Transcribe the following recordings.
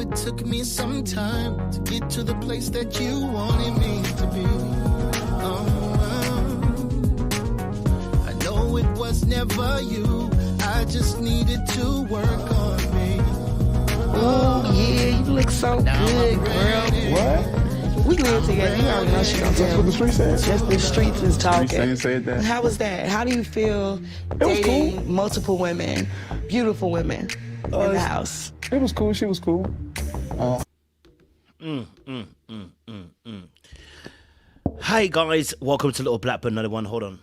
it took me some time to get to the place that you wanted me to be. I know it was never you. I just needed to work on me. Oh yeah, you look so good, girl. What? We live together. You already know she gonna tell. That's what the street said? Just the streets is talking. Street said that. How was that? How do you feel dating multiple women, beautiful women in the house? It was cool. She was cool. Hi guys, welcome to Little Blackbird 91. Hold on.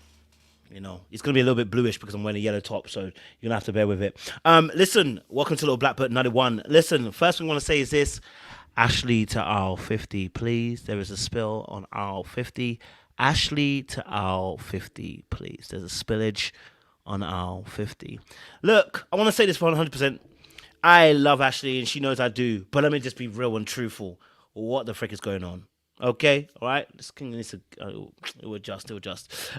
You know, it's going to be a little bit bluish because I'm wearing a yellow top, so you're going to have to bear with it. Listen, welcome to Little Blackbird 91. Listen, first thing I want to say is this. Ashley to aisle 50, please. There is a spill on aisle 50. Ashley to aisle 50, please. There's a spillage on aisle 50. Look, I want to say this for 100%. I love Ashley and she knows I do, but let me just be real and truthful. What the frick is going on? Okay, all right? This king needs to it'll adjust.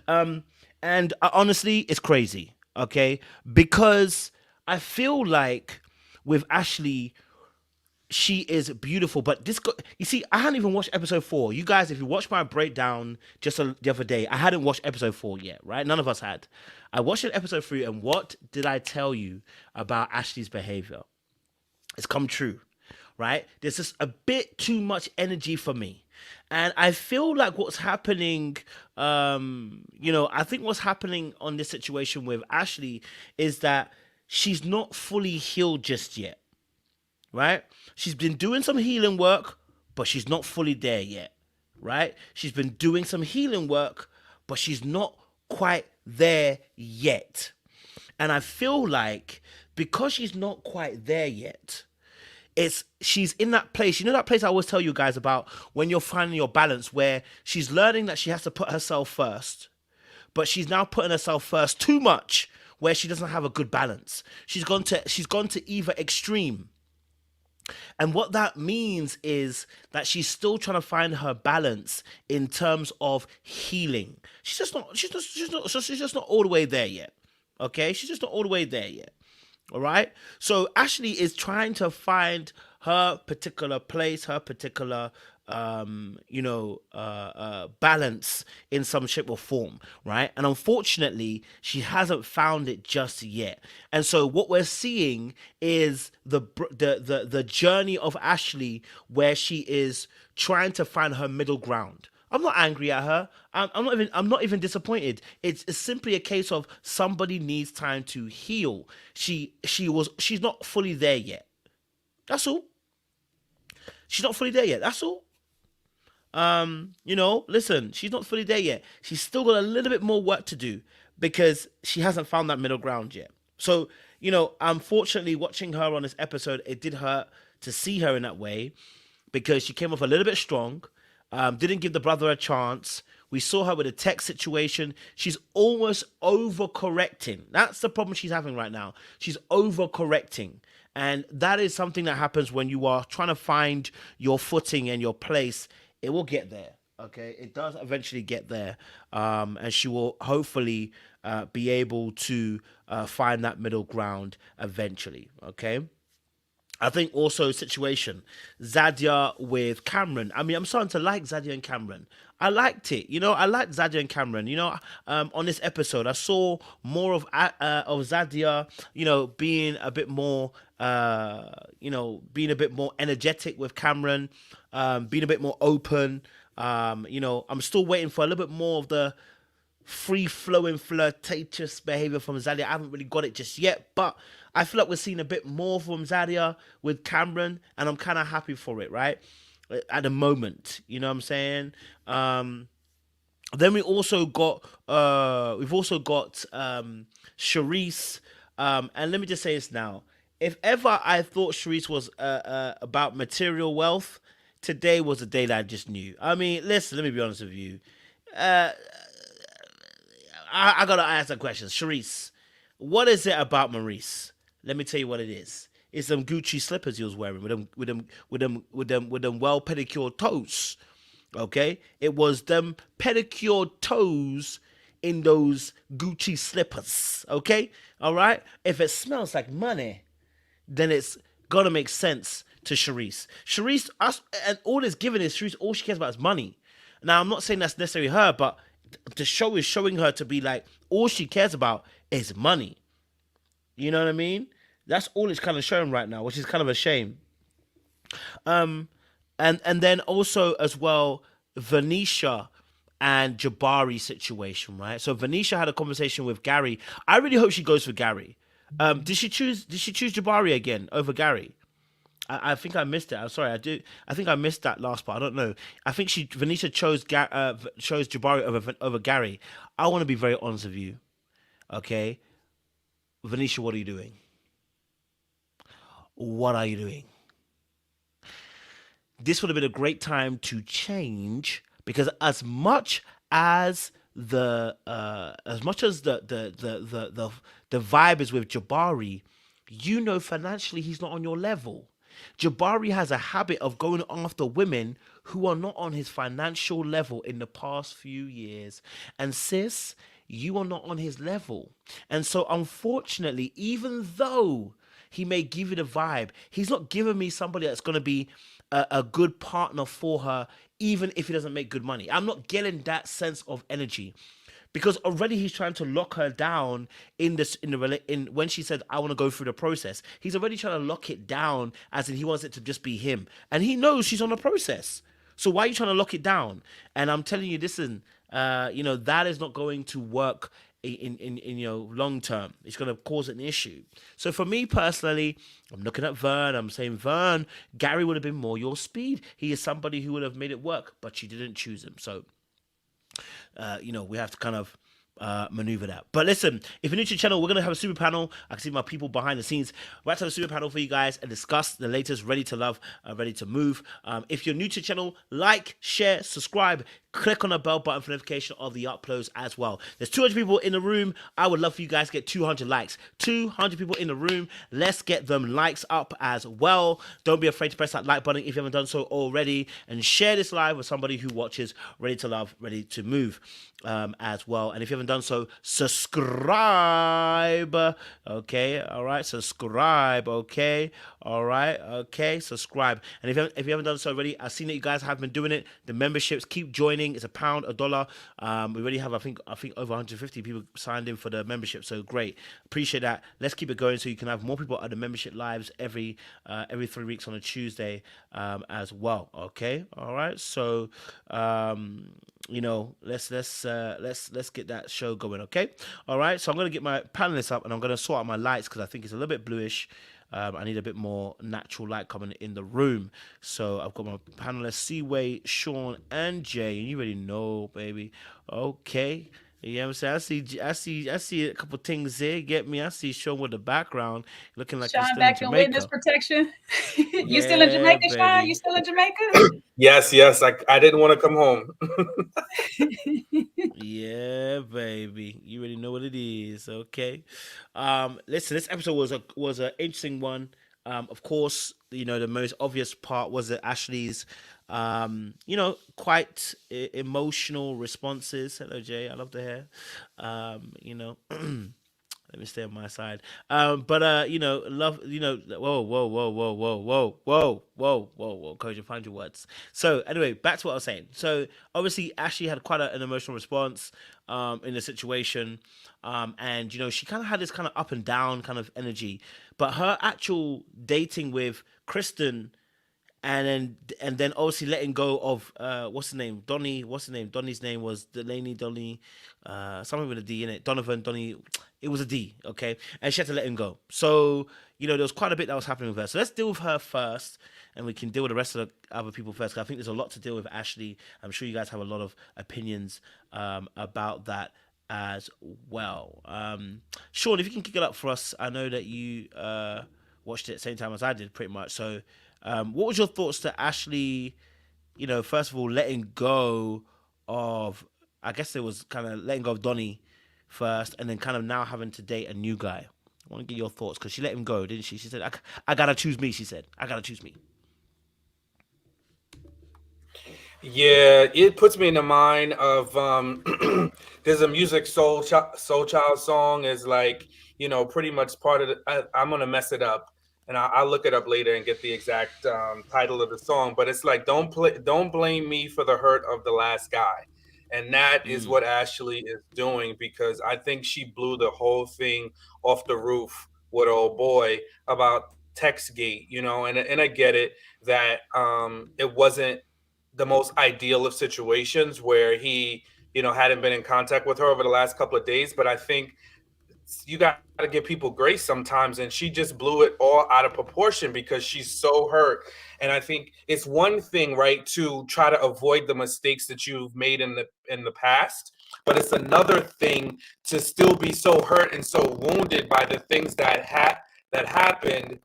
And honestly, it's crazy, okay? Because I feel like with Ashley, she is beautiful, but you see, I hadn't even watched episode 4. You guys, if you watched my breakdown just the other day, I hadn't watched episode 4 yet, right? None of us had. I watched episode 3, and what did I tell you about Ashley's behavior? It's come true, right? There's just a bit too much energy for me. And I feel like what's happening, I think what's happening on this situation with Ashley is that she's not fully healed just yet, right? She's been doing some healing work, but she's not fully there yet, right? She's been doing some healing work, but she's not quite there yet. And I feel like because she's not quite there yet, she's in that place, that place I always tell you guys about when you're finding your balance, where she's learning that she has to put herself first, but she's now putting herself first too much, where she doesn't have a good balance. She's gone to either extreme. And what that means is that she's still trying to find her balance in terms of healing. She's just not all the way there yet. Okay? She's just not all the way there yet. All right. So Ashley is trying to find her particular place, her particular, balance in some shape or form. Right. And unfortunately, she hasn't found it just yet. And so what we're seeing is the journey of Ashley, where she is trying to find her middle ground. I'm not angry at her. I'm not even disappointed. It's simply a case of somebody needs time to heal. She's not fully there yet. That's all. She's not fully there yet. That's all. Listen, she's not fully there yet. She's still got a little bit more work to do because she hasn't found that middle ground yet. So, unfortunately, watching her on this episode, it did hurt to see her in that way because she came off a little bit strong. Didn't give the brother a chance. We saw her with a text situation. She's almost overcorrecting. That's the problem she's having right now. She's overcorrecting. And that is something that happens when you are trying to find your footing and your place. It will get there. Okay? It does eventually get there. And she will hopefully be able to find that middle ground eventually. Okay? I think also situation, Zadia with Cameron. I mean, I'm starting to like Zadia and Cameron. I liked it. I liked Zadia and Cameron. On this episode, I saw more of Zadia, being a bit more, being a bit more energetic with Cameron, being a bit more open. I'm still waiting for a little bit more of the free-flowing, flirtatious behavior from Zadia. I haven't really got it just yet, but I feel like we're seeing a bit more from Zadia with Cameron, and I'm kind of happy for it, right? At the moment, you know what I'm saying? Then we've also got Sharice, and let me just say this now. If ever I thought Sharice was about material wealth, today was the day that I just knew. I mean, listen, let me be honest with you. I gotta ask a question. Sharice, what is it about Maurice? Let me tell you what it is. It's them Gucci slippers he was wearing with them well pedicured toes. Okay? It was them pedicured toes in those Gucci slippers. Okay? All right? If it smells like money, then it's gotta make sense to Sharice. Sharice, us, and all it's given is Sharice. All she cares about is money. Now, I'm not saying that's necessarily her, but the show is showing her to be like all she cares about is money. You know what I mean? That's all it's kind of showing right now, which is kind of a shame. Um, and then also as well, Vanisha and Jabari situation, right? So Vanisha had a conversation with Gary. I really hope she goes for Gary. Did she choose? Did she choose Jabari again over Gary? I think I missed it. I'm sorry. I do. I think I missed that last part. I don't know. I think Vanisha chose Jabari over Gary. I want to be very honest with you. Okay, Vanisha, what are you doing? What are you doing? This would have been a great time to change because as much as the vibe is with Jabari, you know financially he's not on your level. Jabari has a habit of going after women who are not on his financial level in the past few years. And sis, you are not on his level. And so unfortunately, even though he may give you the vibe, he's not giving me somebody that's going to be a good partner for her, even if he doesn't make good money. I'm not getting that sense of energy because already he's trying to lock her down in when she said I want to go through the process. He's already trying to lock it down as in he wants it to just be him, and he knows she's on the process. So why are you trying to lock it down? And I'm telling you, listen, that is not going to work in long term. It's going to cause an issue. So for me personally, I'm looking at Vern. I'm saying Vern, Gary would have been more your speed. He is somebody who would have made it work, but she didn't choose him. So we have to kind of maneuver that. But listen, if you're new to the channel, we're going to have a super panel. I can see my people behind the scenes. We're about to have a super panel for you guys and discuss the latest Ready to Love, Ready to Move. If you're new to the channel, like, share, subscribe, click on the bell button for notification of the uploads as well. There's 200 people in the room. I would love for you guys to get 200 likes. 200 people in the room. Let's get them likes up as well. Don't be afraid to press that like button if you haven't done so already. And share this live with somebody who watches Ready to Love, Ready to Move as well. And if you haven't done so, subscribe. Okay, all right, subscribe. Okay, all right, okay, subscribe. And if you haven't done so already, I've seen that you guys have been doing it. The memberships keep joining. It's £1, $1. We already have I think over 150 people signed in for the membership. So great, appreciate that. Let's keep it going so you can have more people at the membership lives every 3 weeks on a Tuesday as well. Okay, all right. So let's get that show going. Okay, all right. So I'm gonna get my panelists up and I'm gonna sort out my lights because I think it's a little bit bluish. I need a bit more natural light coming in the room. So I've got my panelists, Seaway, Sean, and Jay. And you already know, baby. Okay. You know what I'm saying? I see a couple things there. Get me? I see Sean with the background looking like Sean he's still back in in Jamaica. witness protection. You still in Yeah, Jamaica, Sean? baby. You still in Jamaica? Yes. I didn't want to come home. Yeah, baby. You already know what it is. Okay. Listen, this episode was an interesting one. Of course, the most obvious part was that Ashley's quite emotional responses. Hello, Jay. I love the hair. Let me stay on my side. Love, whoa, Coach, find your words. So anyway, back to what I was saying. So obviously Ashley had quite an emotional response in the situation. And she kind of had this kind of up and down kind of energy, but her actual dating with Kristen and then obviously letting go of what's the name? Donnie. What's the name? Donnie's name was Delaney. Donnie, something with a D in it. Donovan. Donnie. It was a D. Okay, and she had to let him go. So there was quite a bit that was happening with her. So let's deal with her first, and we can deal with the rest of the other people first. 'Cause I think there's a lot to deal with Ashley. I'm sure you guys have a lot of opinions about that as well. Sean, if you can kick it up for us, I know that you watched it at the same time as I did, pretty much. So. What was your thoughts to Ashley, first of all, letting go of, I guess it was kind of letting go of Donnie first and then kind of now having to date a new guy? I want to get your thoughts because she let him go, didn't she? She said, I got to choose me, she said. I got to choose me. Yeah, it puts me in the mind of there's a music Soul Child song is like, pretty much part of I'm going to mess it up. and I'll look it up later and get the exact title of the song. But it's like, don't blame me for the hurt of the last guy, and that is what Ashley is doing, because I think she blew the whole thing off the roof with old boy about Textgate, and I get it that it wasn't the most ideal of situations where he hadn't been in contact with her over the last couple of days, but I think you got to give people grace sometimes, and she just blew it all out of proportion because she's so hurt. And I think it's one thing, right, to try to avoid the mistakes that you've made in the past, but it's another thing to still be so hurt and so wounded by the things that happened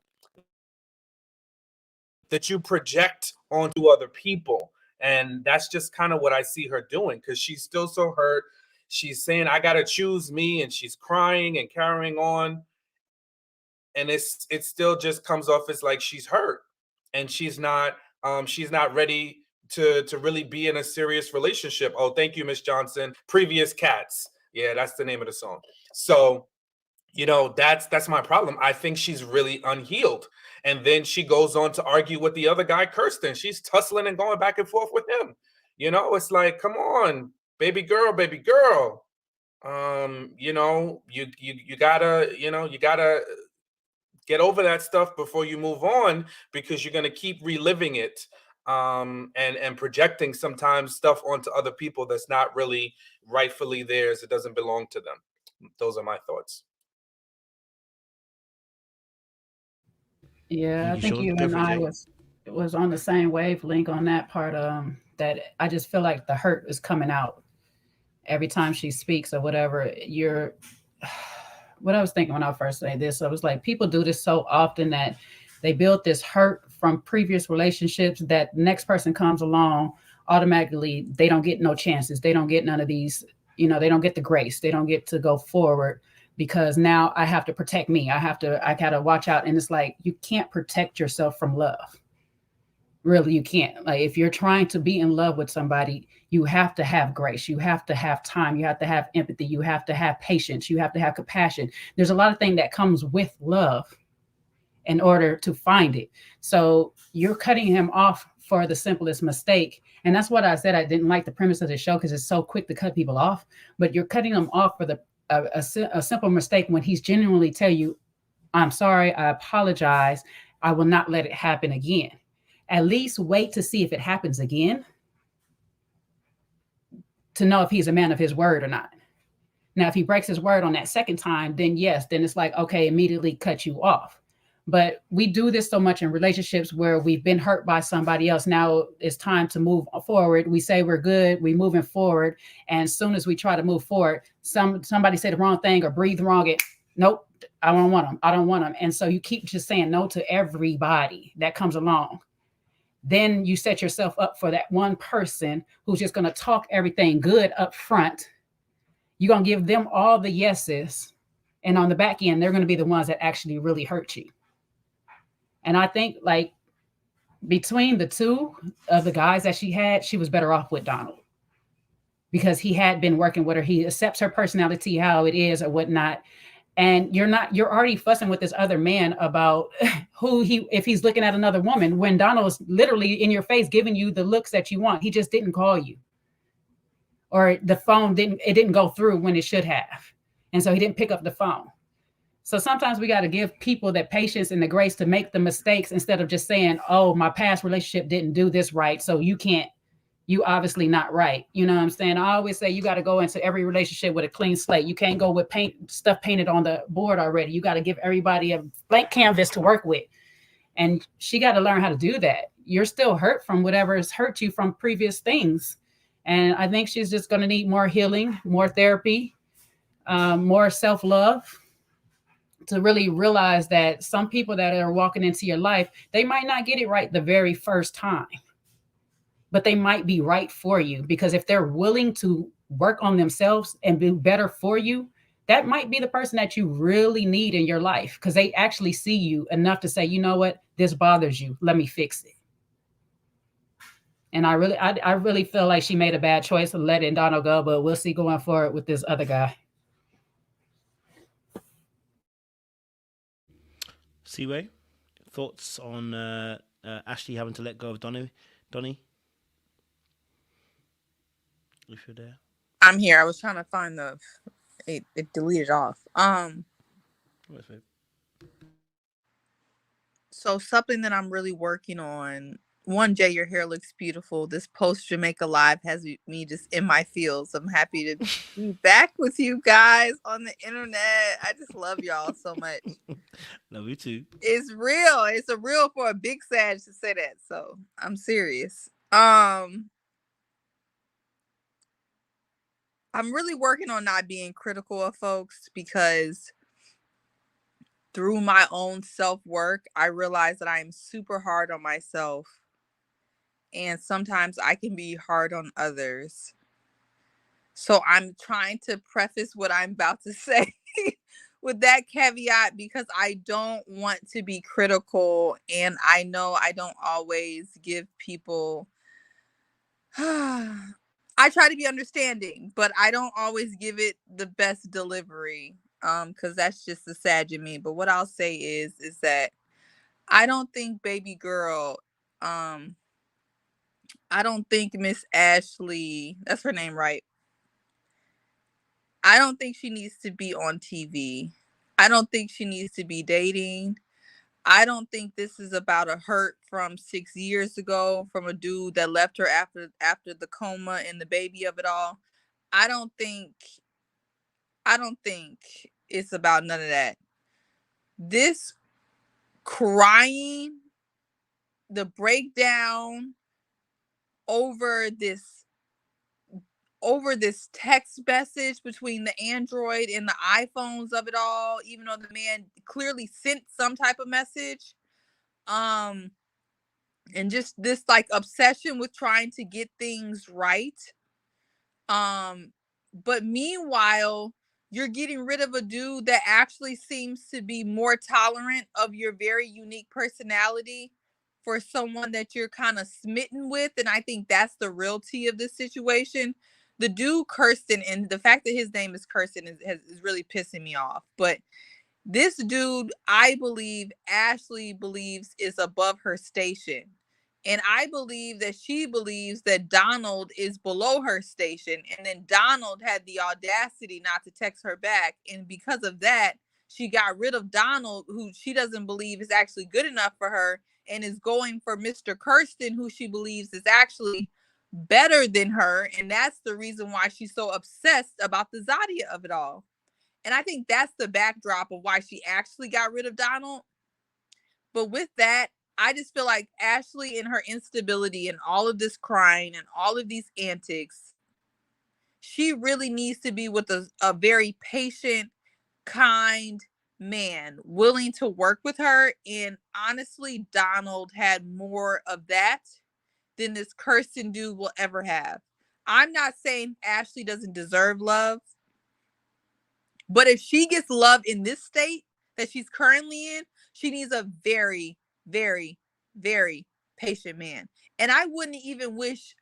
that you project onto other people. And that's just kind of what I see her doing, because she's still so hurt. She's saying, I got to choose me, and she's crying and carrying on. And it still just comes off as like she's hurt, and she's not ready to really be in a serious relationship. Oh, thank you, Miss Johnson. Previous Cats. Yeah, that's the name of the song. So, that's my problem. I think she's really unhealed. And then she goes on to argue with the other guy, Kristen. She's tussling and going back and forth with him. It's like, come on, baby girl. You gotta get over that stuff before you move on, because you're gonna keep reliving it, and projecting sometimes stuff onto other people that's not really rightfully theirs. It doesn't belong to them. Those are my thoughts. Yeah, I think Sean, you go and for it, I Jay. was on the same wavelength on that part. That I just feel like the hurt is coming out every time she speaks or whatever. What I was thinking when I first said this, I was like, people do this so often that they build this hurt from previous relationships that the next person comes along, automatically they don't get no chances. They don't get none of these, they don't get the grace. They don't get to go forward, because now I have to protect me. I gotta watch out. And it's like, you can't protect yourself from love. Really, you can't. Like, if you're trying to be in love with somebody, you have to have grace. You have to have time. You have to have empathy. You have to have patience. You have to have compassion. There's a lot of things that comes with love in order to find it. So you're cutting him off for the simplest mistake. And that's what I said. I didn't like the premise of the show because it's so quick to cut people off. But you're cutting them off for a simple mistake when he's genuinely tell you, I'm sorry, I apologize, I will not let it happen again. At least wait to see if it happens again, to know if he's a man of his word or not. Now, if he breaks his word on that second time, then yes, then it's like, okay, immediately cut you off. But we do this so much in relationships where we've been hurt by somebody else. Now it's time to move forward. We say we're good, we're moving forward. And as soon as we try to move forward, somebody say the wrong thing or breathe wrong, nope, I don't want them. I don't want them. And so you keep just saying no to everybody that comes along. Then you set yourself up for that one person who's just going to talk everything good up front. You're going to give them all the yeses. And on the back end, they're going to be the ones that actually really hurt you. And I think, like, between the two of the guys that she had, she was better off with Donald, because he had been working with her. He accepts her personality, how it is or whatnot. And you're already fussing with this other man about if he's looking at another woman, when Donald's literally in your face giving you the looks that you want. He just didn't call you, or the phone didn't go through when it should have. And so he didn't pick up the phone. So sometimes we got to give people the patience and the grace to make the mistakes, instead of just saying, oh, my past relationship didn't do this right, so you obviously not right. You know what I'm saying? I always say you got to go into every relationship with a clean slate. You can't go with stuff painted on the board already. You got to give everybody a blank canvas to work with. And she got to learn how to do that. You're still hurt from whatever has hurt you from previous things. And I think she's just going to need more healing, more therapy, more self-love, to really realize that some people that are walking into your life, they might not get it right the very first time, but they might be right for you, because if they're willing to work on themselves and be better for you, that might be the person that you really need in your life, because they actually see you enough to say, you know what, this bothers you, let me fix it. And I really feel like she made a bad choice of letting Donald go, but we'll see going forward with this other guy. Seaway, thoughts on Ashley having to let go of Donnie? Donnie, if you're there. I'm here. I was trying to find it deleted off. So something that I'm really working on. One, Jay, your hair looks beautiful. This post Jamaica live has me just in my feels. I'm happy to be back with you guys on the internet. I just love y'all so much. Love you too. It's real. It's a real for a big Sag to say that. So I'm serious. I'm really working on not being critical of folks, because through my own self-work, I realize that I am super hard on myself. And sometimes I can be hard on others. So I'm trying to preface what I'm about to say with that caveat, because I don't want to be critical. And I know I don't always give people... I try to be understanding, but I don't always give it the best delivery, because that's just the sad in me. But what I'll say is that I don't think baby girl, I don't think Miss Ashley, that's her name, right? I don't think she needs to be on TV. I don't think she needs to be dating. I don't think this is about a hurt from 6 years ago from a dude that left her after the coma and the baby of it all. I don't think it's about none of that. This crying, the breakdown over this text message between the Android and the iPhones of it all, even though the man clearly sent some type of message. And just this like obsession with trying to get things right. But meanwhile, you're getting rid of a dude that actually seems to be more tolerant of your very unique personality for someone that you're kind of smitten with. And I think that's the realty of this situation. The dude Kirsten, and the fact that his name is Kirsten is really pissing me off. But this dude, I believe Ashley believes is above her station. And I believe that she believes that Donald is below her station. And then Donald had the audacity not to text her back. And because of that, she got rid of Donald, who she doesn't believe is actually good enough for her, and is going for Mr. Kirsten, who she believes is actually better than her. And that's the reason why she's so obsessed about the Zadia of it all. And I think that's the backdrop of why she actually got rid of Donald. But with that, I just feel like Ashley and her instability and all of this crying and all of these antics, she really needs to be with a very patient, kind man willing to work with her. And honestly, Donald had more of that than this Kirsten dude will ever have. I'm not saying Ashley doesn't deserve love, but if she gets love in this state that she's currently in, she needs a very, very, very patient man. And I wouldn't even wish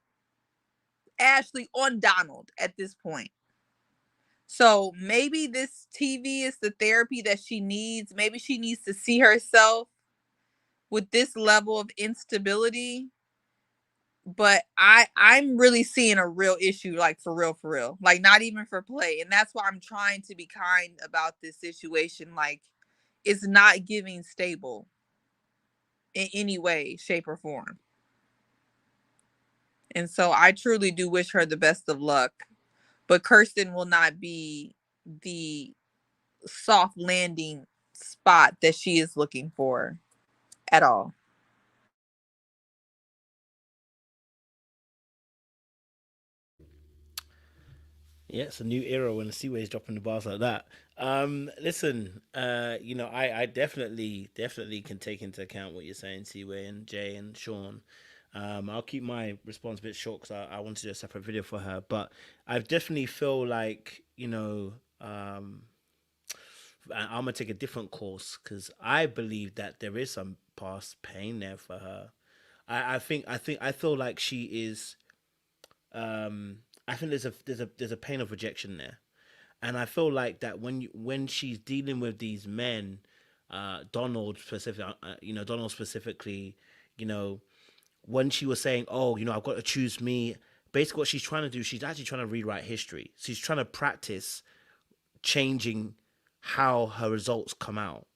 Ashley on Donald at this point. So maybe this TV is the therapy that she needs. Maybe she needs to see herself with this level of instability. But I'm really seeing a real issue, like for real, like not even for play. And that's why I'm trying to be kind about this situation. Like, it's not giving stable in any way, shape, or form. And so I truly do wish her the best of luck. But Kirsten will not be the soft landing spot that she is looking for at all. Yeah, it's a new era when the Seaway's dropping the bars like that. Listen, I definitely can take into account what you're saying, Seaway and Jay and Sean. I'll keep my response a bit short because I want to do a separate video for her. But I definitely feel like, I'm gonna take a different course because I believe that there is some past pain there for her. I feel like she is. I think there's a pain of rejection there, and I feel like that when she's dealing with these men, Donald Donald specifically, you know, when she was saying, "Oh, I've got to choose me." Basically, what she's trying to do, she's actually trying to rewrite history. She's trying to practice changing how her results come out.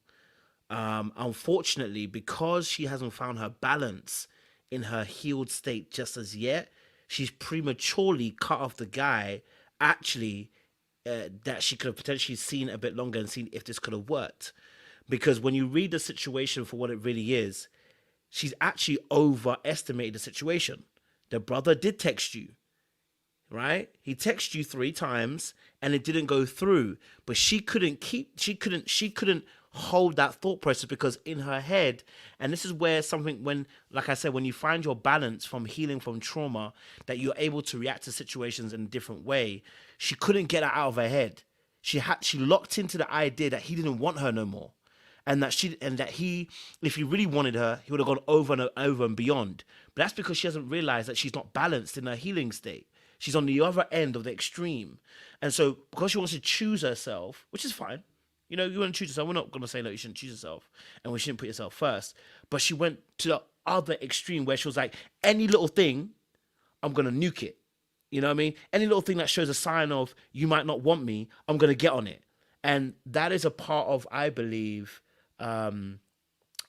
Unfortunately, because she hasn't found her balance in her healed state just as yet, she's prematurely cut off the guy actually that she could have potentially seen a bit longer and seen if this could have worked. Because when you read the situation for what it really is, she's actually overestimated the situation. The brother did text you, right? He texted you 3 times and it didn't go through. But she couldn't hold that thought process because in her head, and this is where something when, like I said, when you find your balance from healing from trauma, that you're able to react to situations in a different way. She couldn't get it out of her head. She locked into the idea that he didn't want her no more. And that he, if he really wanted her, he would have gone over and over and beyond. But that's because she hasn't realized that she's not balanced in her healing state. She's on the other end of the extreme. And so because she wants to choose herself, which is fine. You want to choose yourself. We're not going to say, no, you shouldn't choose yourself. And we shouldn't put yourself first. But she went to the other extreme where she was like, any little thing, I'm going to nuke it. You know what I mean? Any little thing that shows a sign of you might not want me, I'm going to get on it. And that is a part of, I believe, a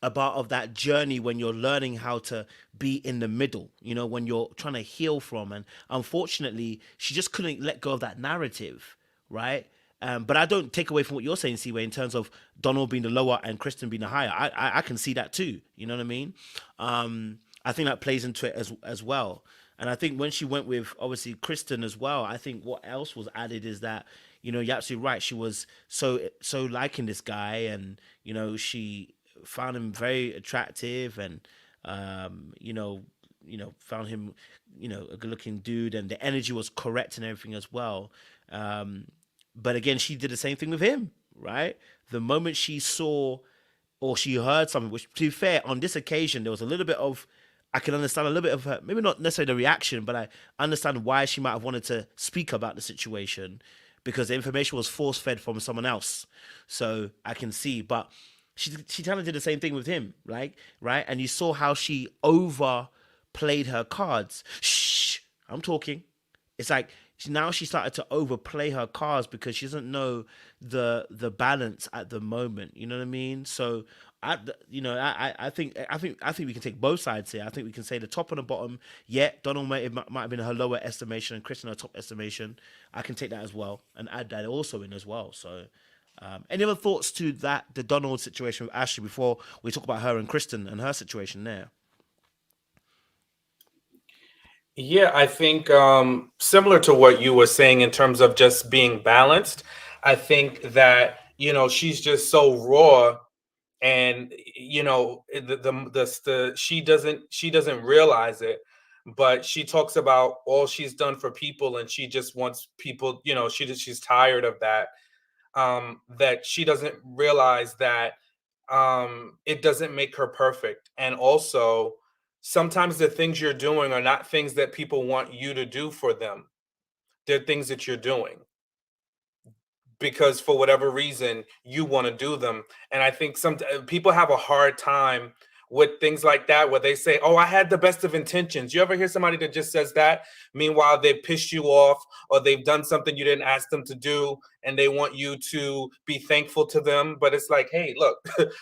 part of that journey when you're learning how to be in the middle, when you're trying to heal from. And unfortunately, she just couldn't let go of that narrative, right? But I don't take away from what you're saying, Seaway, in terms of Donald being the lower and Kristen being the higher. I can see that too. You know what I mean? I think that plays into it as well. And I think when she went with, obviously, Kristen as well, I think what else was added is that, you're absolutely right. She was so liking this guy, and, she found him very attractive, and, found him, a good looking dude, and the energy was correct and everything as well. But again, she did the same thing with him, right? The moment she saw or she heard something, which, to be fair, on this occasion, there was a little bit of, I can understand a little bit of her, maybe not necessarily the reaction, but I understand why she might have wanted to speak about the situation, because the information was force-fed from someone else. So I can see, but she kind of did the same thing with him, right? And you saw how she overplayed her cards. Shh, I'm talking. It's like now she started to overplay her cards because she doesn't know the balance at the moment. You know what I mean? So I think we can take both sides here. I think we can say the top and the bottom. Yeah, Donald might have been her lower estimation and Kristen her top estimation. I can take that as well and add that also in as well. So, any other thoughts to that, the Donald situation with Ashley, before we talk about her and Kristen and her situation there? Yeah, I think similar to what you were saying in terms of just being balanced. I think that she's just so raw, and she doesn't realize it, but she talks about all she's done for people, and she just wants people. She's tired of that. That she doesn't realize that it doesn't make her perfect, and also sometimes the things you're doing are not things that people want you to do for them. They're things that you're doing because for whatever reason you want to do them. And I think some people have a hard time with things like that, where they say, oh, I had the best of intentions. You ever hear somebody that just says that? Meanwhile, they've pissed you off, or they've done something you didn't ask them to do, and they want you to be thankful to them. But it's like, hey, look,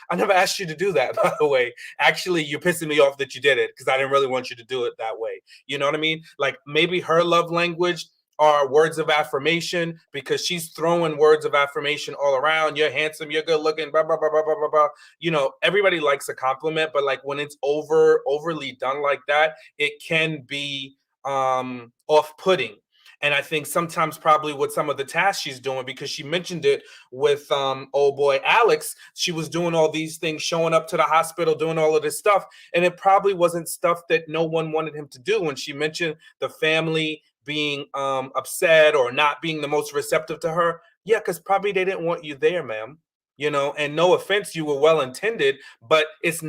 I never asked you to do that, by the way. Actually, you're pissing me off that you did it, because I didn't really want you to do it that way. You know what I mean? Like, maybe her love language are words of affirmation, because she's throwing words of affirmation all around. You're handsome, you're good looking, blah, blah, blah, blah, blah, blah. Everybody likes a compliment, but like when it's overly done like that, it can be off-putting. And I think sometimes probably with some of the tasks she's doing, because she mentioned it with old boy Alex, she was doing all these things, showing up to the hospital, doing all of this stuff. And it probably wasn't stuff that no one wanted him to do. When she mentioned the family being upset or not being the most receptive to her, yeah, because probably they didn't want you there, ma'am. And no offense, you were well intended, but it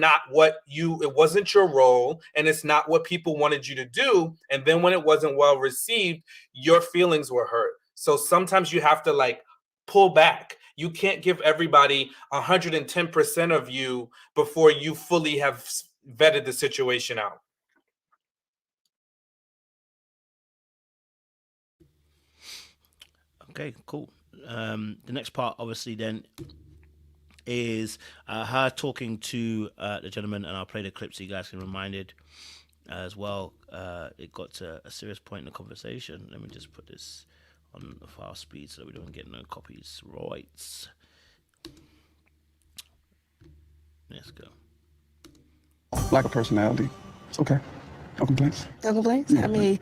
wasn't your role, and it's not what people wanted you to do. And then when it wasn't well received, your feelings were hurt. So sometimes you have to pull back. You can't give everybody 110% of you before you fully have vetted the situation out. Okay, cool. The next part, obviously, then is her talking to the gentleman, and I'll play the clip so you guys can be reminded as well. It got to a serious point in the conversation. Let me just put this on the file speed so that we don't get no copies rights. Let's go. Like a personality. It's okay. No complaints. No complaints? I mean,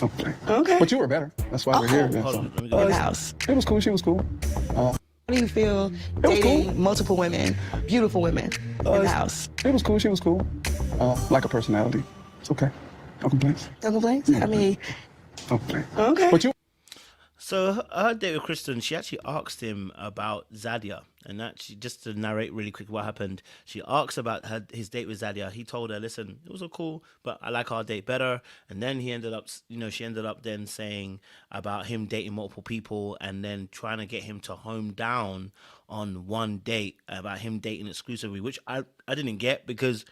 No complaints. okay. But you were better. That's why we're here. Yeah, Hold so. on, let me go. In the house. It was cool. She was cool. How do you feel dating multiple women, beautiful women, in the house? It was cool. She was cool. Like a personality. It's okay. No complaints. No complaints? I mean, No complaints. okay. But you. So her date with Kristen, she actually asked him about Zadia, and actually, just to narrate really quick what happened, she asked about his date with Zadia. He told her, "Listen, it was all cool, but I like our date better." And then she ended up then saying about him dating multiple people, and then trying to get him to home down on one date, about him dating exclusively, which I didn't get, because,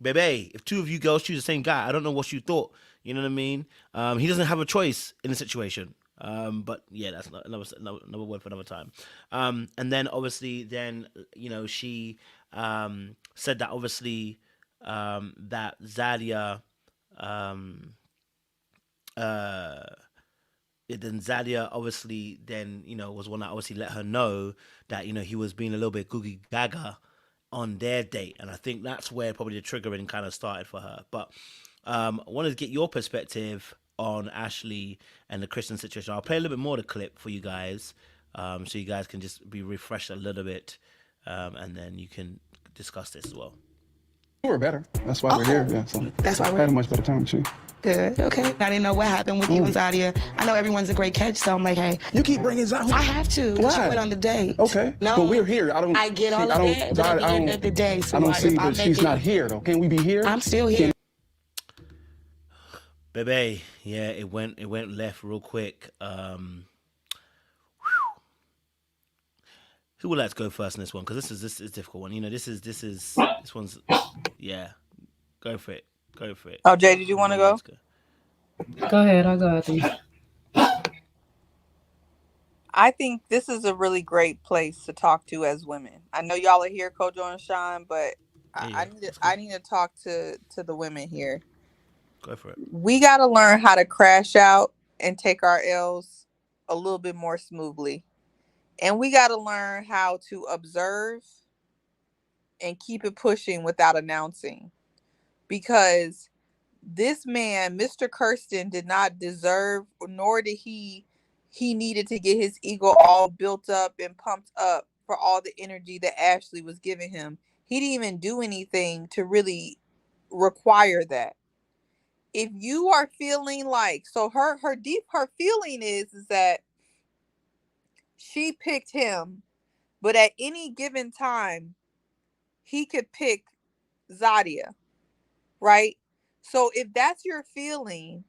baby, if two of you girls choose the same guy, I don't know what you thought. You know what I mean? He doesn't have a choice in the situation. But yeah, that's another word for another time. And then obviously, then she said that obviously that Zadia, then Zadia obviously then was one that obviously let her know that he was being a little bit googie gaga on their date, and I think that's where probably the triggering kind of started for her. But I wanted to get your perspective on Ashley and the Kristen situation. I'll play a little bit more of the clip for you guys, so you guys can just be refreshed a little bit, and then you can discuss this as well. You were better. That's why we're here. Yeah, so. That's why I had a much better time with you. Good. Okay. I didn't know what happened with you and Zadia. I know everyone's a great catch, so I'm like, hey. You keep bringing Zadia. I have to. Why? She went on the date. Okay. No. But we're here. I get all of that, but at the end of the day, so I don't see if I'm that she's not here, though. Can we be here? I'm still here. Baby, yeah, it went left real quick. Who would like to go first in this one? Because this is a difficult one. This one's, yeah. Go for it. Oh, Jay, did you want to go? Go ahead. I'll go after you. I think this is a really great place to talk to as women. I know y'all are here, Kojo and Sean, but I need to talk to the women here. Go for it. We got to learn how to crash out and take our L's a little bit more smoothly. And we got to learn how to observe and keep it pushing without announcing. Because this man, Mr. Kirsten, did not deserve, nor did he needed to get his ego all built up and pumped up for all the energy that Ashley was giving him. He didn't even do anything to really require that. If you are feeling like, so her feeling is that she picked him, but at any given time, he could pick Zadia, right? So if that's your feeling,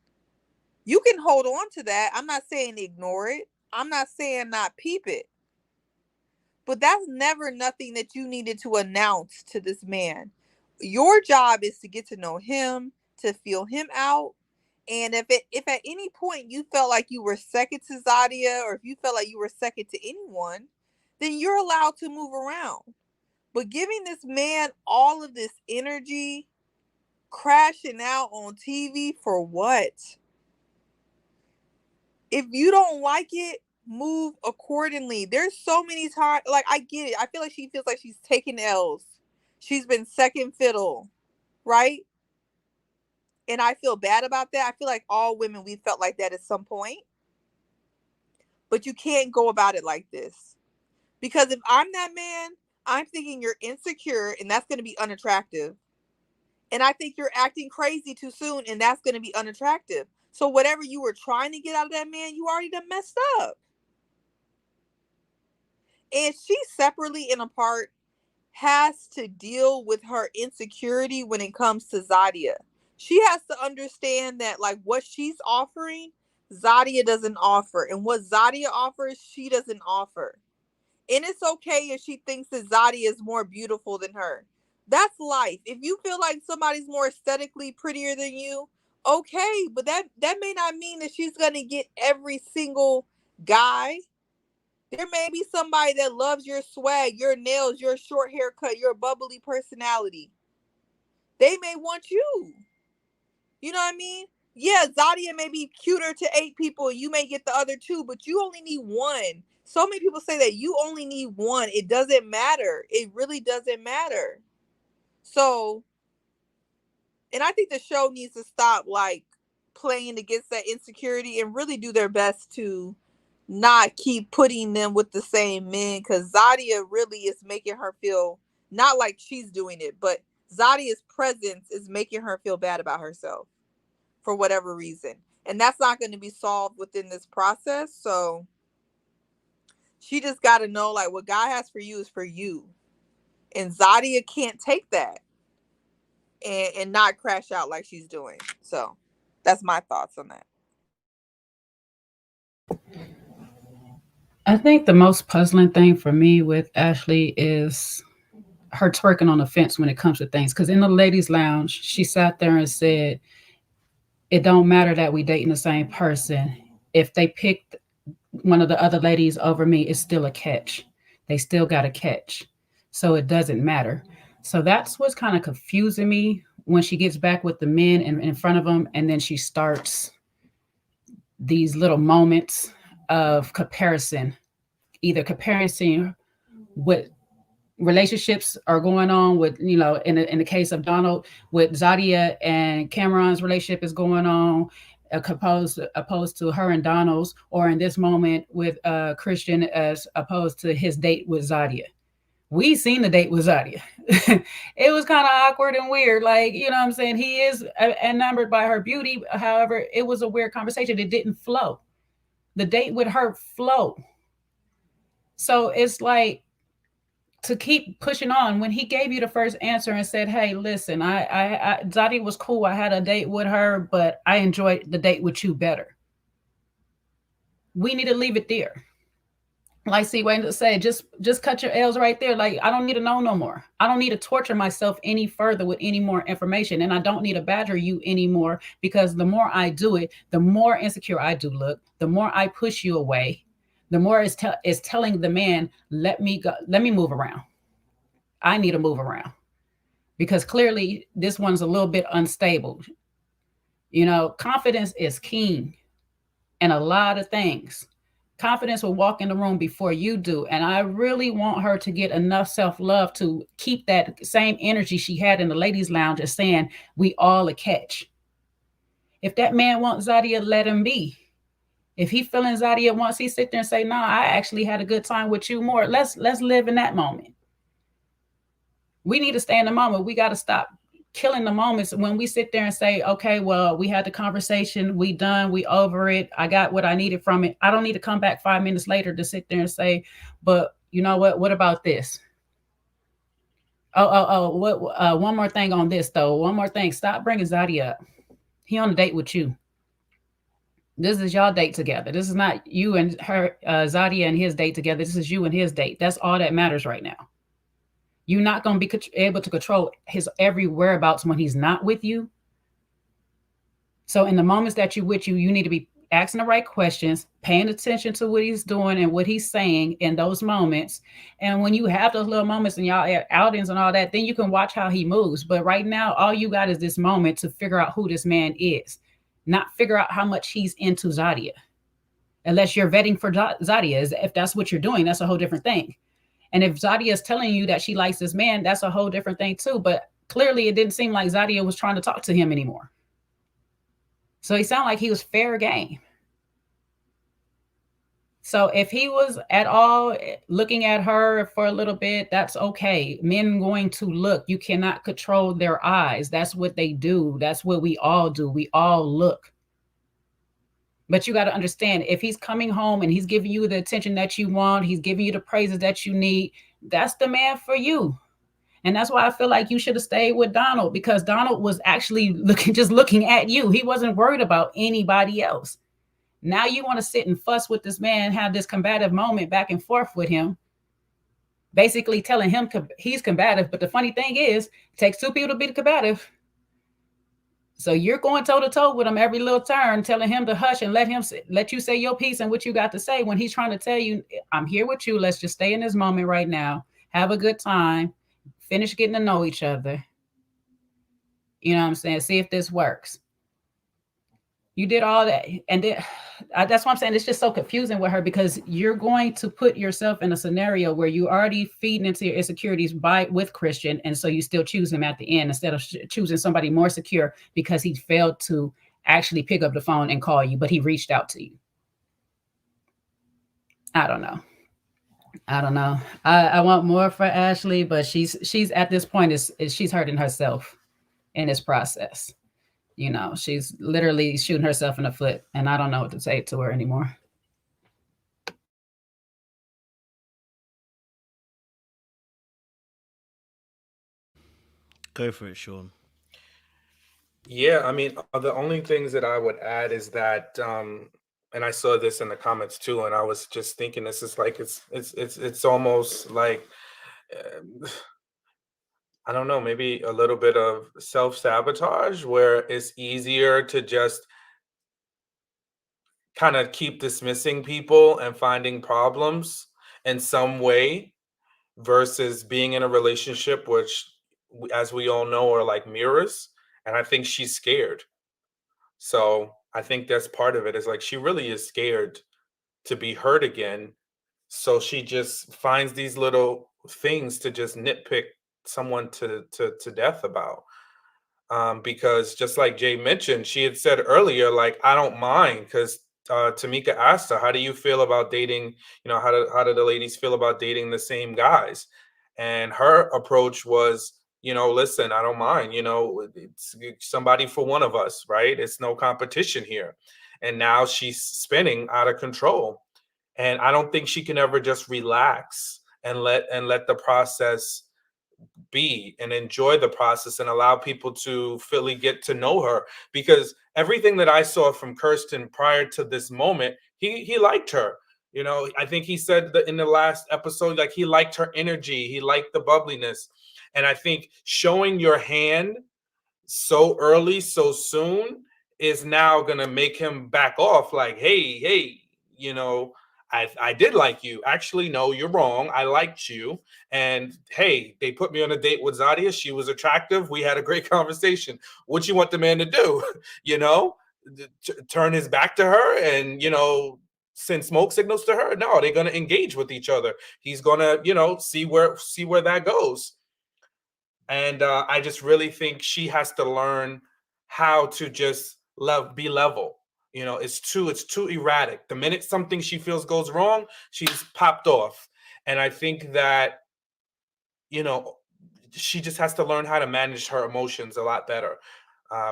you can hold on to that. I'm not saying ignore it. I'm not saying not peep it. But that's never nothing that you needed to announce to this man. Your job is to get to know him, to feel him out. And if at any point you felt like you were second to Zadia, or if you felt like you were second to anyone, then you're allowed to move around. But giving this man all of this energy, crashing out on TV for what? If you don't like it, move accordingly. There's so many times, like, I get it. I feel like she feels like she's taking L's. She's been second fiddle, right? And I feel bad about that. I feel like all women, we felt like that at some point. But you can't go about it like this. Because if I'm that man, I'm thinking you're insecure, and that's going to be unattractive. And I think you're acting crazy too soon, and that's going to be unattractive. So whatever you were trying to get out of that man, you already done messed up. And she separately and apart has to deal with her insecurity when it comes to Zadia. She has to understand that, like, what she's offering, Zadia doesn't offer. And what Zadia offers, she doesn't offer. And it's okay if she thinks that Zadia is more beautiful than her. That's life. If you feel like somebody's more aesthetically prettier than you, okay, but that may not mean that she's gonna get every single guy. There may be somebody that loves your swag, your nails, your short haircut, your bubbly personality. They may want you. You know what I mean? Yeah, Zadia may be cuter to 8 people. You may get the other 2, but you only need one. So many people say that you only need one. It doesn't matter. It really doesn't matter. So, and I think the show needs to stop like playing against that insecurity and really do their best to not keep putting them with the same men, because Zadia really is making her feel not like she's doing it, but Zadia's presence is making her feel bad about herself for whatever reason. And that's not going to be solved within this process. So she just got to know like what God has for you is for you. And Zadia can't take that and not crash out like she's doing. So that's my thoughts on that. I think the most puzzling thing for me with Ashley is her twerking on the fence when it comes to things. Because in the ladies' lounge, she sat there and said, it don't matter that we dating the same person. If they picked one of the other ladies over me, it's still a catch. They still got a catch. So it doesn't matter. So that's what's kind of confusing me when she gets back with the men in front of them, and then she starts these little moments of comparison, either comparing what relationships are going on with, you know, in the case of Donald, with Zadia and Cameron's relationship is going on, opposed to her and Donald's, or in this moment with Kristen as opposed to his date with Zadia. We seen the date with Zadia. It was kind of awkward and weird. Like, you know what I'm saying? He is enamored by her beauty. However, it was a weird conversation. It didn't flow. The date with her flowed. So it's like, to keep pushing on when he gave you the first answer and said, hey, listen, I Zadia was cool. I had a date with her, but I enjoyed the date with you better. We need to leave it there. Like C. Wayne to say, just cut your L's right there. Like, I don't need to know no more. I don't need to torture myself any further with any more information. And I don't need to badger you anymore, because the more I do it, the more insecure I do look, the more I push you away, the more it's telling the man, let me go, let me move around. I need to move around, because clearly this one's a little bit unstable. You know, confidence is king in a lot of things. Confidence will walk in the room before you do. And I really want her to get enough self-love to keep that same energy she had in the ladies' lounge of saying, we all a catch. If that man wants Zadia, let him be. If he feeling Zadia wants, he sit there and say, no, I actually had a good time with you more. Let's live in that moment. We need to stay in the moment. We got to stop killing the moments when we sit there and say, okay, well, we had the conversation, we done, we over it, I got what I needed from it. I don't need to come back 5 minutes later to sit there and say, but you know what about this? One more thing on this though. One more thing. Stop bringing Zadia up. He on a date with you. This is y'all date together. This is not you and her, Zadia and his date together. This is you and his date. That's all that matters right now. You're not going to be able to control his every whereabouts when he's not with you. So in the moments that you're with you, you need to be asking the right questions, paying attention to what he's doing and what he's saying in those moments. And when you have those little moments and y'all outings and all that, then you can watch how he moves. But right now, all you got is this moment to figure out who this man is, not figure out how much he's into Zadia. Unless you're vetting for Zadia, if that's what you're doing, that's a whole different thing. And if Zadia is telling you that she likes this man, that's a whole different thing too. But clearly it didn't seem like Zadia was trying to talk to him anymore. So he sounded like he was fair game. So if he was at all looking at her for a little bit, that's okay. Men going to look. You cannot control their eyes. That's what they do. That's what we all do. We all look. But you got to understand, if he's coming home and he's giving you the attention that you want, he's giving you the praises that you need, that's the man for you. And that's why I feel like you should have stayed with Donald, because Donald was actually looking at you. He wasn't worried about anybody else. Now you want to sit and fuss with this man, have this combative moment back and forth with him. basically telling him he's combative. But the funny thing is, it takes two people to be combative. So you're going toe to toe with him every little turn, telling him to hush and let you say your piece and what you got to say, when he's trying to tell you, I'm here with you. Let's just stay in this moment right now. Have a good time. Finish getting to know each other. You know what I'm saying? See if this works. You did all that. And then, that's what I'm saying. It's just so confusing with her, because you're going to put yourself in a scenario where you already feeding into your insecurities with Christian. And so you still choose him at the end instead of choosing somebody more secure because he failed to actually pick up the phone and call you, but he reached out to you. I don't know. I want more for Ashley, but she's at this point is she's hurting herself in this process. You know, she's literally shooting herself in the foot, and I don't know what to say to her anymore. Go for it, Sean. Yeah, I mean, the only things that I would add is that, and I saw this in the comments too, and I was just thinking, this is like it's almost like, I don't know, maybe a little bit of self-sabotage, where it's easier to just kind of keep dismissing people and finding problems in some way versus being in a relationship, which, as we all know, are like mirrors. And I think she's scared. So I think that's part of it. Is like she really is scared to be hurt again. So she just finds these little things to just nitpick someone to death about. Because just like Jay mentioned, she had said earlier, like, I don't mind, because Tamika asked her, how do you feel about dating? You know, how do the ladies feel about dating the same guys? And her approach was, you know, listen, I don't mind. You know, it's somebody for one of us, right? It's no competition here. And now she's spinning out of control. And I don't think she can ever just relax and let the process be and enjoy the process and allow people to fully get to know her, because everything that I saw from Kirsten prior to this moment, he liked her. You know, I think he said that in the last episode, like, he liked her energy, he liked the bubbliness. And I think showing your hand so early, so soon, is now gonna make him back off, like, hey, you know, I did like you. Actually, no, you're wrong. I liked you. And hey, they put me on a date with Zadia. She was attractive. We had a great conversation. What you want the man to do? You know, turn his back to her and, you know, send smoke signals to her? No, they're going to engage with each other. He's going to, you know, see where that goes. And I just really think she has to learn how to just be level. You know, it's too erratic. The minute something she feels goes wrong, she's popped off. And I think that, you know, she just has to learn how to manage her emotions a lot better.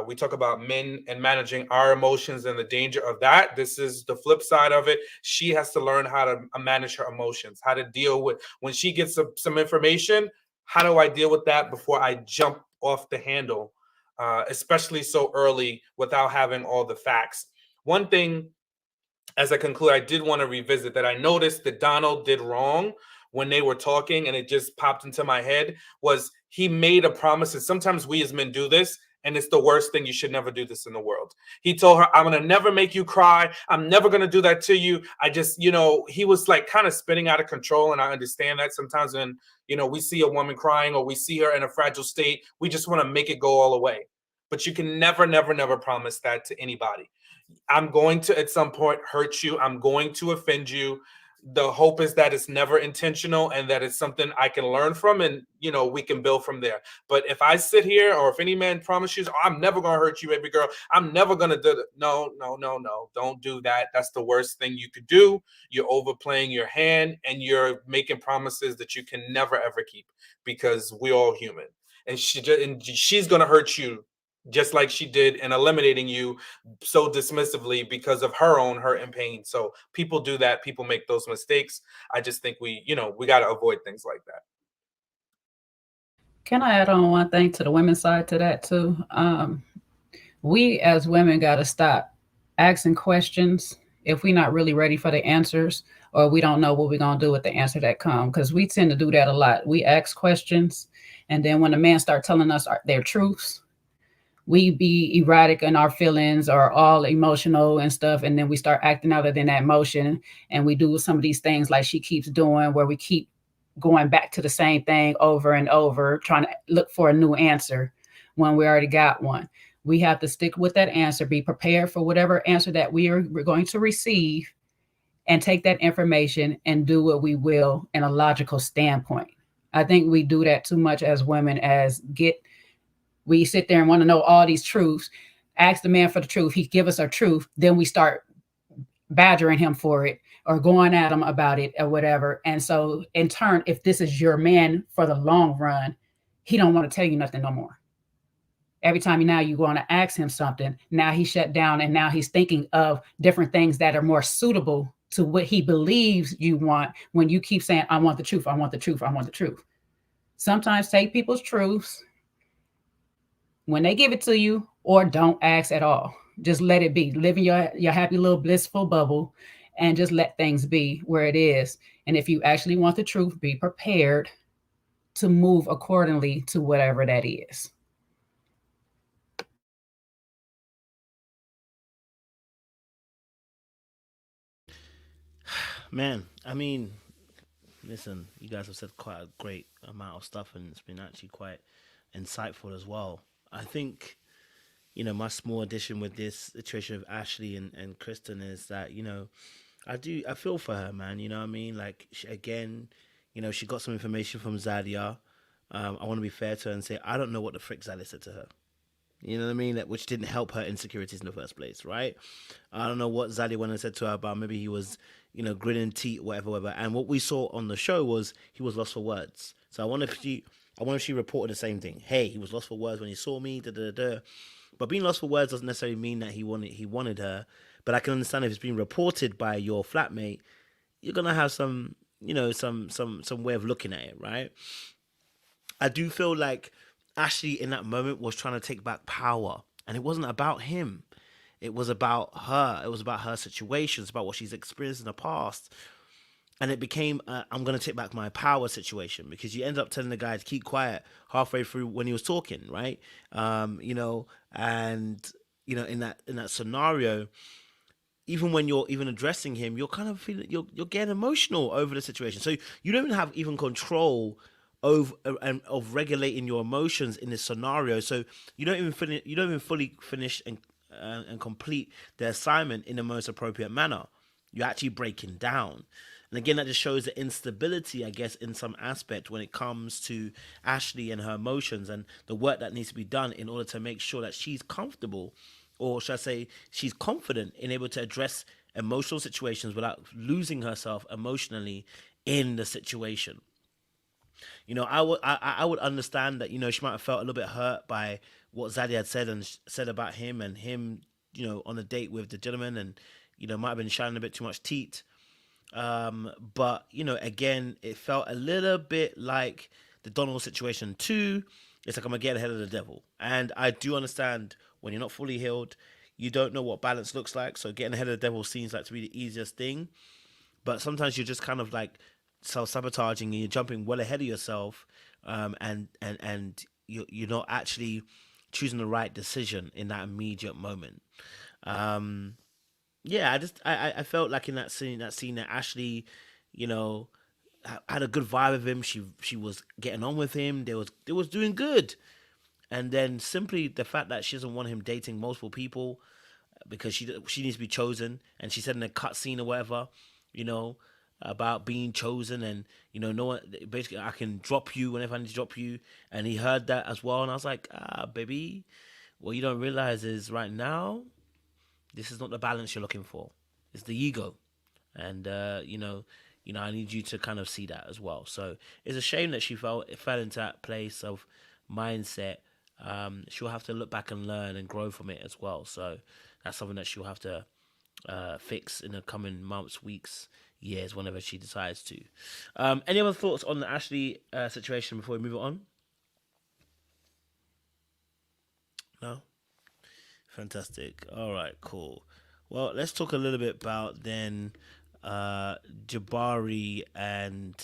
We talk about men and managing our emotions and the danger of that. This is the flip side of it. She has to learn how to manage her emotions, how to deal with when she gets some information. How do I deal with that before I jump off the handle, especially so early without having all the facts? One thing, as I conclude, I did want to revisit that I noticed that Donald did wrong when they were talking, and it just popped into my head, was he made a promise. And sometimes we as men do this, and it's the worst thing. You should never do this in the world. He told her, I'm going to never make you cry. I'm never going to do that to you. I just, you know, he was like kind of spinning out of control. And I understand that sometimes when, you know, we see a woman crying or we see her in a fragile state, we just want to make it go all away. But you can never, never, never promise that to anybody. I'm going to, at some point, hurt you. I'm going to offend you. The hope is that it's never intentional and that it's something I can learn from, and, you know, we can build from there. But if I sit here, or if any man promises, oh, I'm never going to hurt you, baby girl, I'm never going to do it. No. Don't do that. That's the worst thing you could do. You're overplaying your hand, and you're making promises that you can never, ever keep, because we're all human. And she's going to hurt you just like she did in eliminating you so dismissively because of her own hurt and pain. So people do that. People make those mistakes. I just think we got to avoid things like that. Can I add on one thing to the women's side to that too? We as women got to stop asking questions if we're not really ready for the answers, or we don't know what we're going to do with the answer that come, because we tend to do that a lot. We ask questions, and then when the man start telling us their truths, we be erratic in our feelings or all emotional and stuff, and then we start acting out of that emotion, and we do some of these things like she keeps doing, where we keep going back to the same thing over and over, trying to look for a new answer when we already got one. We have to stick with that answer, be prepared for whatever answer that we're going to receive, and take that information and do what we will in a logical standpoint. I think we do that too much as women, we sit there and want to know all these truths, ask the man for the truth, he give us our truth, then we start badgering him for it or going at him about it or whatever. And so in turn, if this is your man for the long run, he don't want to tell you nothing no more. Every time now you want to ask him something, now he shut down, and now he's thinking of different things that are more suitable to what he believes you want, when you keep saying, I want the truth, I want the truth, I want the truth. Sometimes take people's truths when they give it to you, or don't ask at all. Just let it be. Live in your happy little blissful bubble, and just let things be where it is. And if you actually want the truth, be prepared to move accordingly to whatever that is. Man, I mean, listen, you guys have said quite a great amount of stuff, and it's been actually quite insightful as well. I think, my small addition with this situation of Ashley and Kristen is that, I feel for her, man. You know what I mean? Like, again, she got some information from Zadia. I want to be fair to her and say, I don't know what the frick Zadia said to her. You know what I mean? Which didn't help her insecurities in the first place, right? I don't know what Zadia went and said to her about. Maybe he was, grinning teeth, whatever, whatever. And what we saw on the show was he was lost for words. So I wonder if she reported the same thing. Hey, he was lost for words when he saw me. Da da da. But being lost for words doesn't necessarily mean that he wanted her. But I can understand if it's being reported by your flatmate, you're gonna have some, some way of looking at it, right? I do feel like Ashley in that moment was trying to take back power, and it wasn't about him. It was about her. It was about her situations, about what she's experienced in the past. And it became I'm going to take back my power situation, because you end up telling the guy to keep quiet halfway through when he was talking, right? And in that scenario, even when you're even addressing him, you're kind of feeling you're getting emotional over the situation. So you don't even have even control of regulating your emotions in this scenario. So you don't even fully finish and complete the assignment in the most appropriate manner. You're actually breaking down. And again, that just shows the instability, I guess, in some aspect when it comes to Ashley and her emotions, and the work that needs to be done in order to make sure that she's comfortable, or should I say she's confident in able to address emotional situations without losing herself emotionally in the situation. I would understand that, she might have felt a little bit hurt by what Zadia had said and said about him, and him, on a date with the gentleman, and, might have been shining a bit too much teeth. But, again, it felt a little bit like the Donald situation too. It's like, I'm going to get ahead of the devil. And I do understand when you're not fully healed, you don't know what balance looks like. So getting ahead of the devil seems like to be the easiest thing. But sometimes you're just kind of like self-sabotaging, and you're jumping well ahead of yourself. And you're not actually choosing the right decision in that immediate moment. Yeah, I felt like in that scene that Ashley, you know, had a good vibe with him. She was getting on with him. They was doing good. And then simply the fact that she doesn't want him dating multiple people because she needs to be chosen, and she said in a cutscene or whatever, you know, about being chosen, and no one, basically, I can drop you whenever I need to drop you, and he heard that as well, and I was like, baby, what you don't realize is right now, this is not the balance you're looking for. It's the ego, and I need you to kind of see that as well. So it's a shame that she fell into that place of mindset. She'll have to look back and learn and grow from it as well. So that's something that she'll have to fix in the coming months, weeks, years, whenever she decides to. Any other thoughts on the Ashley situation before we move on? No? Fantastic. All right, cool. Well, let's talk a little bit about then Jabari and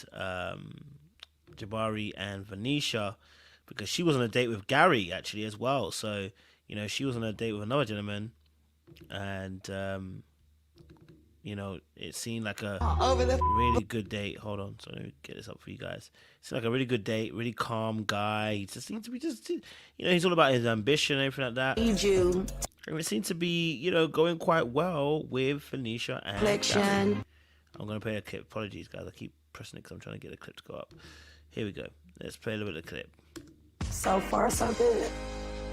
Vanisha, because she was on a date with Gary actually as well. So she was on a date with another gentleman, and it seemed like a really good date. Hold on, so let me get this up for you guys. It seemed like a really good date, really calm guy. He just seemed to be he's all about his ambition and everything like that. And it seemed to be, going quite well with Vanisha and Gary. I'm going to play a clip. Apologies, guys. I keep pressing it because I'm trying to get the clip to go up. Here we go. Let's play a little bit of the clip. So far, so good.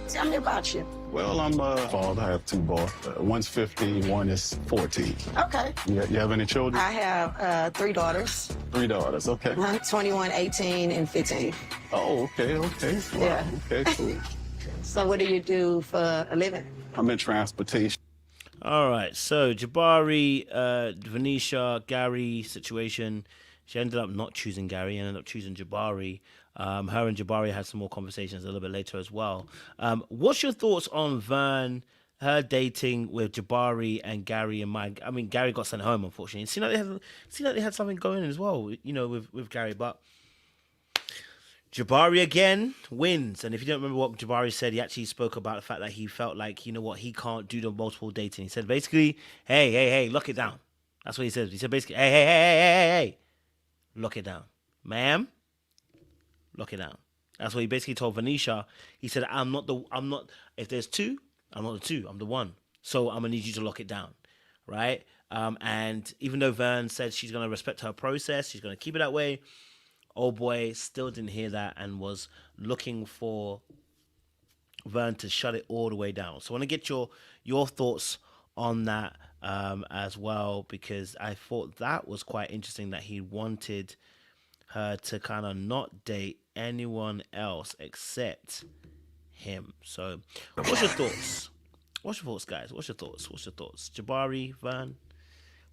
Tell me about you. Well, I'm a father. I have two boys. One's 15, one is 14. Okay. You have any children? I have 3 daughters. 3 daughters, okay. 21, 18, and 15. Oh, okay. Wow. Yeah. Okay, cool. So what do you do for a living? I'm in transportation. All right, so Jabari, Vanisha, Gary situation. She ended up not choosing Gary and ended up choosing Jabari. Her and Jabari had some more conversations a little bit later as well. What's your thoughts on Vern, her dating with Jabari and Gary and Mike? I mean, Gary got sent home, unfortunately. It seemed like they had something going as well, with Gary. But Jabari again wins. And if you don't remember what Jabari said, he actually spoke about the fact that he felt like, he can't do the multiple dating. He said basically, hey, lock it down. That's what he said. He said basically, hey, lock it down. Ma'am, lock it down. That's what he basically told Vanisha. He said, if there's 2, I'm not the 2, I'm the 1. So I'm going to need you to lock it down, right? And even though Vern said she's going to respect her process, she's going to keep it that way, old boy still didn't hear that and was looking for Vern to shut it all the way down. So I want to get your thoughts on that as well, because I thought that was quite interesting that he wanted her to kind of not date anyone else except him. So what's your thoughts? What's your thoughts, guys? What's your thoughts? Jabari, Vern,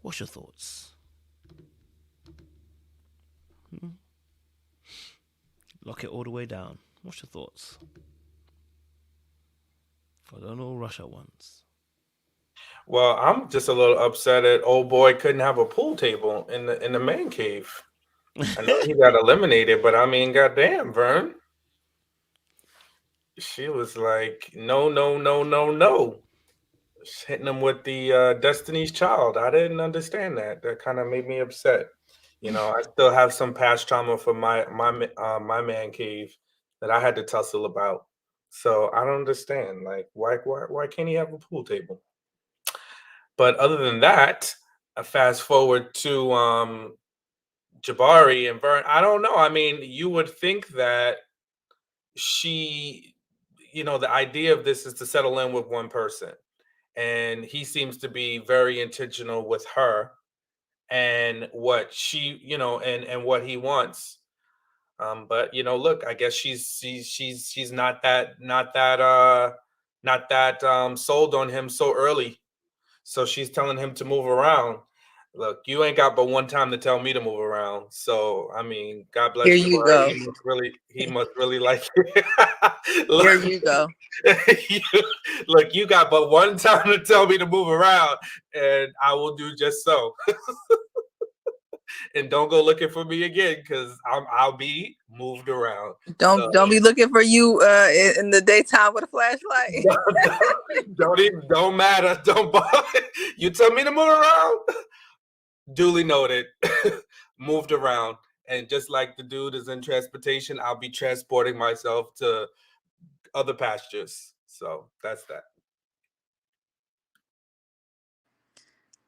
what's your thoughts? Lock it all the way down. What's your thoughts? I don't know, rush at once. Well, I'm just a little upset that old boy couldn't have a pool table in the man cave. I know he got eliminated, but I mean, goddamn, Vern. She was like, no. Just hitting him with the Destiny's Child. I didn't understand that. That kind of made me upset. I still have some past trauma from my man cave that I had to tussle about. So I don't understand. Like, why can't he have a pool table? But other than that, I fast forward to Jabari and Vern. I don't know. I mean, you would think that she, the idea of this is to settle in with one person. And he seems to be very intentional with her and what she, and what he wants. But look, I guess she's not that sold on him so early. So she's telling him to move around. Look, you ain't got but one time to tell me to move around. So I mean, God bless Here you. you go. He must really like it. Here you go. Look, you got but one time to tell me to move around, and I will do just so. And don't go looking for me again, because I'll be moved around. Don't be looking for you in the daytime with a flashlight. Don't matter. Don't bother. You tell me to move around. Duly noted. Moved around. And just like the dude is in transportation, I'll be transporting myself to other pastures. So that's that.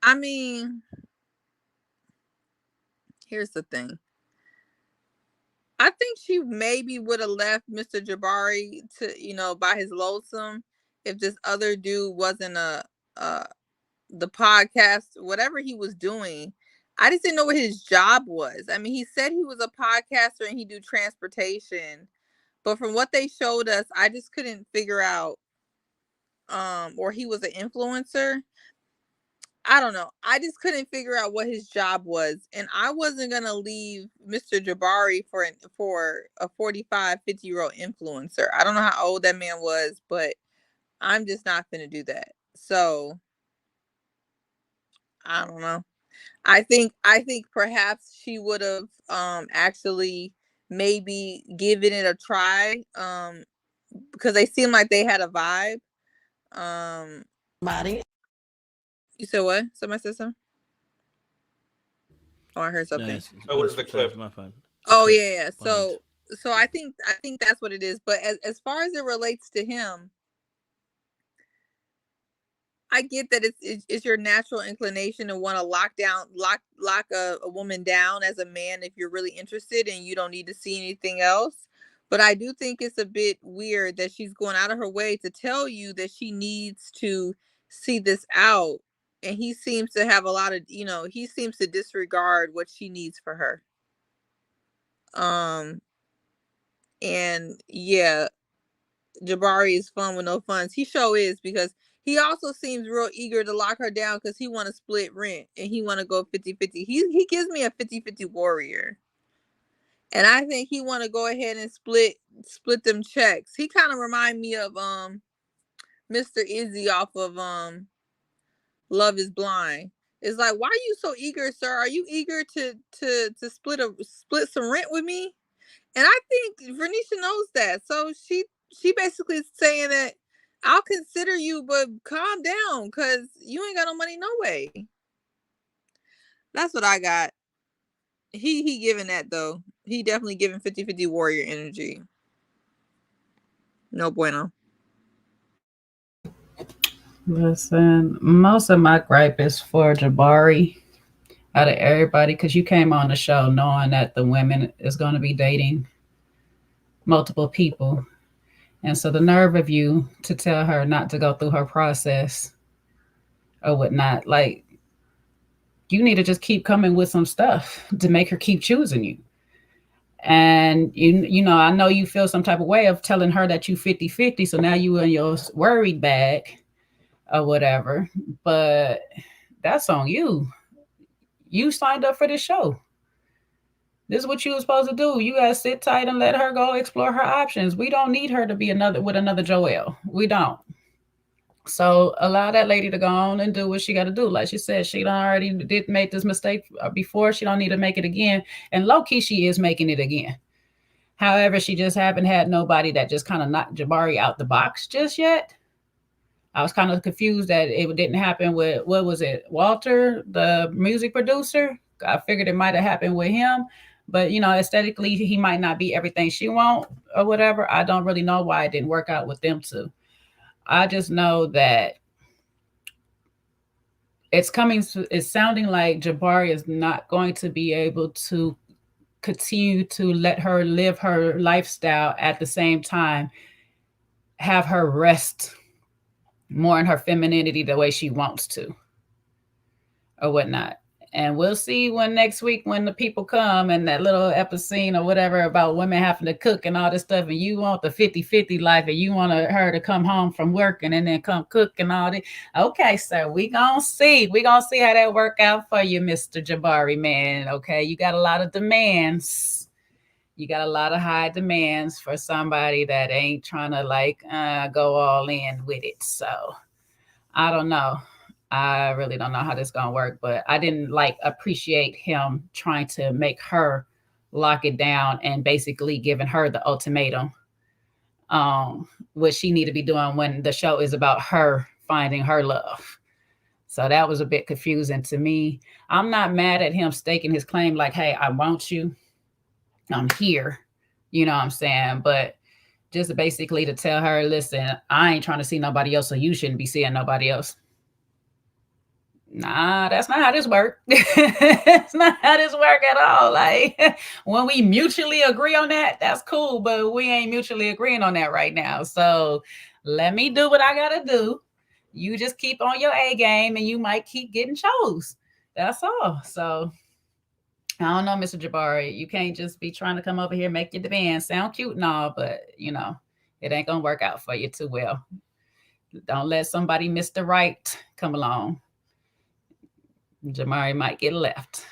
I mean, here's the thing. I think she maybe would have left Mr. Jabari to, by his lonesome if this other dude wasn't the podcast, whatever he was doing. I just didn't know what his job was. I mean, he said he was a podcaster and he do transportation, but from what they showed us, I just couldn't figure out, or he was an influencer. I don't know. I just couldn't figure out what his job was. And I wasn't going to leave Mr. Jabari for a 45, 50-year-old influencer. I don't know how old that man was, but I'm just not going to do that. So, I don't know. I think perhaps she would have actually maybe given it a try because they seemed like they had a vibe. Body. You said what? Somebody said something? Oh, I heard No, something. It was the sorry, clip. it's my phone. It's a Oh clip yeah. behind. So I think that's what it is. But as far as it relates to him, I get that it's your natural inclination to want to lock a woman down as a man if you're really interested and you don't need to see anything else. But I do think it's a bit weird that she's going out of her way to tell you that she needs to see this out. And he seems to have a lot of, he seems to disregard what she needs for her. Um, and yeah, Jabari is fun with no funds. He sure is because he also seems real eager to lock her down because he want to split rent and he want to go 50-50. He gives me a 50-50 warrior. And I think he want to go ahead and split them checks. He kind of remind me of Mr. Izzy off of Love is Blind. It's like, why are you so eager, sir? Are you eager to split some rent with me? And I think Vanisha knows that. So she basically is saying that I'll consider you, but calm down because you ain't got no money no way. That's what I got. He giving that though. He definitely giving 50-50 warrior energy. No bueno. Listen, most of my gripe is for Jabari out of everybody because you came on the show knowing that the women is going to be dating multiple people. And so the nerve of you to tell her not to go through her process or whatnot, like, you need to just keep coming with some stuff to make her keep choosing you. And I know you feel some type of way of telling her that you 50-50, so now you in your worried bag or whatever. But that's on you. You signed up for this show. This is what you were supposed to do. You gotta sit tight and let her go explore her options. We don't need her to be another Joelle. We don't. So allow that lady to go on and do what she got to do. Like she said, she already did make this mistake before. She don't need to make it again. And low key, she is making it again. However, she just haven't had nobody that just kind of knocked Jabari out the box just yet. I was kind of confused that it didn't happen with, what was it, Walter, the music producer? I figured it might have happened with him. But, aesthetically, he might not be everything she want or whatever. I don't really know why it didn't work out with them two. I just know that it's sounding like Jabari is not going to be able to continue to let her live her lifestyle at the same time, have her rest more in her femininity the way she wants to or whatnot. And we'll see when next week when the people come and that little episode or whatever about women having to cook and all this stuff, and you want the 50-50 life and you want her to come home from working and then come cook and all that. Okay, sir, we gonna see. We gonna see how that work out for you, Mr. Jabari, man. Okay, you got a lot of demands. You got a lot of high demands for somebody that ain't trying to go all in with it. So I don't know. I really don't know how this is gonna work, but I didn't appreciate him trying to make her lock it down and basically giving her the ultimatum, what she need to be doing when the show is about her finding her love. So that was a bit confusing to me. I'm not mad at him staking his claim like, hey, I want you. I'm here. You know what I'm saying? But just basically to tell her, listen, I ain't trying to see nobody else, so you shouldn't be seeing nobody else. Nah, that's not how this works. It's not how this work at all. Like, when we mutually agree on that, that's cool, but we ain't mutually agreeing on that right now. So let me do what I gotta do. You just keep on your A game and you might keep getting chose. That's all. So I don't know, Mr. Jabari. You can't just be trying to come over here, make your demand sound cute and all, but it ain't gonna work out for you too well. Don't let somebody miss the right come along. Jamari might get left.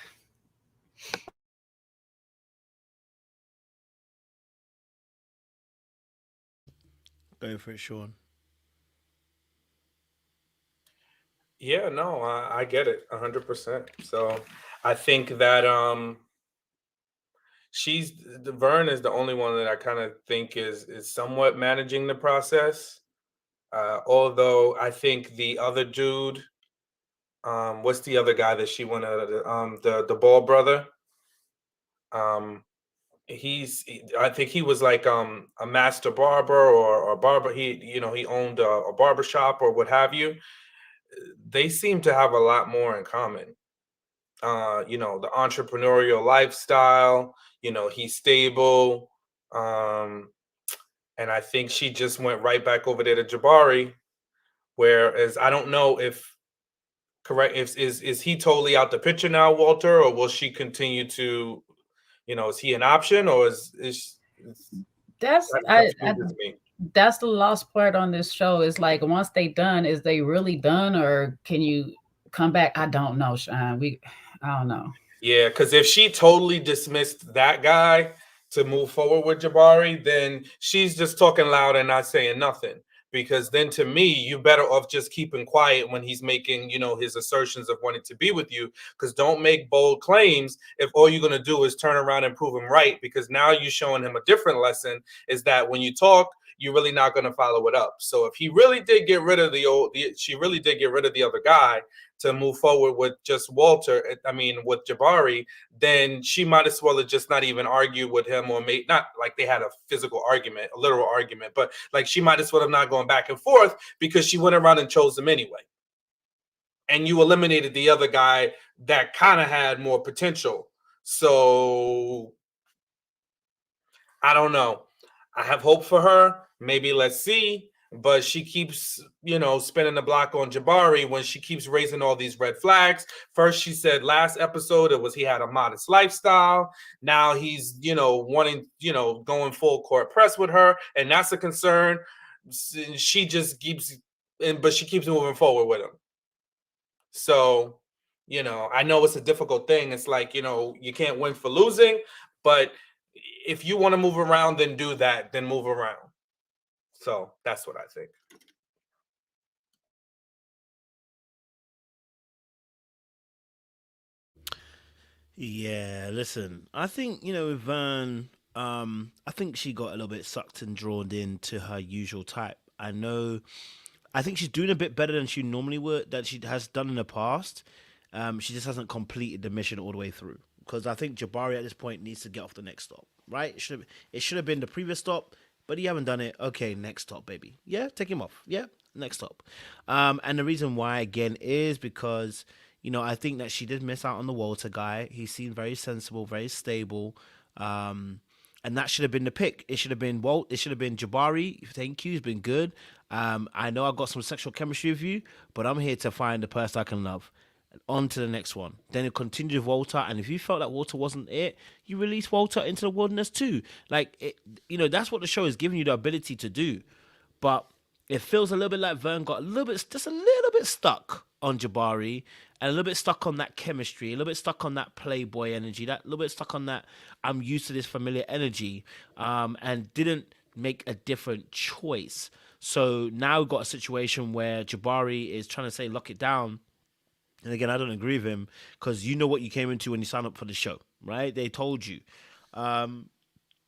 Go for it, Sean. Yeah, no, I get it 100%. So I think that the Vern is the only one that I kind of think is somewhat managing the process. Although I think the other dude, what's the other guy that she wanted? The bald brother. Um, I think he was like a master barber or barber. He owned a barber shop or what have you. They seem to have a lot more in common. The entrepreneurial lifestyle. He's stable. And I think she just went right back over there to Jabari. Whereas I don't know if correct is he totally out the picture now, Walter, or will she continue to, is he an option, or is That's that confuses me. That's the lost part on this show. Is like once they done, is they really done, or can you come back? I don't know, Sean. I don't know. Yeah, because if she totally dismissed that guy to move forward with Jabari, then she's just talking loud and not saying nothing. Because then to me, you better off just keeping quiet when he's making, his assertions of wanting to be with you. Because don't make bold claims if all you're going to do is turn around and prove him right. Because now you're showing him a different lesson, is that when you talk, you're really not going to follow it up. So if he really did get rid of she really did get rid of the other guy to move forward with just with Jabari, then she might as well have just not even argued with him, or not like they had a physical argument, a literal argument, but like she might as well have not gone back and forth, because she went around and chose him anyway. And you eliminated the other guy that kind of had more potential. So I don't know. I have hope for her. Maybe let's see. But she keeps, spinning the block on Jabari when she keeps raising all these red flags. First, she said last episode it was he had a modest lifestyle. Now he's, wanting, going full court press with her, and that's a concern. She just keeps, but she keeps moving forward with him. So, I know it's a difficult thing. It's like, you can't win for losing, but if you want to move around, then do that, then move around. So that's what I think. Yeah, listen, I think, with Vern, I think she got a little bit sucked and drawn into her usual type. I think she's doing a bit better than she normally would, that she has done in the past. She just hasn't completed the mission all the way through. Because I think Jabari at this point needs to get off the next stop, right? It should have been the previous stop, but you haven't done it. Okay, next stop, baby. Yeah, take him off. Yeah, next stop. And the reason why, again, is because, I think that she did miss out on the Walter guy. He seemed very sensible, very stable. And that should have been the pick. It should have been Walt. It should have been Jabari. Thank you. It's been good. I know I got some sexual chemistry with you, but I'm here to find the person I can love. On to the next one. Then it continued with Walter, and if you felt that Walter wasn't it, you release Walter into the wilderness too. That's what the show is giving you the ability to do. But it feels a little bit like Vern got just a little bit stuck on Jabari, and a little bit stuck on that chemistry, a little bit stuck on that playboy energy, that little bit stuck on that I'm used to this familiar energy, and didn't make a different choice. So now we've got a situation where Jabari is trying to say lock it down. And again, I don't agree with him, because you know what you came into when you signed up for the show, right? They told you. And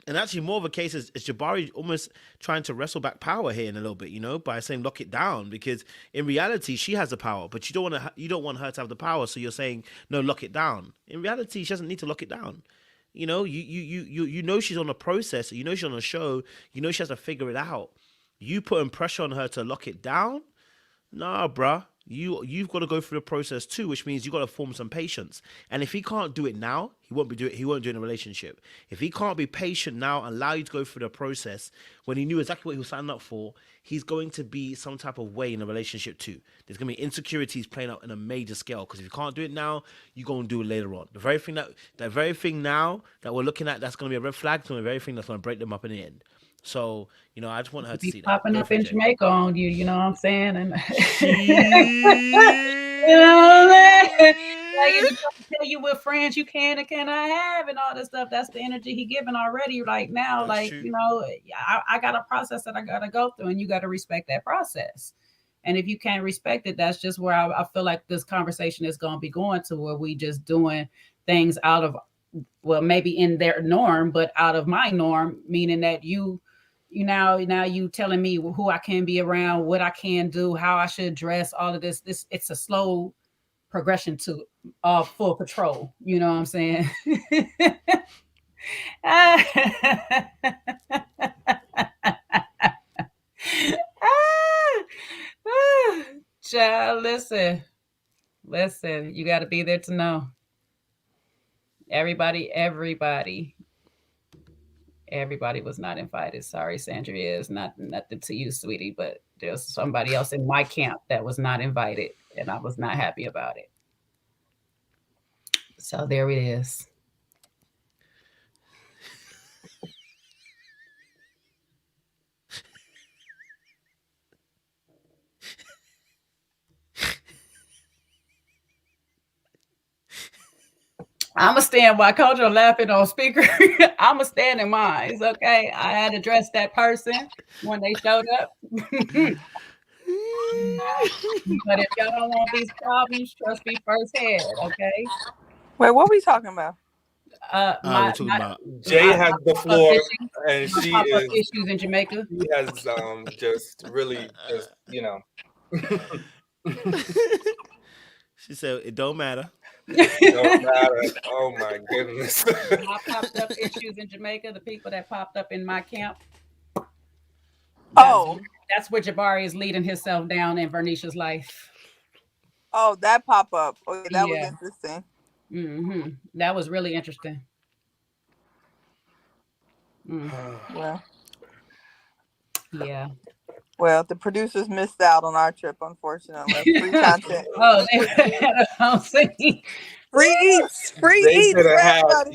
actually, more of a case is Jabari almost trying to wrestle back power here in a little bit, by saying lock it down, because in reality she has the power, but you don't want her to have the power. So you're saying no, lock it down. In reality, she doesn't need to lock it down. You she's on a process. She's on a show. She has to figure it out. You putting pressure on her to lock it down? Nah, bruh. You've got to go through the process too, which means you've got to form some patience. And if he can't do it now, he won't do it in a relationship. If he can't be patient now and allow you to go through the process when he knew exactly what he was signing up for, he's going to be some type of way in a relationship too. There's going to be insecurities playing out in a major scale, because if you can't do it now, you're going to do it later on. The very thing now that we're looking at that's going to be a red flag is going to be the very thing that's going to break them up in the end. So, I just want her to see that. Popping up in Jamaica on you, you know what I'm saying? And like, if you tell you with friends you can and cannot have and all this stuff, that's the energy he giving already right now. That's true. I got a process that I got to go through, and you got to respect that process. And if you can't respect it, that's just where I feel like this conversation is going to be going to, where we just doing things out of, well, maybe in their norm, but out of my norm, meaning that you now you telling me who I can be around, what I can do, how I should dress, all of this. It's a slow progression to full patrol. You know what I'm saying? Child, listen, you got to be there to know. Everybody was not invited. Sorry, Sandria, is not nothing to you, sweetie, but there's somebody else in my camp that was not invited, and I was not happy about it. So there it is. I'ma stand while Coach are laughing on speaker. I'ma stand in mine. It's okay. I had to address that person when they showed up. But if y'all don't want these problems, trust me firsthand, okay? Wait, what are we talking about? We're talking about Jay has the floor, and she is issues in Jamaica. She has just really just She said it don't matter. It don't matter. Oh my goodness. My popped up issues in Jamaica, the people that popped up in my camp. That's where Jabari is leading himself down in Vanisha's life. Oh, that pop up. Okay, that was interesting. Mm-hmm. That was really interesting. Well. Yeah. Well, the producers missed out on our trip, unfortunately. Free content. Free eats. Free eats.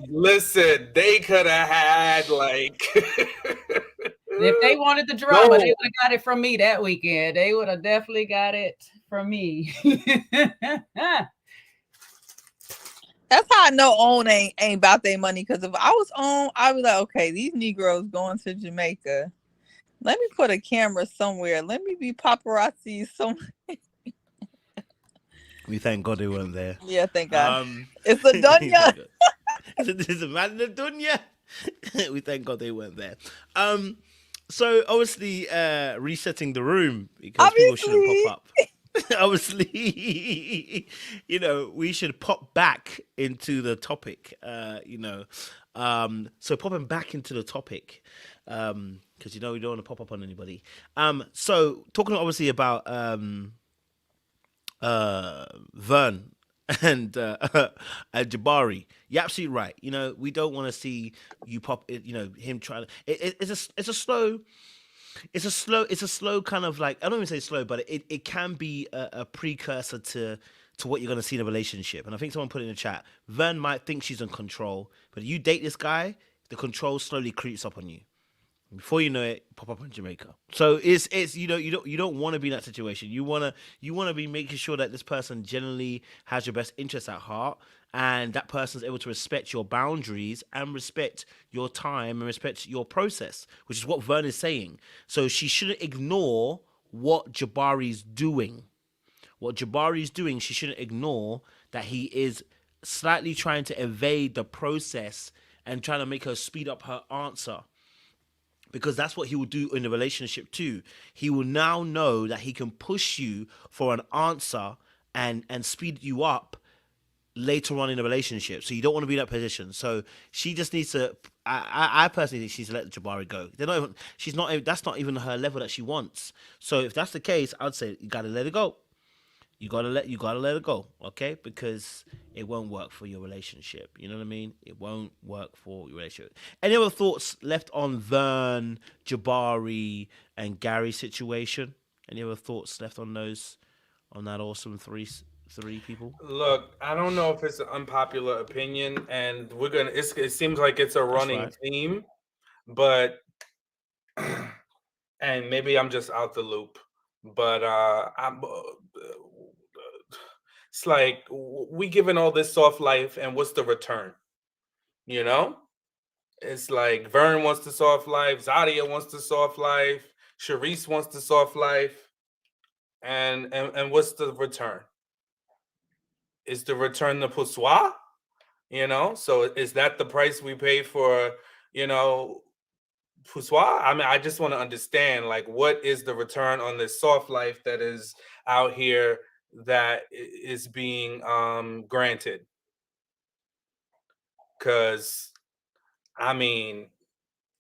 Listen, they could have had like. If they wanted the drama, they would have got it from me that weekend. They would have definitely got it from me. That's how I know OWN ain't about their money. Because if I was OWN, I'd be like, okay, these Negroes going to Jamaica. Let me put a camera somewhere. Let me be paparazzi somewhere. We thank God they weren't there. Yeah, thank God. It's a dunya. It's a man in a dunya. We thank God they weren't there. So obviously resetting the room because people shouldn't pop up. Obviously, we should pop back into the topic. So popping back into the topic. Because we don't want to pop up on anybody. So talking obviously about Vern and Jabari, you're absolutely right. We don't want to see you pop. Him trying. It's a slow kind of like, I don't even say slow, but it can be a precursor to what you're going to see in a relationship. And I think someone put it in the chat. Vern might think she's in control, but you date this guy, the control slowly creeps up on you. Before you know it, pop up in Jamaica. So it's you don't want to be in that situation. You wanna be making sure that this person generally has your best interests at heart, and that person's able to respect your boundaries and respect your time and respect your process, which is what Vern is saying. So she shouldn't ignore what Jabari's doing. What Jabari's doing, she shouldn't ignore that he is slightly trying to evade the process and trying to make her speed up her answer. Because that's what he will do in a relationship too. He will now know that he can push you for an answer and speed you up later on in a relationship. So you don't want to be in that position. So she just needs to. I personally think she needs to let Jabari go. That's not even her level that she wants. So if that's the case, I'd say you gotta let it go. You gotta let it go, okay? Because it won't work for your relationship. You know what I mean? It won't work for your relationship. Any other thoughts left on Vern, Jabari, and Gary's situation? Any other thoughts left on that awesome three people? Look, I don't know if it's an unpopular opinion, and it seems like it's a running theme, but and maybe I'm just out the loop, but it's like we giving all this soft life, and what's the return? It's like Vern wants the soft life, Zadia wants the soft life, Sharice wants the soft life. And what's the return? Is the return the poussoir? You know, so is that the price we pay for, you know, poussoir? I mean, I just want to understand, like, what is the return on this soft life that is out here that is being granted? Because, I mean,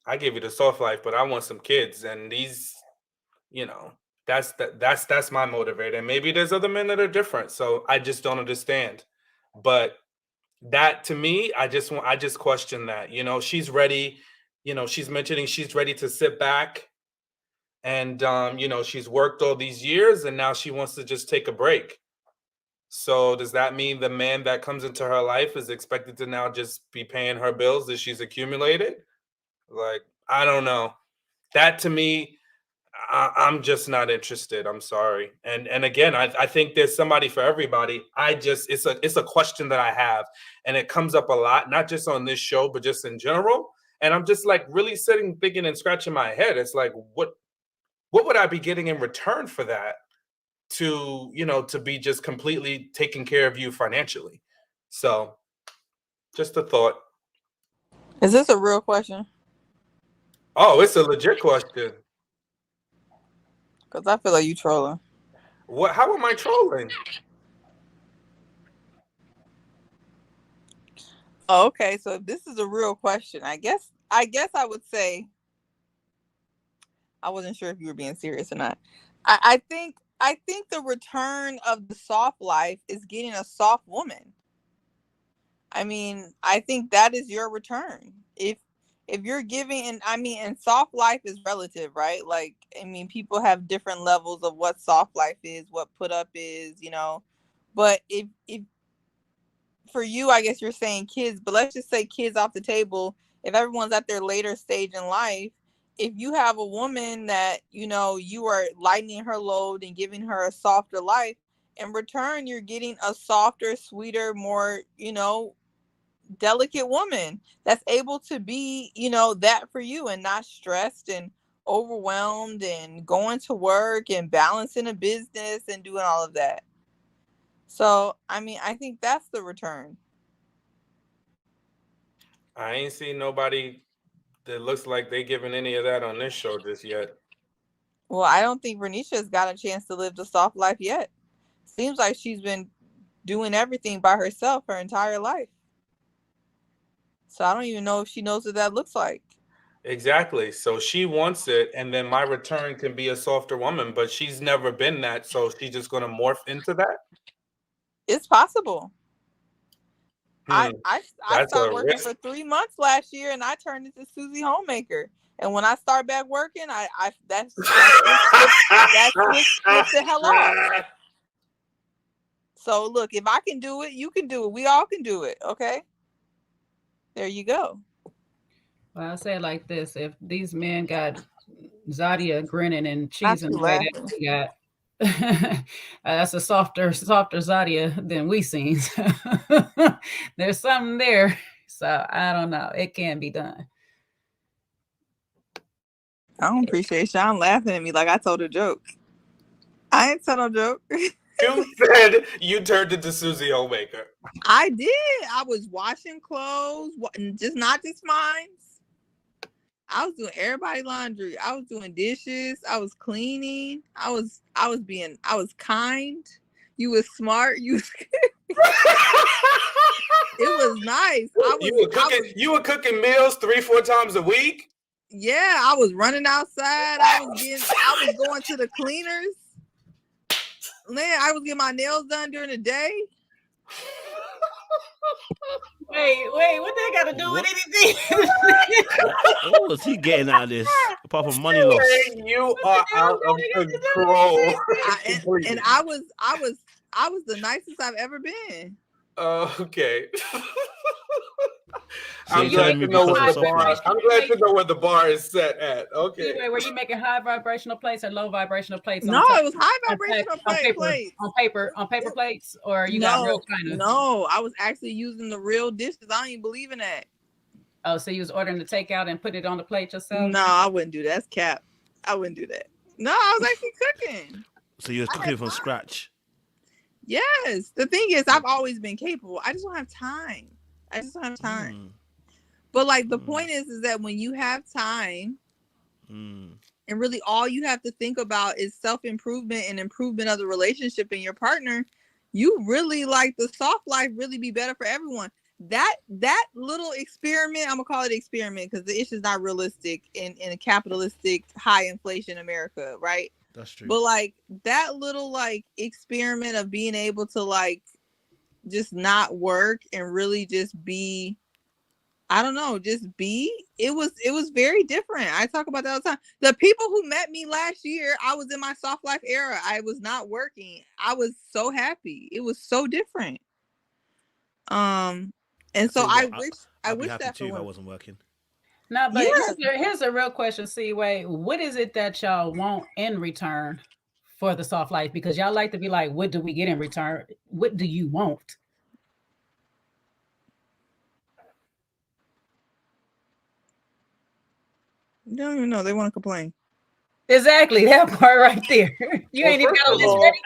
I give you the soft life, but I want some kids, and these, you know, that's my motivator. And maybe there's other men that are different, so I just don't understand. But that, to me, I just question that. You know, she's ready. You know, she's mentioning she's ready to sit back, and you know, she's worked all these years, and now she wants to just take a break. So does that mean the man that comes into her life is expected to now just be paying her bills that she's accumulated? Like, I don't know. That, to me, I'm just not interested. I'm sorry. And again, I think there's somebody for everybody. It's a question that I have, and it comes up a lot, not just on this show, but just in general. And I'm just like really sitting, thinking, and scratching my head. It's like, what would I be getting in return for that? To, you know, to be just completely taking care of you financially. So, just a thought. Is this a real question? Oh, it's a legit question. Because I feel like you trolling. What? How am I trolling? Oh, okay, so if this is a real question, I guess I would say, I wasn't sure if you were being serious or not. I think the return of the soft life is getting a soft woman. I mean, I think that is your return. If you're giving, and soft life is relative, right? Like, I mean, people have different levels of what soft life is, what put up is, you know. But if for you, I guess you're saying kids, but let's just say kids off the table. If everyone's at their later stage in life, if you have a woman that, you know, you are lightening her load and giving her a softer life, in return, you're getting a softer, sweeter, more, you know, delicate woman that's able to be, you know, that for you, and not stressed and overwhelmed and going to work and balancing a business and doing all of that. So, I mean, I think that's the return. I ain't seen nobody that looks like they giving any of that on this show just yet. Well, I don't think Renisha's got a chance to live the soft life yet. Seems like she's been doing everything by herself her entire life. So I don't even know if she knows what that looks like. Exactly. So she wants it, and then my return can be a softer woman, but she's never been that, so she's just going to morph into that. It's possible. I That's started a working risk. for 3 months last year, and I turned into Susie Homemaker. And when I start back working, that switch the hell off. So look, if I can do it, you can do it. We all can do it. Okay. There you go. Well, I'll say it like this: if these men got Zadia grinning and cheesing the way that we got, that's a softer Zadia than we seen. There's something there. So I don't know. It can be done. I don't appreciate Sean laughing at me like I told a joke. I ain't told no joke. You said you turned into Susie Homemaker. I did. I was washing clothes, not just mine. I was doing everybody's laundry. I was doing dishes. I was cleaning. I was kind. You was smart. It was nice. You were cooking meals 3-4 times a week. Yeah, I was running outside. I was going to the cleaners. Man, I was getting my nails done during the day. Wait, what they got to do with anything? What was he getting out of this? Apart from money loss. You are out of control. And I was the nicest I've ever been. Okay. So I'm glad to know where the bar is set at. Okay. Anyway, were you making high vibrational plates or low vibrational plates? No, it was high vibrational plates. On paper plates, or you got real china? No, I was actually using the real dishes. I don't even believe in that. Oh, so you was ordering the takeout and put it on the plate yourself? No, I wouldn't do that. That's cap. I wouldn't do that. No, I was actually cooking. So you're cooking from scratch. Yes. The thing is, I've always been capable. I just don't have time. But like the point is that when you have time, and really all you have to think about is self-improvement and improvement of the relationship and your partner, you really like the soft life really be better for everyone. That little experiment, I'm gonna call it experiment because the issue is not realistic in a capitalistic high inflation America, right? That's true. But like that little like experiment of being able to like just not work and really just be, I don't know, just be, it was very different. I talk about that all the time. The people who met me last year, I was in my soft life era. I was not working. I was so happy. It was so different. And so I wish happy that too for if I women. wasn't working. No, but here's a real question, C-Way. What is it that y'all want in return for the soft life? Because y'all like to be like, what do we get in return? What do you want? You don't even know. They want to complain. Exactly, that part right there. You ain't even got a list ready.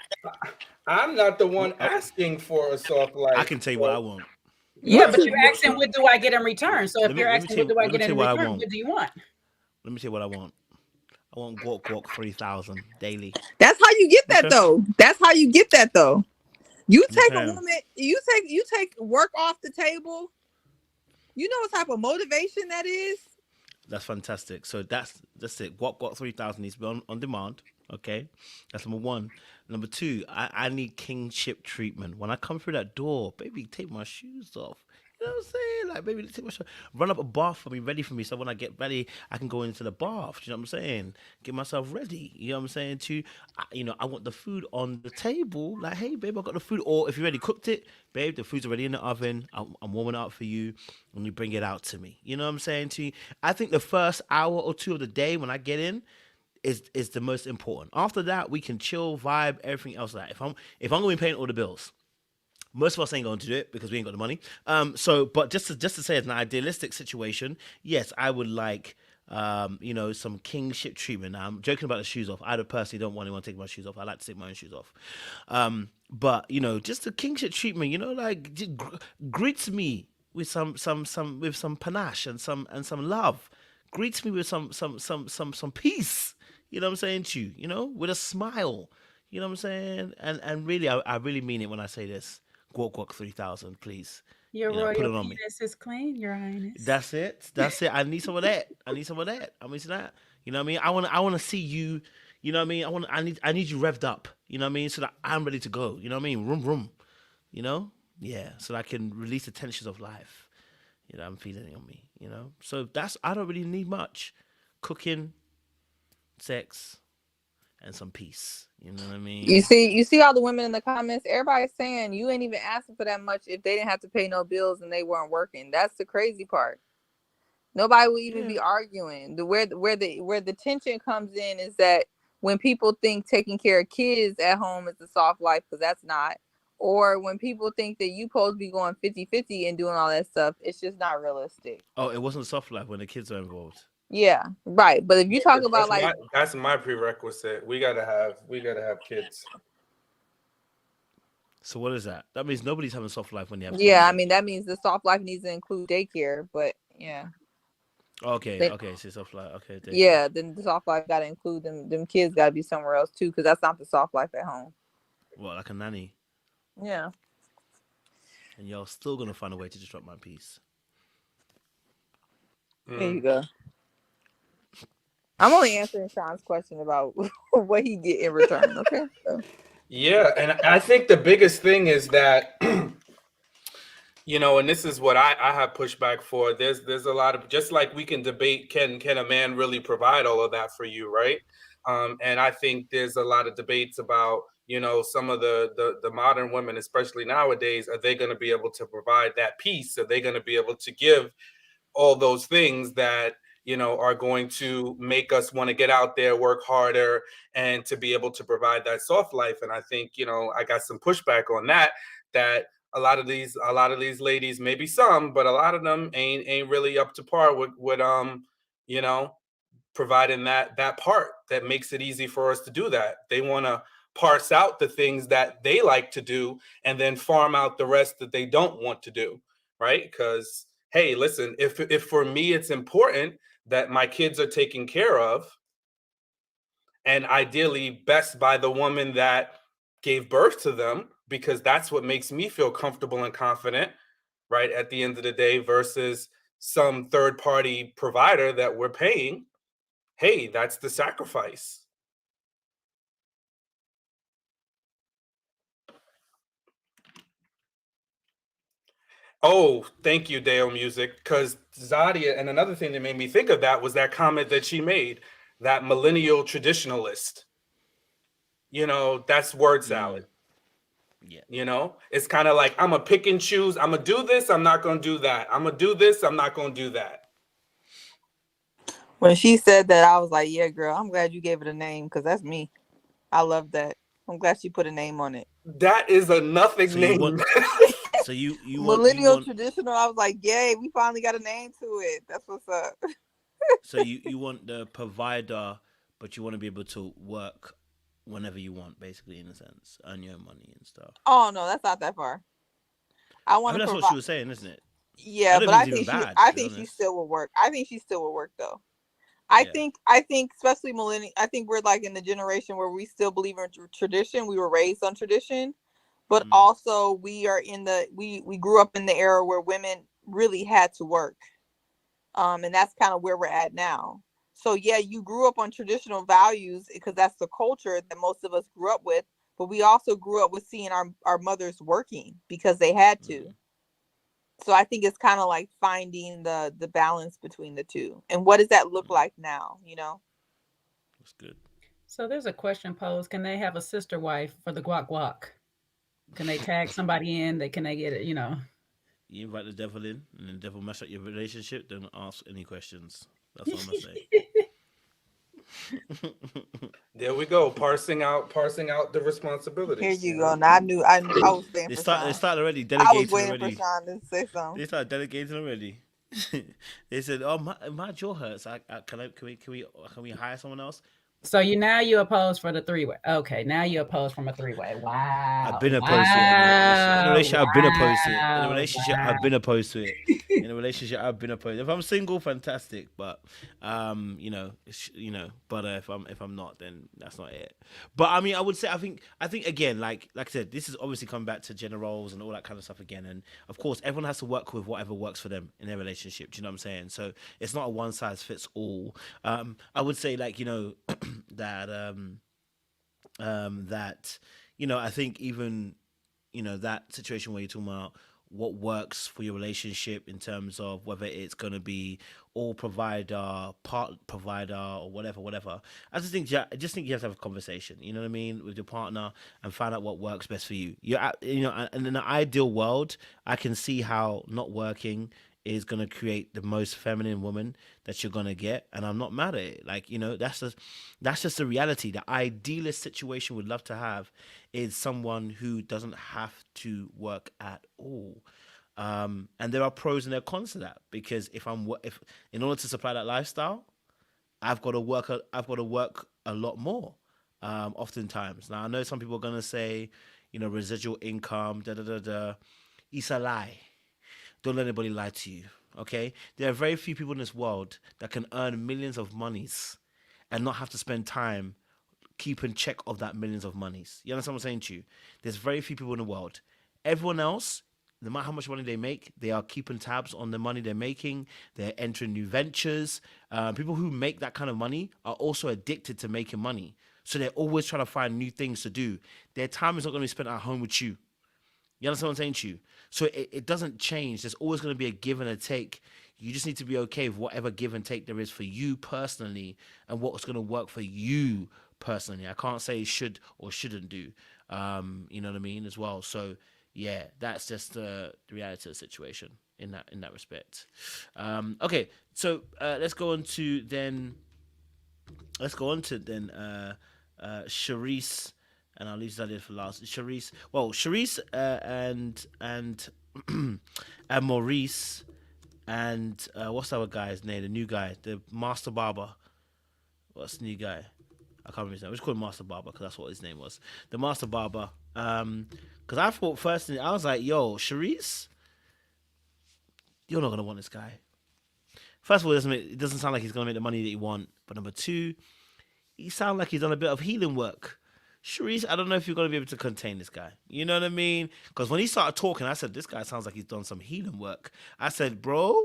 I'm not the one asking for a soft life. I can tell you what I want. Yeah, but you're asking, what do I get in return? So if you're asking, what do I get in return? What do you want? Let me tell you what I want. I want guac 3,000 daily. That's how you get that though. That's how you get that though. You take a woman, you take work off the table. You know what type of motivation that is? That's fantastic. So that's it. Guac 3,000 needs to be on demand. Okay, that's number one. Number two, I need kingship treatment. When I come through that door, baby, take my shoes off. You know what I'm saying? Like, baby, take my shoes. Run up a bath for me, ready for me. So when I get ready, I can go into the bath. You know what I'm saying? Get myself ready. You know what I'm saying? I want the food on the table. Like, hey, babe, I got the food. Or if you already cooked it, babe, the food's already in the oven. I'm warming it up for you when you bring it out to me. You know what I'm saying to you? I think the first hour or two of the day when I get in, is the most important. After that, we can chill, vibe, everything else. Like if I'm gonna be paying all the bills, most of us ain't going to do it because we ain't got the money. But just to say, it's an idealistic situation. Yes, I would like some kingship treatment. Now, I'm joking about the shoes off. I personally don't want anyone to take my shoes off. I like to take my own shoes off. But just the kingship treatment. Like greets me with some panache and some love. Greets me with some peace. You know what I'm saying to you? With a smile. You know what I'm saying? And really, I really mean it when I say this. Guac 3,000, please. Your royal put it on me. penis is clean, Your Highness. That's it. I need some of that. I need some of that. You know what I mean? I want to see you. You know what I mean? I need you revved up. You know what I mean? So that I'm ready to go. You know what I mean? Room. Yeah. So that I can release the tensions of life. I'm feeling it on me. So I don't really need much. Cooking, sex, and some peace. You know what I mean? You see all the women in the comments. Everybody's saying you ain't even asking for that much if they didn't have to pay no bills and they weren't working. That's the crazy part. Nobody will even be arguing. Where the tension comes in is that when people think taking care of kids at home is a soft life, because that's not. Or when people think that you supposed to be going 50-50 and doing all that stuff, it's just not realistic. Oh, it wasn't soft life when the kids are involved. Yeah, right. But if you talk about that's my prerequisite. We gotta have kids. So what is that? That means nobody's having soft life when they have kids. Yeah, I mean that means the soft life needs to include daycare, but yeah. Okay, so soft life. Okay. Daycare. Yeah, then the soft life gotta include them kids gotta be somewhere else too, because that's not the soft life at home. Well, like a nanny. Yeah. And y'all still gonna find a way to disrupt my peace. There you go. I'm only answering Sean's question about what he get in return. Okay. So. Yeah, and I think the biggest thing is that, and this is what I have pushback for. There's a lot of, just like we can debate, can a man really provide all of that for you, right? And I think there's a lot of debates about, some of the modern women, especially nowadays, are they going to be able to provide that peace? Are they going to be able to give all those things that are going to make us want to get out there, work harder, and to be able to provide that soft life? And I think, I got some pushback on that a lot of these ladies, maybe some, but a lot of them ain't really up to par with providing that part that makes it easy for us to do that. They want to parse out the things that they like to do and then farm out the rest that they don't want to do, right? Because, hey, listen, if for me it's important that my kids are taken care of, and ideally best by the woman that gave birth to them, because that's what makes me feel comfortable and confident, right, at the end of the day, versus some third party provider that we're paying, hey, that's the sacrifice. Oh, thank you, Dale Music, because Zadia, and another thing that made me think of that was that comment that she made, that millennial traditionalist. You know, that's word salad. Yeah. You know, it's kind of like, I'm going to pick and choose. I'm going to do this. I'm not going to do that. I'm going to do this. I'm not going to do that. When she said that, I was like, yeah, girl, I'm glad you gave it a name, because that's me. I love that. I'm glad she put a name on it. That is a nothing So name. you want, so you Millennial want traditional. I was like, yay, we finally got a name to it. That's what's up. so you want the provider, but you want to be able to work whenever you want, basically, in a sense, earn your own money and stuff. Oh no, that's not that far. I I want mean, to that's what provide. she was saying, isn't it? I Yeah, don't but think I it's even think she. bad, I to be think she honest. still will work. I think she still will work though. I Yeah. think especially millennial. I think we're like in the generation where we still believe in tradition. We were raised on tradition, but also we are in the we grew up in the era where women really had to work. And that's kind of where we're at now. So yeah, you grew up on traditional values because that's the culture that most of us grew up with, but we also grew up with seeing our mothers working because they had to. So I think it's kind of like finding the balance between the two. And what does that look like now, you know? That's good. So there's a question posed: can they have a sister wife for the guac guac? Can they tag somebody in? Can they get it? You know. You invite the devil in, and the devil mess up your relationship. Don't ask any questions. That's what I'm gonna say. There we go, parsing out the responsibilities. Here you go. Now I knew I was waiting They for start. They Sean. started already I was delegating waiting for already. Sean to say something. They started delegating already. They said, "Oh, my jaw hurts. Can we hire someone else?" So you oppose for the three-way. Okay, now you oppose from a three-way. Wow. I've been opposed to it in a Wow. relationship. I've been opposed to it in a Wow. relationship. I've Wow. been opposed to it in a relationship. I've been opposed. If I'm single, fantastic. But But if I'm not, then that's not it. But I mean, I would say I think again, like I said, this is obviously coming back to gender roles and all that kind of stuff again. And of course, everyone has to work with whatever works for them in their relationship. Do you know what I'm saying? So it's not a one size fits all. I would say that that I think even that situation where you're talking about what works for your relationship in terms of whether it's going to be all provider, part provider, or whatever. I just think you have to have a conversation, you know what I mean, with your partner and find out what works best for you. And in an ideal world, I can see how not working is going to create the most feminine woman that you're going to get, and I'm not mad at it. That's just the reality. The idealist situation we'd love to have is someone who doesn't have to work at all. And there are pros and there are cons to that, because if in order to supply that lifestyle, I've got to work a lot more. Oftentimes, now I know some people are gonna say, residual income, da da da da. It's a lie. Don't let anybody lie to you. Okay, there are very few people in this world that can earn millions of monies and not have to spend time keeping check of that millions of monies. You understand what I'm saying to you? There's very few people in the world. Everyone else, no matter how much money they make, they are keeping tabs on the money they're making. They're entering new ventures. People who make that kind of money are also addicted to making money. So they're always trying to find new things to do. Their time is not going to be spent at home with you. You understand what I'm saying to you? So it doesn't change. There's always going to be a give and a take. You just need to be okay with whatever give and take there is for you personally and what's going to work for you personally. I can't say should or shouldn't do. You know what I mean, as well. So yeah, that's just the reality of the situation in that respect. Okay, so let's go on to then Sharice, and I'll leave Zadia for last. Sharice and and Maurice and what's our guy's name? The new guy, the master barber. What's the new guy? I can't remember his name. We just call him Master Barber because that's what his name was. The Master Barber. Because I thought first, I was like, yo, Sharice, you're not gonna want this guy. First of all, it doesn't sound like he's gonna make the money that you want. But number two, he sounds like he's done a bit of healing work. Sharice, I don't know if you're going to be able to contain this guy. You know what I mean? Because when he started talking, I said, this guy sounds like he's done some healing work. I said, bro,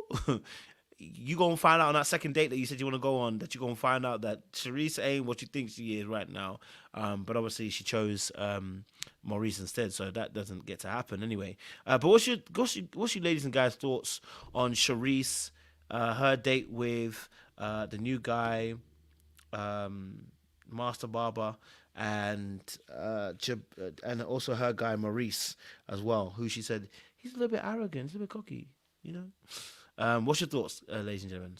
you going to find out on that second date that you said you want to go on, that you're going to find out that Sharice ain't what you think she is right now. But obviously she chose Maurice instead, so that doesn't get to happen anyway. But what's your ladies and guys' thoughts on Sharice, her date with the new guy, Master Barber, and also her guy Maurice as well, who she said he's a little bit arrogant, he's a little bit cocky, you know. What's your thoughts, ladies and gentlemen?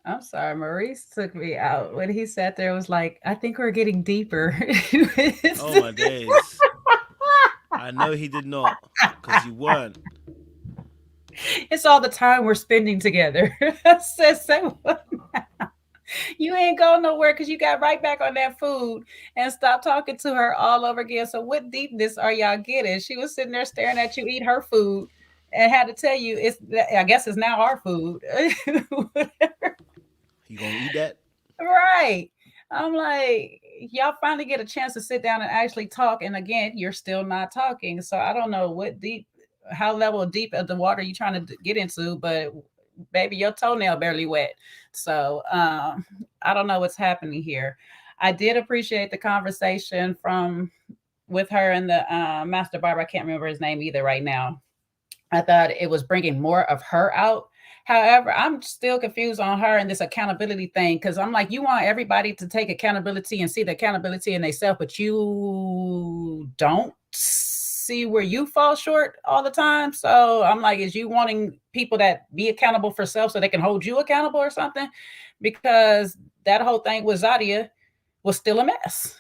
I'm sorry, Maurice took me out when he sat there. Was like, I think we're getting deeper. Oh my days! I know he did not, because you weren't. It's all the time we're spending together. I said, say what now? You ain't going nowhere because you got right back on that food and stopped talking to her all over again. So what deepness are y'all getting? She was sitting there staring at you eat her food and had to tell you, I guess it's now our food. Whatever. You gonna eat that? Right. I'm like, y'all finally get a chance to sit down and actually talk. And again, you're still not talking. So I don't know how level deep of the water you trying to get into, but baby, your toenail barely wet. So I don't know what's happening here. I did appreciate the conversation with her and the Master Barber. I can't remember his name either right now. I thought it was bringing more of her out. However, I'm still confused on her and this accountability thing, because I'm like, you want everybody to take accountability and see the accountability in themselves, but you don't see where you fall short all the time. So I'm like, is you wanting people that be accountable for self so they can hold you accountable or something? Because that whole thing with Zadia was still a mess.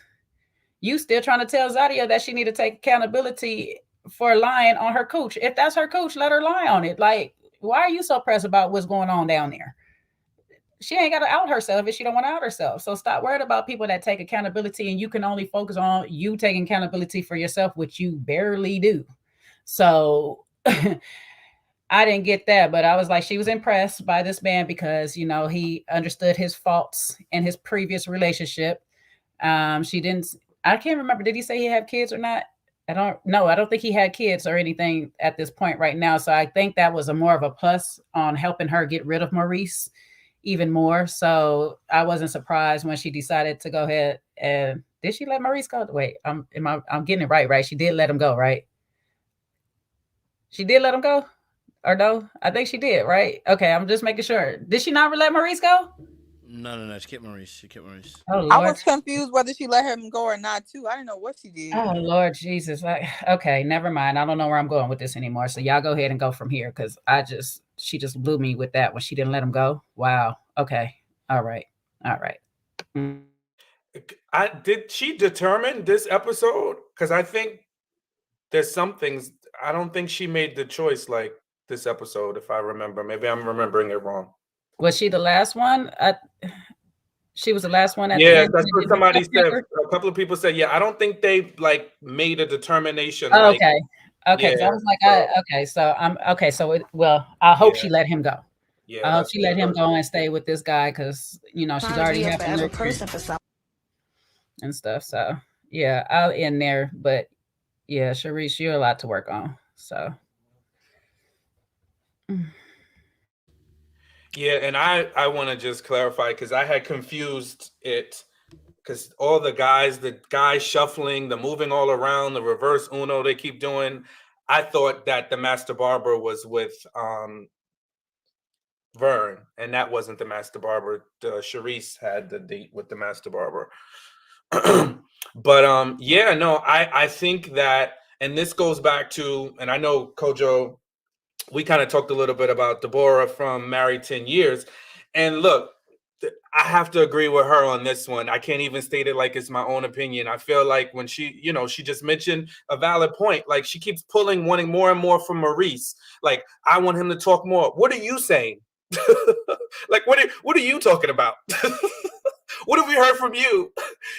You still trying to tell Zadia that she need to take accountability for lying on her coach. If that's her coach, let her lie on it. Like, why are you so pressed about what's going on down there? She ain't got to out herself if she don't want to out herself. So stop worried about people that take accountability, and you can only focus on you taking accountability for yourself, which you barely do. So I didn't get that, but I was like, she was impressed by this man because, you know, he understood his faults in his previous relationship. I can't remember. Did he say he had kids or not? I don't think he had kids or anything at this point right now. So I think that was more of a plus on helping her get rid of Maurice even more. So I wasn't surprised when she decided to go ahead and did she let Maurice go? Wait, I'm getting it right? She did let him go, right? She did let him go? Or no? I think she did, right? Okay, I'm just making sure. Did she not let Maurice go? No. She kept Maurice. Oh, Lord. I was confused whether she let him go or not, too. I didn't know what she did. Oh, Lord Jesus. Okay, never mind. I don't know where I'm going with this anymore. So y'all go ahead and go from here, because she just blew me with that when she didn't let him go. Wow. Okay. All right. Did she determine this episode? Because I think there's some things, I don't think she made the choice like this episode, if I remember. Maybe I'm remembering it wrong. Was she the last one? She was the last one at the end. That's what somebody said. A couple of people said, I don't think they like made a determination. Oh, okay. Okay. Yeah, I was like, so I hope she let him go. Yeah. I hope she let him go and stay with this guy, because, you know, she's already having a person for something and stuff. So yeah, I'll end there. But yeah, Sharice, you're a lot to work on. So yeah, and I want to just clarify, because I had confused it, because all the guys shuffling, the moving all around, the reverse Uno they keep doing. I thought that the Master Barber was with Vern, and that wasn't the Master Barber. Sharice had the date with the Master Barber. But I think that, and this goes back to, and I know Kojo, we kind of talked a little bit about Deborah from Married 10 Years. And look, I have to agree with her on this one. I can't even state it like it's my own opinion. I feel like when she just mentioned a valid point, like she keeps wanting more and more from Maurice. Like, I want him to talk more. What are you saying? Like, what are you talking about? What have we heard from you?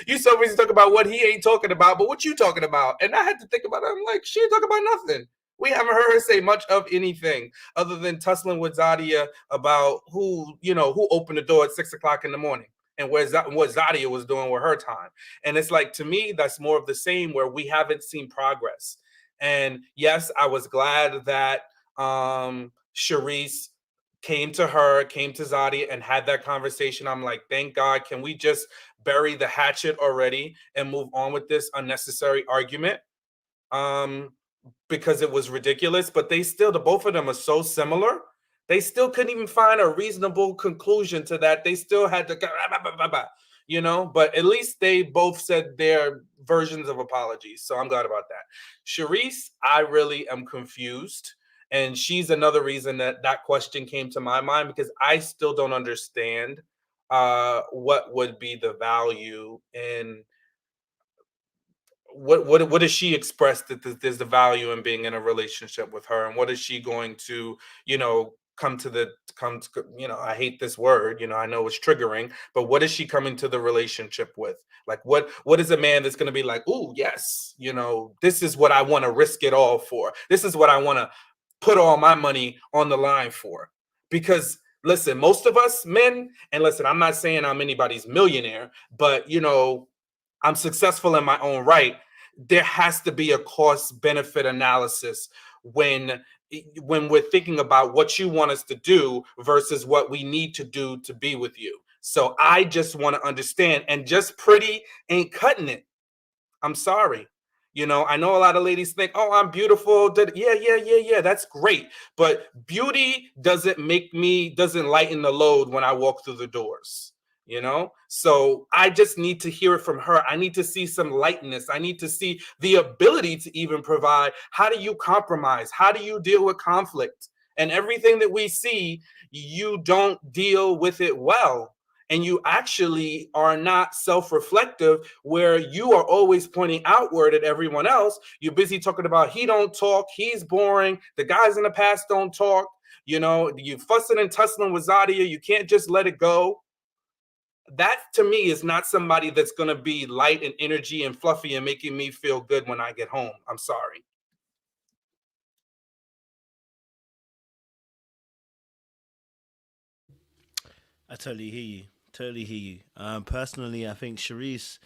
You so busy talking about what he ain't talking about, but what you talking about? And I had to think about it. I'm like, she ain't talking about nothing. We haven't heard her say much of anything other than tussling with Zadia about who opened the door at 6 o'clock in the morning and what Zadia was doing with her time. And it's like, to me, that's more of the same, where we haven't seen progress. And yes, I was glad that Sharice came to Zadia and had that conversation. I'm like, thank God. Can we just bury the hatchet already and move on with this unnecessary argument? Because it was ridiculous. But the both of them are so similar. They still couldn't even find a reasonable conclusion to that. They still had to, but at least they both said their versions of apologies. So I'm glad about that. Sharice, I really am confused. And she's another reason that question came to my mind, because I still don't understand what would be the value in what does she express that there's the value in being in a relationship with her, and what is she going to come to I hate this word, I know it's triggering, but what is she coming to the relationship with? Like, what is a man that's going to be like, oh yes, this is what I want to risk it all for, this is what I want to put all my money on the line for? Because listen, most of us men, and listen, I'm not saying I'm anybody's millionaire, but I'm successful in my own right. There has to be a cost benefit analysis when we're thinking about what you want us to do versus what we need to do to be with you. So I just want to understand, and just pretty ain't cutting it. I'm sorry. I know a lot of ladies think, oh, I'm beautiful. Yeah, that's great. But beauty doesn't lighten the load when I walk through the doors. So I just need to hear it from her. I need to see some lightness. I need to see the ability to even provide. How do you compromise? How do you deal with conflict? And everything that we see, you don't deal with it well. And you actually are not self-reflective, where you are always pointing outward at everyone else. You're busy talking about, he don't talk, he's boring, the guys in the past don't talk. You fussing and tussling with Zadia. You can't just let it go. That to me is not somebody that's going to be light and energy and fluffy and making me feel good when I get home. I'm sorry. I totally hear you. Personally, I think Sharice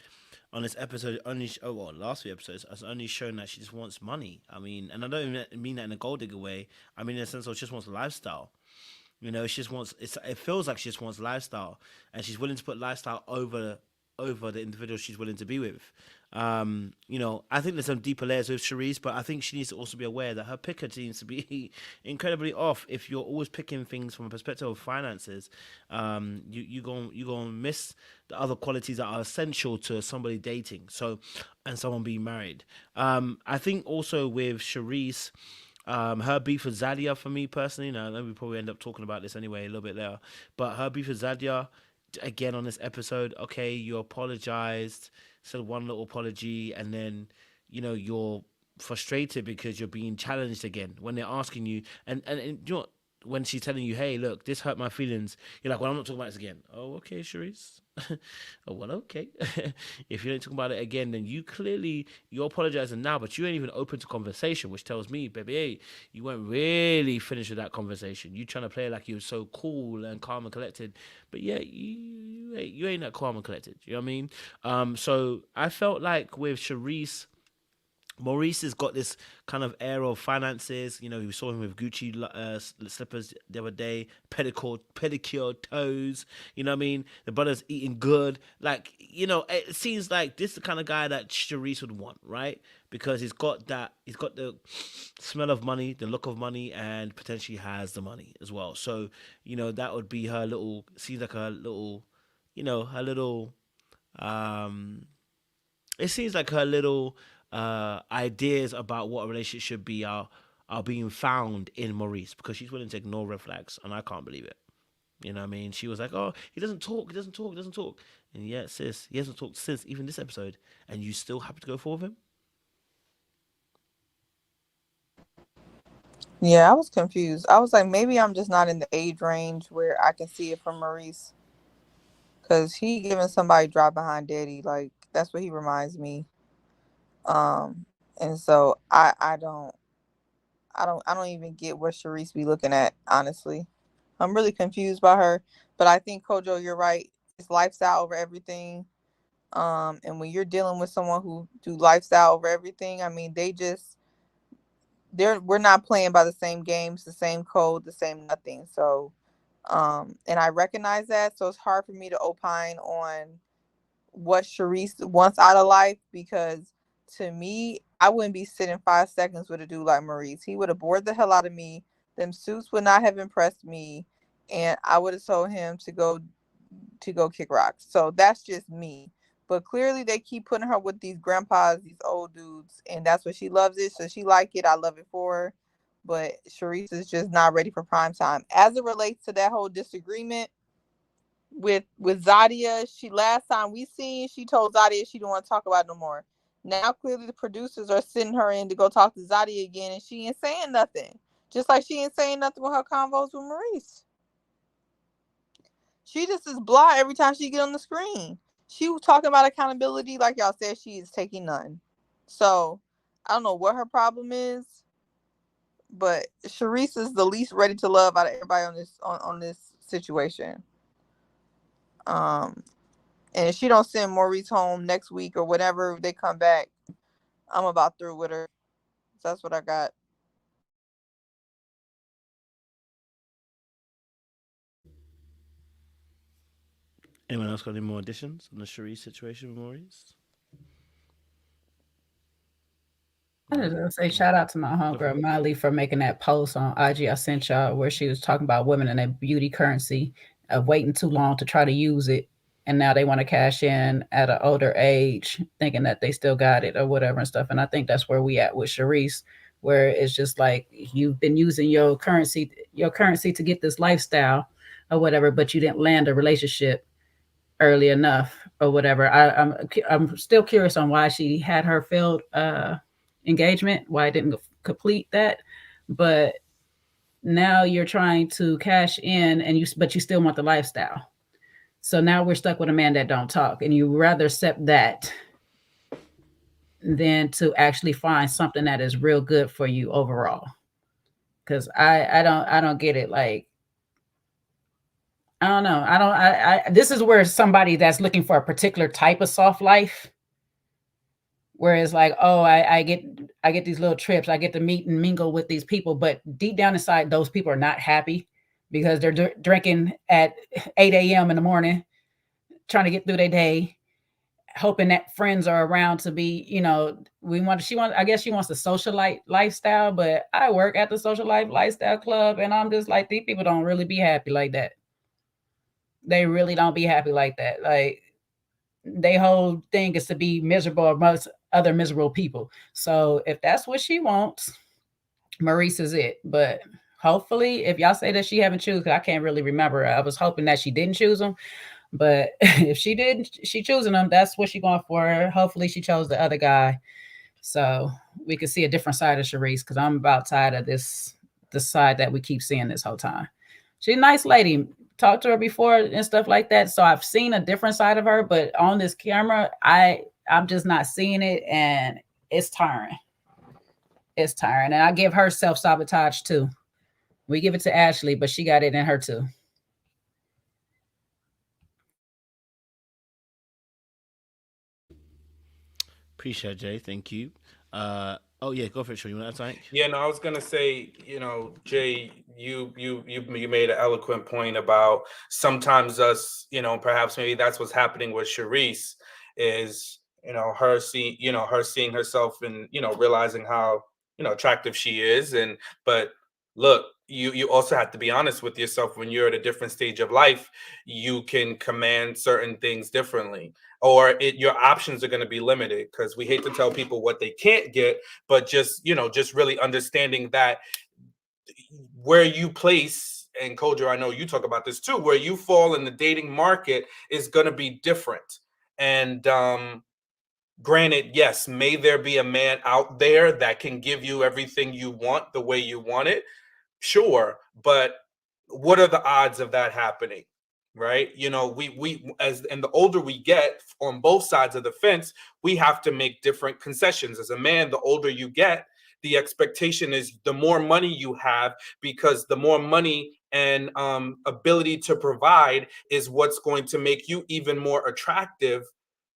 on this episode last few episodes has only shown that she just wants money. I mean, and I don't even mean that in a gold digger way. I mean in a sense of she just wants a lifestyle. She just wants. It feels like she just wants lifestyle, and she's willing to put lifestyle over the individual she's willing to be with. I think there's some deeper layers with Sharice, but I think she needs to also be aware that her picker seems to be incredibly off. If you're always picking things from a perspective of finances, you gonna miss the other qualities that are essential to somebody dating. So, and someone being married. I think also with Sharice. Her beef with Zadia, for me personally, now we probably end up talking about this anyway a little bit later, but her beef with Zadia, again on this episode, okay, you apologized, said one little apology, and then you're frustrated because you're being challenged again when they're asking you, and when she's telling you, hey, look, this hurt my feelings, you're like, well, I'm not talking about this again. Oh, okay, Sharice. Oh, well, okay. If you don't talk about it again, then you're apologizing now, but you ain't even open to conversation, which tells me, baby, hey, you weren't really finished with that conversation. You trying to play like you were so cool and calm and collected, but yeah, you ain't that calm and collected. You know what I mean? So I felt like with Sharice, Maurice has got this kind of air of finances. We saw him with Gucci slippers the other day, pedicure toes. You know what I mean? The brother's eating good. Like, it seems like this is the kind of guy that Sharice would want, right? Because he's got the smell of money, the look of money, and potentially has the money as well. So, that would be her little, seems like her little, her little, it seems like her little ideas about what a relationship should be are being found in Maurice, because she's willing to ignore red flags, and I can't believe it. You know what I mean? She was like, oh, he doesn't talk. And yeah, sis, he hasn't talked since even this episode, and you still happy to go for him? Yeah, I was confused. I was like, maybe I'm just not in the age range where I can see it from Maurice. because he giving somebody drop behind daddy. Like, that's what he reminds me. And so I don't even get what Sharice be looking at, honestly. I'm really confused by her. But I think, Kojo, you're right. It's lifestyle over everything. And when you're dealing with someone who do lifestyle over everything, I mean, we're not playing by the same games, the same code, the same nothing. So, and I recognize that. So it's hard for me to opine on what Sharice wants out of life, because to me, I wouldn't be sitting 5 seconds with a dude like Maurice. He would have bored the hell out of me. Them suits would not have impressed me, and I would have told him to go kick rocks. So that's just me. But clearly they keep putting her with these grandpas, these old dudes, and that's what she loves it. So she like it. I love it for her. But Sharice is just not ready for prime time. As it relates to that whole disagreement with Zadia, last time we seen, she told Zadia she didn't want to talk about it no more. Now clearly the producers are sending her in to go talk to Zadia again, and she ain't saying nothing. Just like she ain't saying nothing with her convos with Maurice. She just is blah every time she get on the screen. She was talking about accountability, like y'all said, she is taking none. So I don't know what her problem is, but Sharice is the least ready to love out of everybody on this situation. And if she don't send Maurice home next week or whatever they come back, I'm about through with her. So that's what I got. Anyone else got any more additions on the Sharice situation with Maurice? I just want to say shout out to my homegirl Miley for making that post on IG I sent y'all, where she was talking about women and their beauty currency of waiting too long to try to use it, and now they want to cash in at an older age, thinking that they still got it or whatever and stuff. And I think that's where we at with Sharice, where it's just like you've been using your currency to get this lifestyle or whatever, but you didn't land a relationship early enough or whatever. I'm still curious on why she had her failed engagement, why I didn't complete that. But now you're trying to cash in, but you still want the lifestyle. So now we're stuck with a man that don't talk, and you rather accept that than to actually find something that is real good for you overall. Because I don't get it. Like, I don't know. This is where somebody that's looking for a particular type of soft life, where it's like, oh, I get these little trips, I get to meet and mingle with these people, but deep down inside, those people are not happy because they're drinking at 8 a.m. in the morning, trying to get through their day, hoping that friends are around to be, I guess she wants the socialite lifestyle, but I work at the social life lifestyle club, and I'm just like, these people don't really be happy like that. They really don't be happy like that. Like, their whole thing is to be miserable amongst other miserable people. So if that's what she wants, Maurice is it. But hopefully, if y'all say that she haven't choose, because I can't really remember. I was hoping that she didn't choose him. But if she did, she choosing him, that's what she going for. Hopefully she chose the other guy, so we could see a different side of Sharice, because I'm about tired of the side that we keep seeing this whole time. She's a nice lady. Talked to her before and stuff like that, so I've seen a different side of her, but on this camera, I'm just not seeing it, and it's tiring. It's tiring, and I give her self-sabotage too. We give it to Ashley, but she got it in her too. Appreciate it, Jay. Thank you. Oh yeah, go for it. Sure, you want to think? Yeah, no, I was gonna say, Jay, you made an eloquent point about sometimes us, perhaps maybe that's what's happening with Sharice, is her seeing herself and realizing how attractive she is, but look, you also have to be honest with yourself. When you're at a different stage of life, you can command certain things differently, or your options are going to be limited, because we hate to tell people what they can't get, but just really understanding that where you place, and Kojo, I know you talk about this too, where you fall in the dating market is going to be different. And granted, yes, may there be a man out there that can give you everything you want the way you want it, sure, but what are the odds of that happening? right? You know, we as and the older we get on both sides of the fence, we have to make different concessions. As a man, the older you get, the expectation is the more money you have, because the more money and ability to provide is what's going to make you even more attractive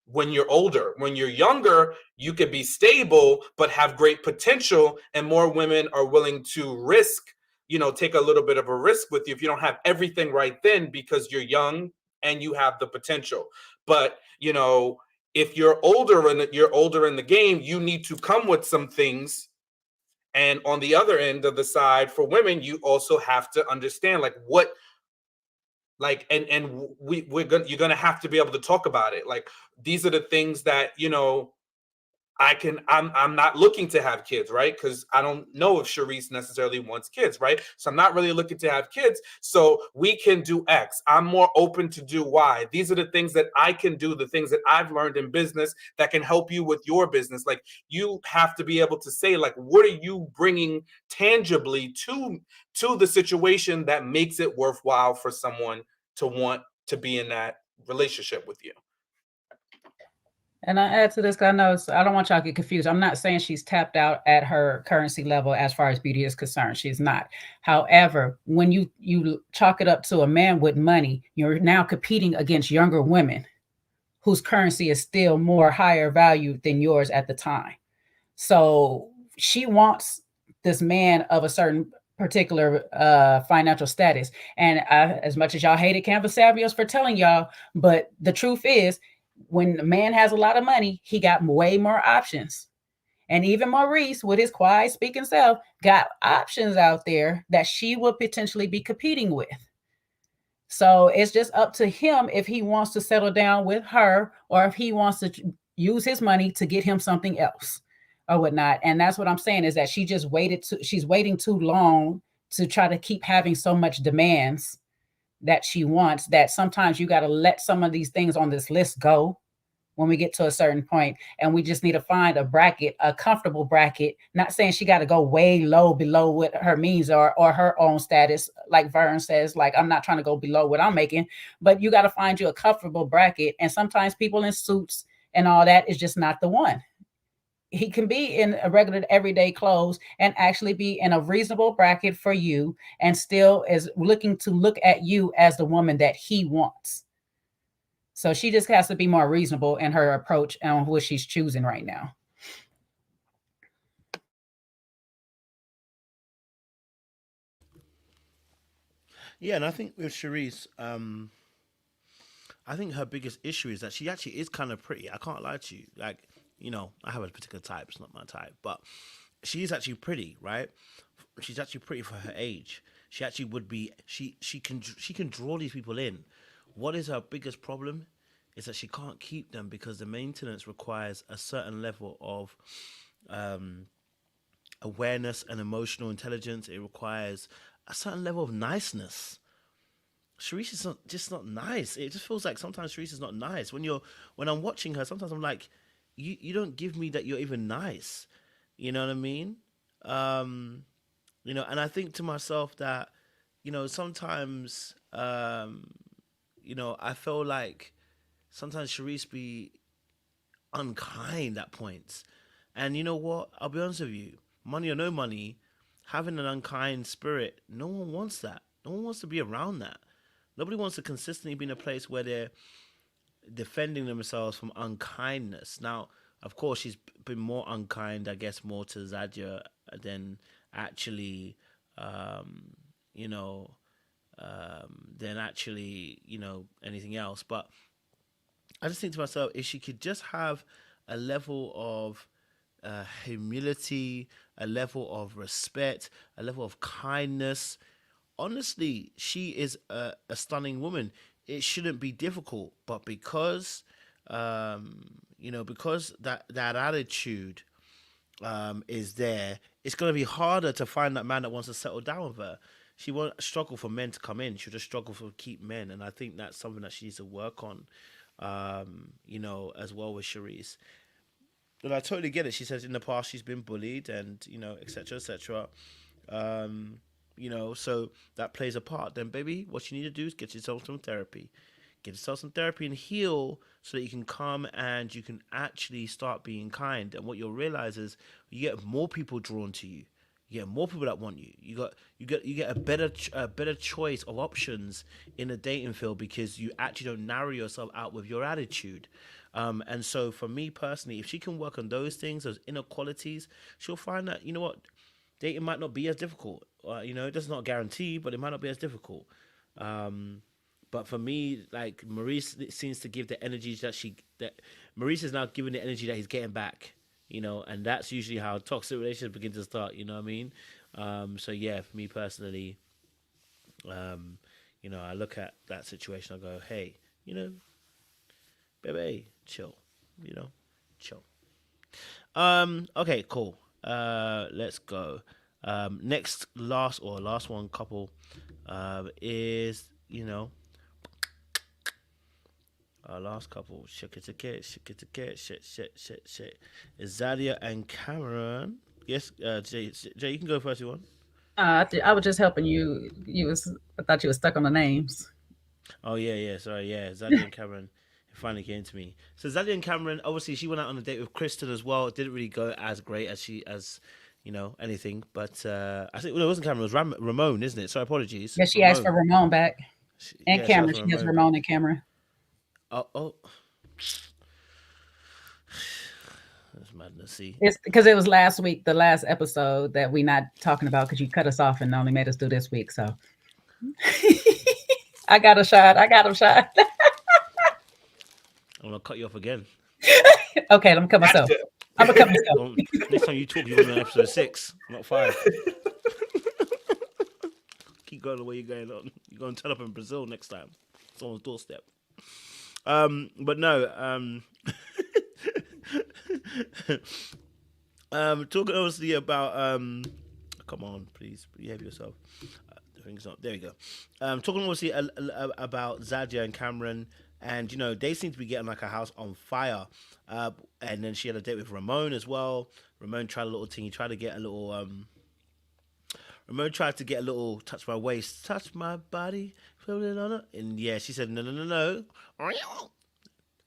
when you're older. When you're younger, you could be stable but have great potential, and more women are willing to risk, you know, take a little bit of a risk with you if you don't have everything right then, because you're young and you have the potential. But, you know, if you're older and you're older in the game, you need to come with some things. And on the other end of the side, for women, you also have to understand like what, like, and we're gonna, you're gonna have to be able to talk about it. Like, these are the things that, you know, I'm not looking to have kids, right? Because I don't know if Sharice necessarily wants kids, right? So I'm not really looking to have kids. So we can do X. I'm more open to do Y. These are the things that I can do, the things that I've learned in business that can help you with your business. Like, you have to be able to say, like, what are you bringing tangibly to the situation that makes it worthwhile for someone to want to be in that relationship with you. And I add to this because I know I don't want y'all to get confused. I'm not saying she's tapped out at her currency level as far as beauty is concerned. She's not. However, when you chalk it up to a man with money, you're now competing against younger women whose currency is still more higher value than yours at the time. So she wants this man of a certain particular financial status. And as much as y'all hated Canvas Savios for telling y'all, but the truth is, when a man has a lot of money, he got way more options. And even Maurice, with his quiet speaking self, got options out there that she would potentially be competing with. So it's just up to him if he wants to settle down with her or if he wants to use his money to get him something else or whatnot. And that's what I'm saying, is that she's waiting too long to try to keep having so much demands that she wants, that sometimes you got to let some of these things on this list go when we get to a certain point. And we just need to find a bracket, a comfortable bracket. Not saying she got to go way low below what her means are or her own status. Like Vern says, like, I'm not trying to go below what I'm making, but you got to find you a comfortable bracket. And sometimes people in suits and all that is just not the one. He can be in a regular everyday clothes and actually be in a reasonable bracket for you and still is looking to look at you as the woman that he wants. So she just has to be more reasonable in her approach on what she's choosing right now. Yeah, and I think with Sharice, I think her biggest issue is that she actually is kind of pretty. I can't lie to you. Like, you know, I have a particular type. It's not my type, but she is actually pretty, right? She's actually pretty for her age. She actually would be. She can draw these people in. What is her biggest problem? Is that she can't keep them because the maintenance requires a certain level of awareness and emotional intelligence. It requires a certain level of niceness. Sharice is not nice. It just feels like sometimes Sharice is not nice. When I'm watching her, sometimes I'm like, you don't give me that you're even nice. You know what I mean? You know, and I think to myself that, you know, sometimes, you know, I feel like sometimes Sharice be unkind at points. And you know what? I'll be honest with you. Money or no money, having an unkind spirit, no one wants that. No one wants to be around that. Nobody wants to consistently be in a place where they're defending themselves from unkindness. Now, of course, she's been more unkind, I guess, more to Zadia than actually, you know, anything else. But I just think to myself, if she could just have a level of humility, a level of respect, a level of kindness. Honestly, she is a stunning woman. It shouldn't be difficult, but because, because that attitude is there, it's going to be harder to find that man that wants to settle down with her. She won't struggle for men to come in. She'll just struggle for keep men, and I think that's something that she needs to work on, as well with Sharice. But I totally get it. She says in the past she's been bullied and, etc., etc. you know, so that plays a part. Then, baby, what you need to do is get yourself some therapy. Get yourself some therapy and heal so that you can come and you can actually start being kind. And what you'll realize is you get more people drawn to you. You get more people that want you. You get a better choice of options in the dating field because you actually don't narrow yourself out with your attitude. And so for me personally, if she can work on those things, those inequalities, she'll find that, you know what, dating might not be as difficult. You know, it does not guarantee, but it might not be as difficult. But for me, like Maurice seems to give the energy that Maurice is now giving the energy that he's getting back. You know, and that's usually how toxic relationships begin to start. You know what I mean? So yeah, for me personally, you know, I look at that situation. I go, hey, you know, baby, chill. You know, chill. Okay, cool. Let's go. Next, last one couple is, you know, our last couple, shit. Is Zadia and Cameron. Yes, Jay, you can go first. You want? I was just helping you. I thought you were stuck on the names. Oh yeah. Sorry, yeah. Zadia and Cameron. It finally came to me. So Zadia and Cameron, obviously, she went out on a date with Kristen as well. It didn't really go as great as you know, anything. But I think it wasn't Cameron. It was Ramon, isn't it? Sorry, apologies. Yeah, she asked for Ramon back and Cameron. She has Ramon Ramon and Cameron. Oh. That's madness. See, It's because it was last week, the last episode that we're not talking about because you cut us off and only made us do this week. So I got a shot. I'm gonna cut you off again. Okay, I'm gonna cut myself. I'm gonna cut myself. Next time you talk, you're on episode 6, not 5. Keep going the way you're going on. You're going to turn up in Brazil next time. Someone's doorstep. But no, talking obviously about come on, please behave yourself. The thing's not there. We go. Talking obviously about Zadia and Cameron, and you know they seem to be getting like a house on fire. And then she had a date with Ramon as well. Ramon tried a little thing. He tried to get a little Ramon tried to get a little touch my waist, touch my body, feel it on it. And yeah, she said, no.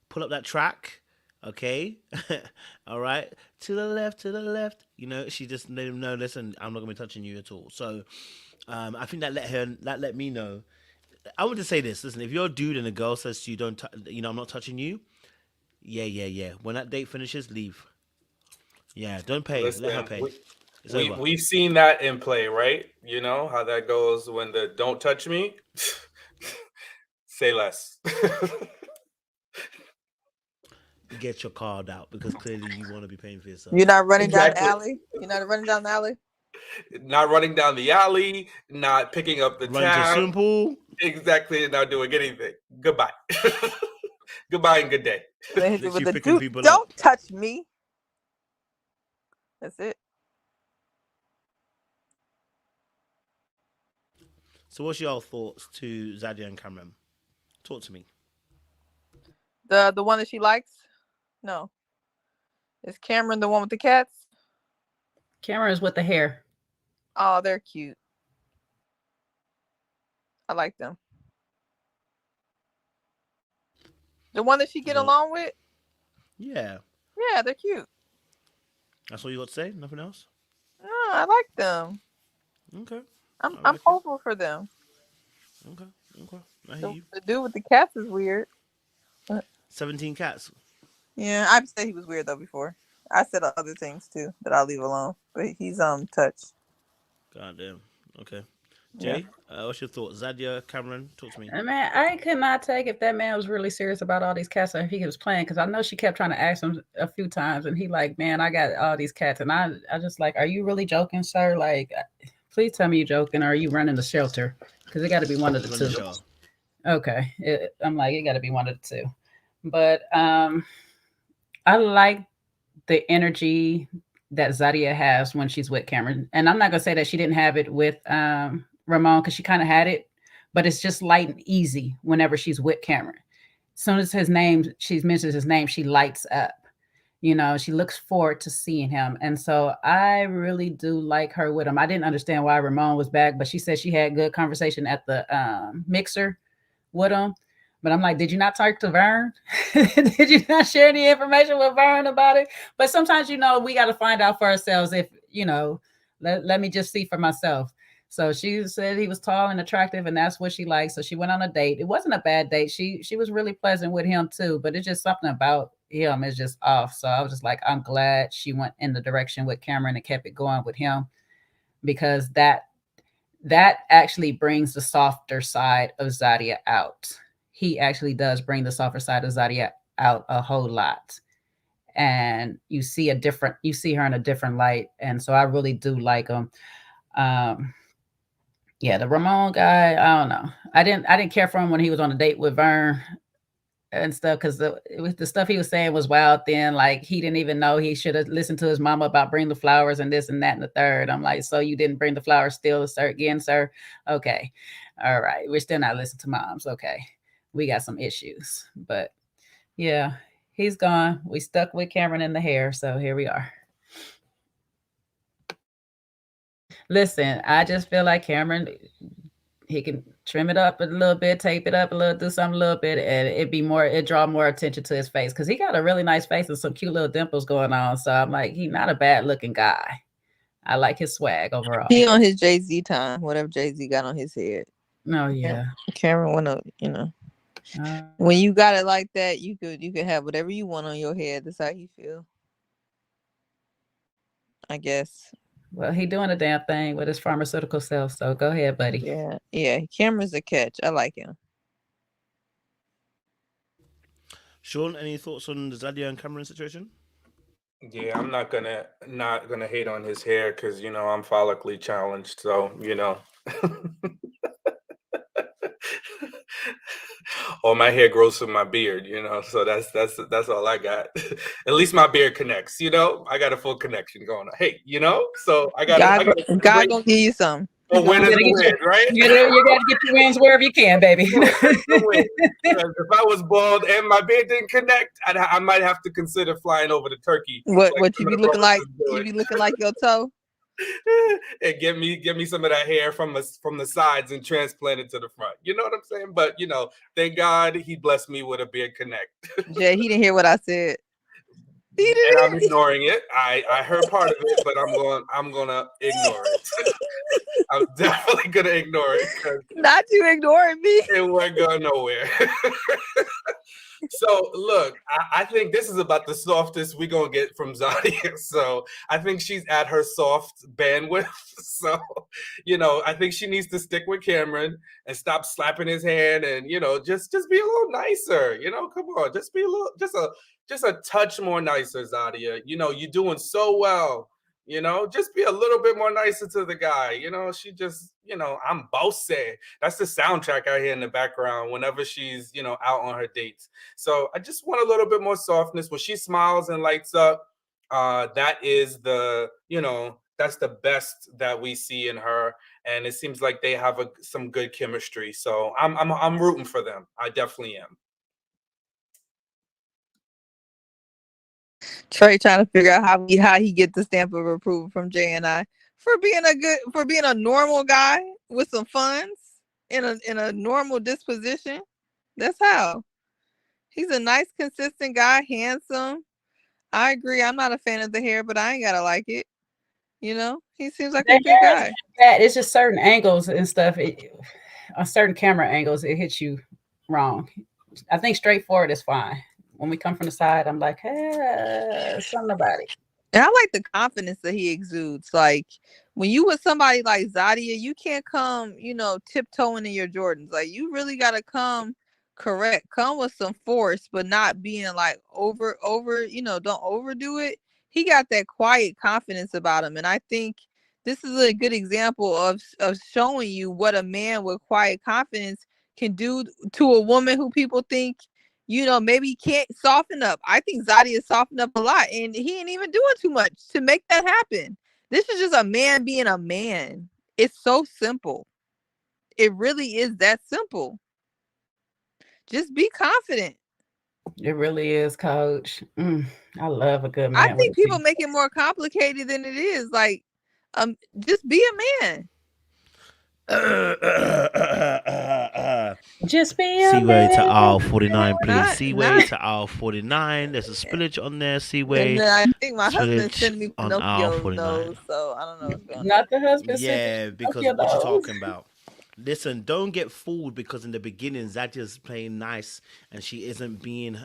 Pull up that track, okay? All right. To the left. You know, she just let him know, listen, I'm not going to be touching you at all. So I think that let me know. I want to say this. Listen, if you're a dude and a girl says to you, I'm not touching you. Yeah. When that date finishes, leave. Yeah, don't pay. Listen, let her pay. We've seen that in play, right? You know how that goes when the don't touch me, say less. Get your card out because clearly you want to be paying for yourself. You're not running down the alley? You're not running down the alley? Not running down the alley, not picking up the tab. Swimming pool. Exactly, not doing anything. Goodbye. Goodbye and good day. Don't touch me. That's it. So what's your thoughts to Zadia and Cameron? Talk to me. The one that she likes? No. Is Cameron the one with the cats? Cameron is with the hair. Oh, they're cute. I like them. The one that she get along with? Yeah. Yeah, they're cute. That's all you got to say? Nothing else? No, I like them. Okay. I'm hopeful for them. Okay. I hear you. The dude with the cats is weird. 17 cats. Yeah, I've said he was weird though before. I said other things too that I'll leave alone. But he's touched. God damn. Okay. Jay, what's your thoughts? Zadia, Cameron, talk to me. Man, I could not take if that man was really serious about all these cats or if he was playing, because I know she kept trying to ask him a few times, and he like, man, I got all these cats, and I just like, are you really joking, sir? Like, please tell me you're joking, or are you running the shelter? Because it got to be one of the two. Okay, I'm like, it got to be one of the two. But I like the energy that Zadia has when she's with Cameron, and I'm not gonna say that she didn't have it with Ramon, because she kind of had it, but it's just light and easy whenever she's with Cameron. As soon as she mentions his name, she lights up. She looks forward to seeing him. And so I really do like her with him. I didn't understand why Ramon was back, but she said she had good conversation at the mixer with him. But I'm like, did you not talk to Vern? Did you not share any information with Vern about it? But sometimes, we got to find out for ourselves if, let me just see for myself. So she said he was tall and attractive, and that's what she liked. So she went on a date. It wasn't a bad date. She was really pleasant with him too, but it's just something about him is just off. So I was just like, I'm glad she went in the direction with Cameron and kept it going with him, because that actually brings the softer side of Zadia out. He actually does bring the softer side of Zadia out a whole lot. And you see her in a different light. And so I really do like him. Yeah, the Ramon guy, I don't know. I didn't care for him when he was on a date with Vern and stuff, because the stuff he was saying was wild then. Like, he didn't even know he should have listened to his mama about bring the flowers and this and that and the third. I'm like, so you didn't bring the flowers still, sir? Again, sir? Okay. All right. We're still not listening to moms. Okay. We got some issues. But yeah, he's gone. We stuck with Cameron in the hair. So here we are. Listen, I just feel like Cameron, he can trim it up a little bit, tape it up a little, do something a little bit, and it draw more attention to his face, because he got a really nice face and some cute little dimples going on. So I'm like, he's not a bad looking guy. I like his swag overall. He on his Jay-Z time, whatever Jay-Z got on his head. Oh yeah. Cameron went up, when you got it like that, you could have whatever you want on your head. That's how you feel, I guess. Well, he doing a damn thing with his pharmaceutical self. So go ahead, buddy. Yeah. Cameron's a catch. I like him. Sean, any thoughts on the Zadia and Cameron situation? Yeah, I'm not gonna hate on his hair, because I'm follically challenged, so or my hair grows from my beard, so that's all I got. At least my beard connects, I got a full connection going on. Hey, so I got God gonna give you some. A win is a win, right? You got to get your wins wherever you can, baby. If I was bald and my beard didn't connect, I might have to consider flying over to Turkey. What you be looking like? You be looking like your toe? And give me some of that hair from the sides and transplant it to the front. You know what I'm saying? But thank God he blessed me with a beard connect. Jay, he didn't hear what I said. And I'm ignoring it. I heard part of it, but I'm gonna ignore it. I'm definitely gonna ignore it. Not you ignoring me. It wasn't going nowhere. So look, I think this is about the softest we're gonna get from Zadia. So I think she's at her soft bandwidth. So, I think she needs to stick with Cameron and stop slapping his hand, and just be a little nicer. Come on, just be a little, just a touch more nicer, Zadia. You're doing so well. Just be a little bit more nicer to the guy. She just, I'm bossy. That's the soundtrack I hear in the background whenever she's, out on her dates. So I just want a little bit more softness. When she smiles and lights up, that is that's the best that we see in her. And it seems like they have some good chemistry. So I'm rooting for them. I definitely am. Trey trying to figure out how he get the stamp of approval from Jay and I for being a normal guy with some funds in a normal disposition. That's how. He's a nice, consistent guy, handsome. I agree. I'm not a fan of the hair, but I ain't gotta like it. He seems like a good guy. It's just certain angles and stuff. On certain camera angles, it hits you wrong. I think straightforward is fine. When we come from the side, I'm like, hey, something about it. And I like the confidence that he exudes. Like, when you with somebody like Zadia, you can't come, tiptoeing in your Jordans. Like, you really got to come correct. Come with some force, but not being like over, don't overdo it. He got that quiet confidence about him. And I think this is a good example of showing you what a man with quiet confidence can do to a woman who people think, maybe he can't soften up. I think Zadia softened up a lot, and he ain't even doing too much to make that happen. This is just a man being a man. It's so simple. It really is that simple. Just be confident. It really is, Coach. I love a good man. I think people make it more complicated than it is. Like, just be a man. Just be a Seaway to man. aisle 49, please. Not- Seaway not- to aisle 49. There's a spillage on there. And Seaway. then I think my husband Spillage sent me on aisle Pinocchio's 49. nose, so I don't know what's going on. Not the husband. Yeah, because Pinocchio what you nose. talking about? Listen, don't get fooled because in the beginning Zadia's playing nice and she isn't being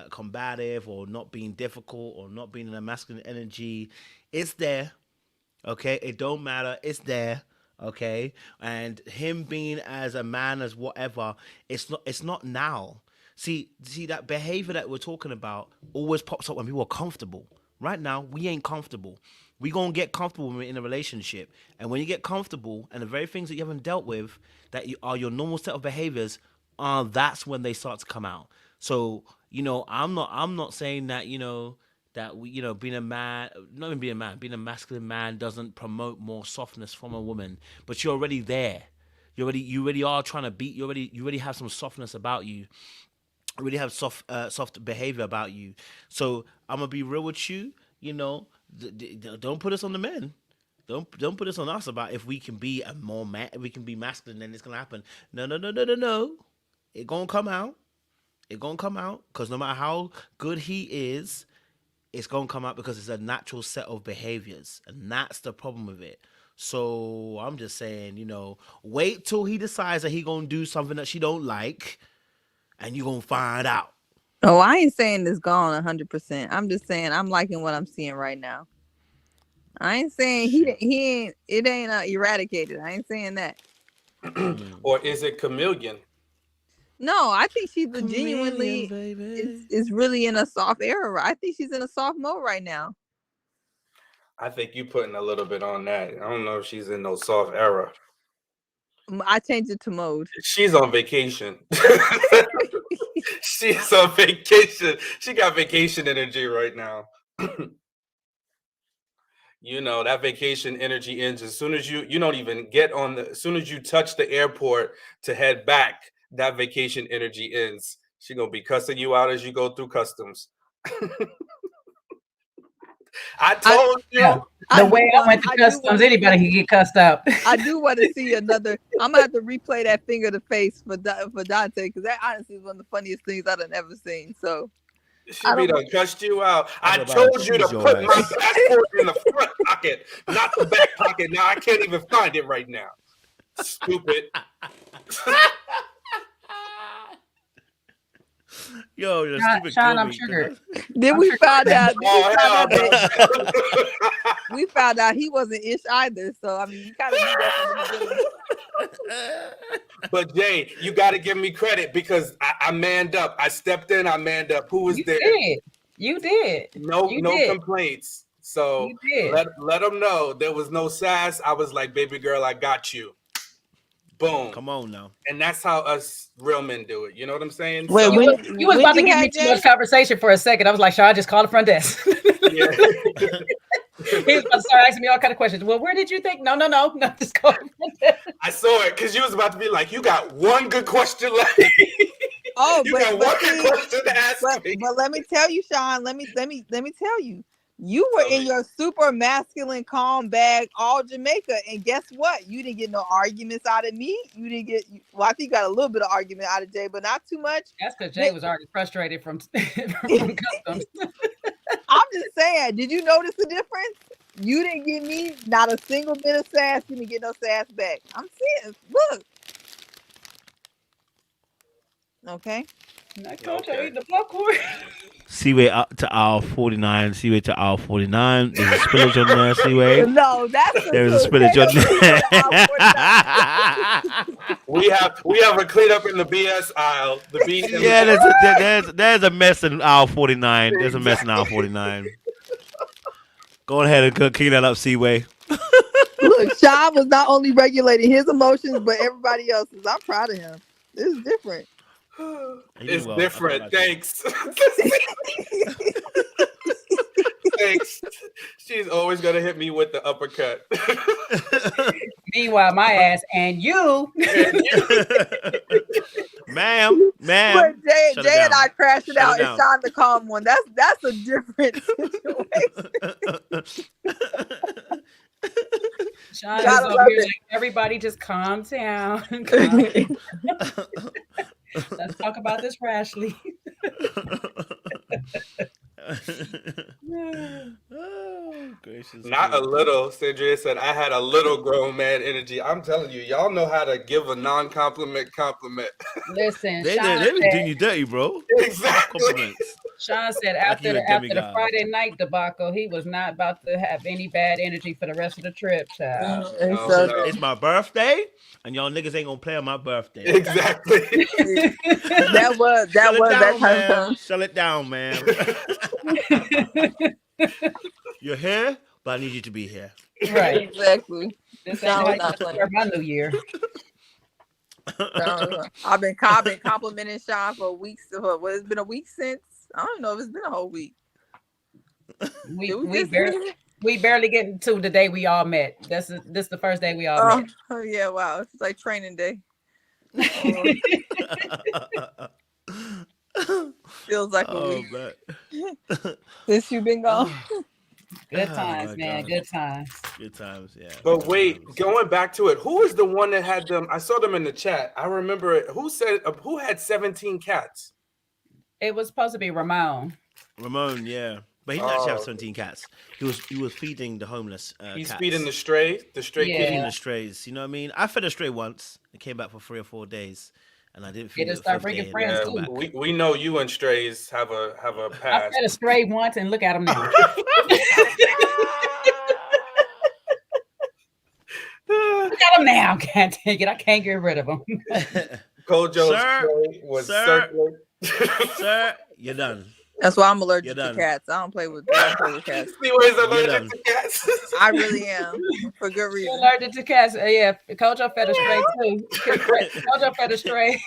combative or not being difficult or not being in a masculine energy. It's there, okay? It don't matter. It's there, okay? And him being as a man as whatever, it's not now. See that behavior that we're talking about always pops up when people are comfortable. Right now, we ain't comfortable. We gonna get comfortable when we're in a relationship, and when you get comfortable, and the very things that you haven't dealt with, that are your normal set of behaviors, that's when they start to come out. So I'm not saying that that we being a man, not even being a man, being a masculine man doesn't promote more softness from a woman, but you're already there. You already are trying to beat. You already have some softness about you. You already have soft behavior about you. So I'm gonna be real with you. Don't put us on the men. Don't put us on us about if we can be we can be masculine, then it's gonna happen. No. It gonna come out. It gonna come out because no matter how good he is, it's gonna come out because it's a natural set of behaviors, and that's the problem with it. So I'm just saying, wait till he decides that he gonna do something that she don't like, and you gonna find out. Oh, I ain't saying it's gone 100%. I'm just saying I'm liking what I'm seeing right now. I ain't saying it ain't eradicated. I ain't saying that. Or is it chameleon? No, I think she's genuinely is really in a soft era. I think she's in a soft mode right now. I think you putting a little bit on that. I don't know if she's in no soft era. I changed it to mode. She's on vacation. She's on vacation. She got vacation energy right now. That vacation energy ends as soon as you don't even get on as soon as you touch the airport to head back, that vacation energy ends. She gonna be cussing you out as you go through customs. I told you. The way I went to customs, anybody can get cussed out. I do want to see another. I'm gonna have to replay that finger to face for Dante, because that honestly is one of the funniest things I've ever seen. So she be done cussed you out. I told you to put my passport in the front pocket, not the back pocket. Now I can't even find it right now. Stupid. Yo, you're stupid. Sean, I'm triggered. Then we found out. We found out he wasn't ish either. So I mean, you kind of knew that from the beginning. But Jay, you got to give me credit because I manned up. I stepped in. I manned up. Who was there? You did. No complaints. So let them know there was no sass. I was like, baby girl, I got you. Boom. Come on now. And that's how us real men do it. You know what I'm saying? Well, you was about to give me too much conversation for a second. I was like, Sean, just call the front desk. Yeah. He was about to start asking me all kind of questions. Well, where did you think? No, just call the front desk. I saw it because you was about to be like, you got one good question left. Oh, you got one good question to ask me. But let me tell you, Sean. Let me tell you. You were in your super masculine calm bag, all Jamaica, and guess what? You didn't get no arguments out of me. You didn't get. Well, I think you got a little bit of argument out of Jay, but not too much. That's because Jay was already frustrated from customs. I'm just saying. Did you notice the difference? You didn't give me not a single bit of sass. You didn't get no sass back. I'm saying, look. Okay. Coach, I eat the popcorn. Seaway up to aisle 49. Seaway to aisle 49. There's a spillage on there. Seaway. No, there's a spillage on there. we have a clean up in the BS aisle. The B. Yeah, there's a mess in aisle 49. There's a mess in aisle 49. Go ahead and clean that up, Seaway. Look, Sean was not only regulating his emotions, but everybody else's. I'm proud of him. This is different. It's different. Thanks. sakes. She's always gonna hit me with the uppercut. Meanwhile, my ass and you. ma'am. But Jay and I crashed it out and down. Sean the calm one. That's a different situation. Sean is over here like, everybody just calm down. Let's talk about this rashly. Oh, gracious. Not a little. Cedria said I had a little grown man energy. I'm telling you, y'all know how to give a non-compliment compliment. Listen, they be doing you dirty, bro. Exactly. Compliments. Sean said after the Friday night debacle, he was not about to have any bad energy for the rest of the trip, child. It's my birthday, and y'all niggas ain't gonna play on my birthday. Exactly. that was that time. Shut it down, man. You're here, but I need you to be here. Right. Exactly. This ain't like my New Year. I've been complimenting Sean for weeks. It's been a week since. I don't know if it's been a whole week. We barely getting to the day we all met. This the first day we all met. Oh yeah, wow. It's like training day. Feels like a week. Since you've been gone. Good times, man. God. Good times. Good times, yeah. But wait, going back to it, who was the one that had them? I saw them in the chat. I remember it. Who had 17 cats? It was supposed to be Ramon. Ramon, yeah. But he didn't actually have 17 cats. He was feeding the homeless He's cats. feeding the strays? The stray kids? Feeding the strays. You know what I mean? I fed a stray once. It came back for 3 or 4 days. And I didn't feed it. Start bringing friends too. We know you and strays have a past. I fed a stray once and look at him now. Look at him now. Can't take it. I can't get rid of him. Kojo's stray was circling. Sir, you're done. That's why I'm allergic to cats. I don't play with cats. See where he's allergic to cats? I really am, for good reason. You're allergic to cats. Yeah, Kojo fed a stray too. Kojo fed a stray.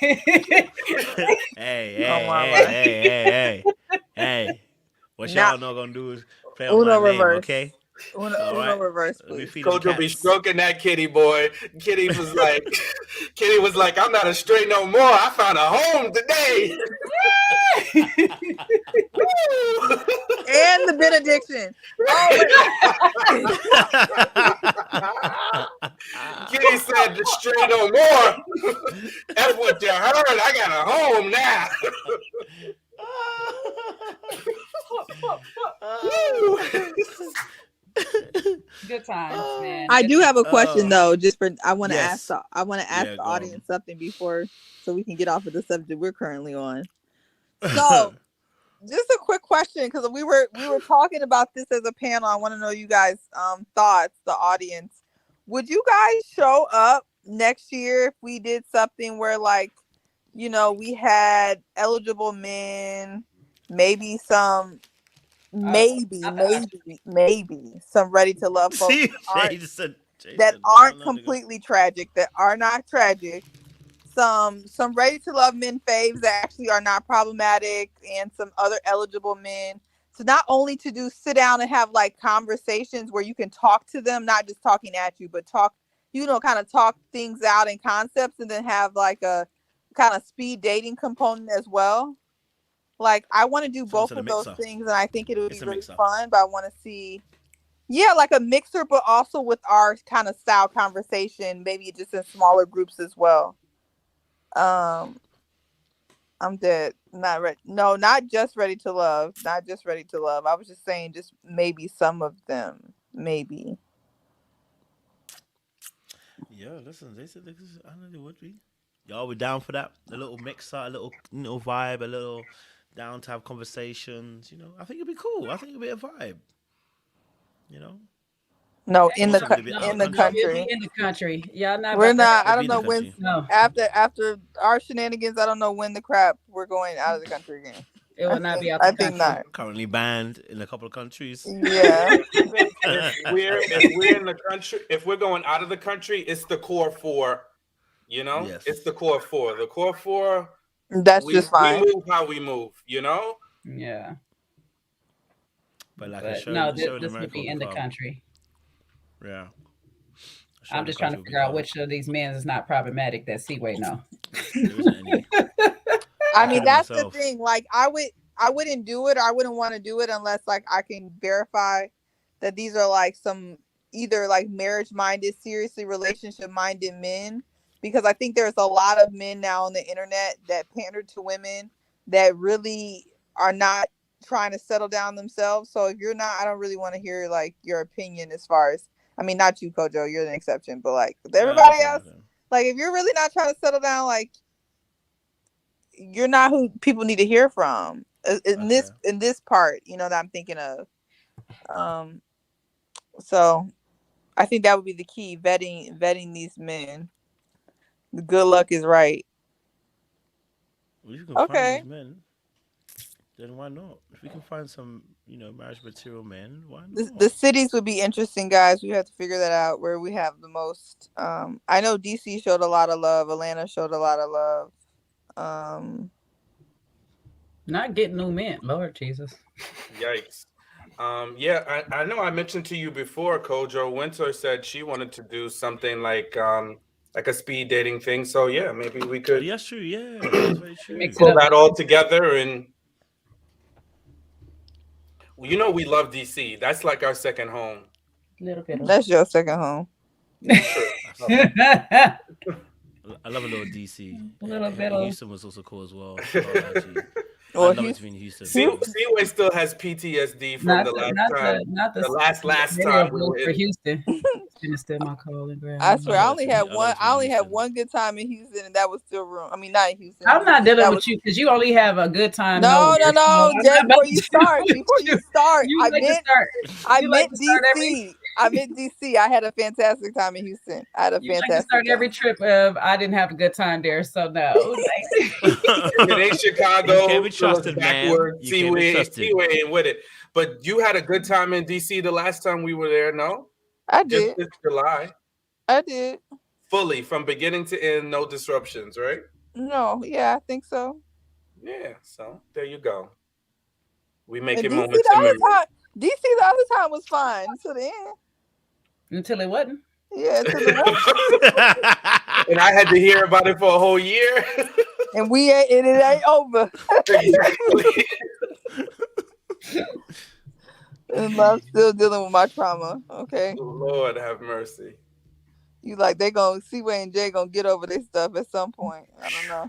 Hey. What y'all not gonna do is play on my name, okay? Uno reverse, please. Kojo be stroking that kitty boy. Kitty was like, I'm not a stray no more. I found a home today. And the benediction. Kitty said the stray no more. That's what you heard. I got a home now. Good times, man. I do have a question though. I want to ask the audience something before, so we can get off of the subject we're currently on. So, just a quick question, because we were talking about this as a panel. I want to know you guys' thoughts, the audience. Would you guys show up next year if we did something where, like, you know, we had eligible men, maybe some. Maybe some ready to love folks that aren't completely tragic, that are not tragic. Some ready to love men faves that actually are not problematic, and some other eligible men. So not only to sit down and have like conversations where you can talk to them, not just talking at you, but talk, you know, kind of talk things out in concepts, and then have like a kind of speed dating component as well. Like, I want to do both of those things, and I think it would be really fun, but I want to see, like a mixer, but also with our kind of style conversation, maybe just in smaller groups as well. I'm dead. Not ready. No, not just ready to love. Not just ready to love. I was just saying, just maybe some of them. Maybe. Yeah, listen, they said I don't know they would be. Y'all were down for that? A little mixer, a little vibe, a little down to have conversations, you know. I think it'd be cool. I think it'd be a vibe, you know. No, in the country. In the country. Yeah, we're not. I don't know when. No. After our shenanigans, I don't know when the crap we're going out of the country again. It will not be out. I think not. Currently banned in a couple of countries. Yeah. if we're in the country, if we're going out of the country, it's the core four. You know, it's the core four. The core four. That's just fine. We move how we move, you know? Yeah. But like a But show, no, show in this would America be would be in the calm. country. Yeah. A show I'm in the just trying country to would be figure out calm. which of these men is not problematic that Seaway know. There isn't any. I mean, Including that's the myself. thing. Like, I wouldn't do it, or I wouldn't want to do it unless like I can verify that these are like some either like marriage minded, seriously relationship minded men. Because I think there's a lot of men now on the internet that pander to women that really are not trying to settle down themselves. So if you're not, I don't really want to hear like your opinion as far as, I mean, not you, Kojo, you're an exception, but like everybody else, like if you're really not trying to settle down, like you're not who people need to hear from in this part, you know, that I'm thinking of. So I think that would be the key, vetting these men. The good luck is right. Well, if you can find these men, then why not? If we can find some, you know, marriage material men, why not? The cities would be interesting, guys. We have to figure that out where we have the most. I know DC showed a lot of love. Atlanta showed a lot of love. Not getting new men, Lord Jesus. Yikes. Yeah, I know I mentioned to you before, Kojo Winter said she wanted to do something like a speed dating thing. So yeah, maybe we could. That's true. Yeah, that's very true. Pull that all together, and you know we love DC. That's like our second home. Little bit. That's your second home. I love a little DC. A little bit. Houston was also cool as well. Well, I love it in Houston. Seaway still has PTSD from the last time we were in Houston. Still my calling ground. I swear, I only had one good time in Houston, and that was still room. I mean, not in Houston. I'm not dealing with you because you only have a good time. No. Jay, before you start, I meant DC. I meant DC. I had a fantastic time in Houston. I had a fantastic like to start every trip of I didn't have a good time there, so no. It ain't Chicago. You can't be trusted, man. Seaway ain't with it. But you had a good time in DC the last time we were there, no? I did. Just this July. I did. Fully, from beginning to end, no disruptions, right? No, yeah, I think so. Yeah, so there you go. We make it DC moments in memory. DC the other time was fine until the end. Until it wasn't? Yeah, until it wasn't. And I had to hear about it for a whole year. And it ain't over. Exactly. And I'm still dealing with my trauma. Okay. Lord have mercy. You like Seaway and Jay gonna get over this stuff at some point. I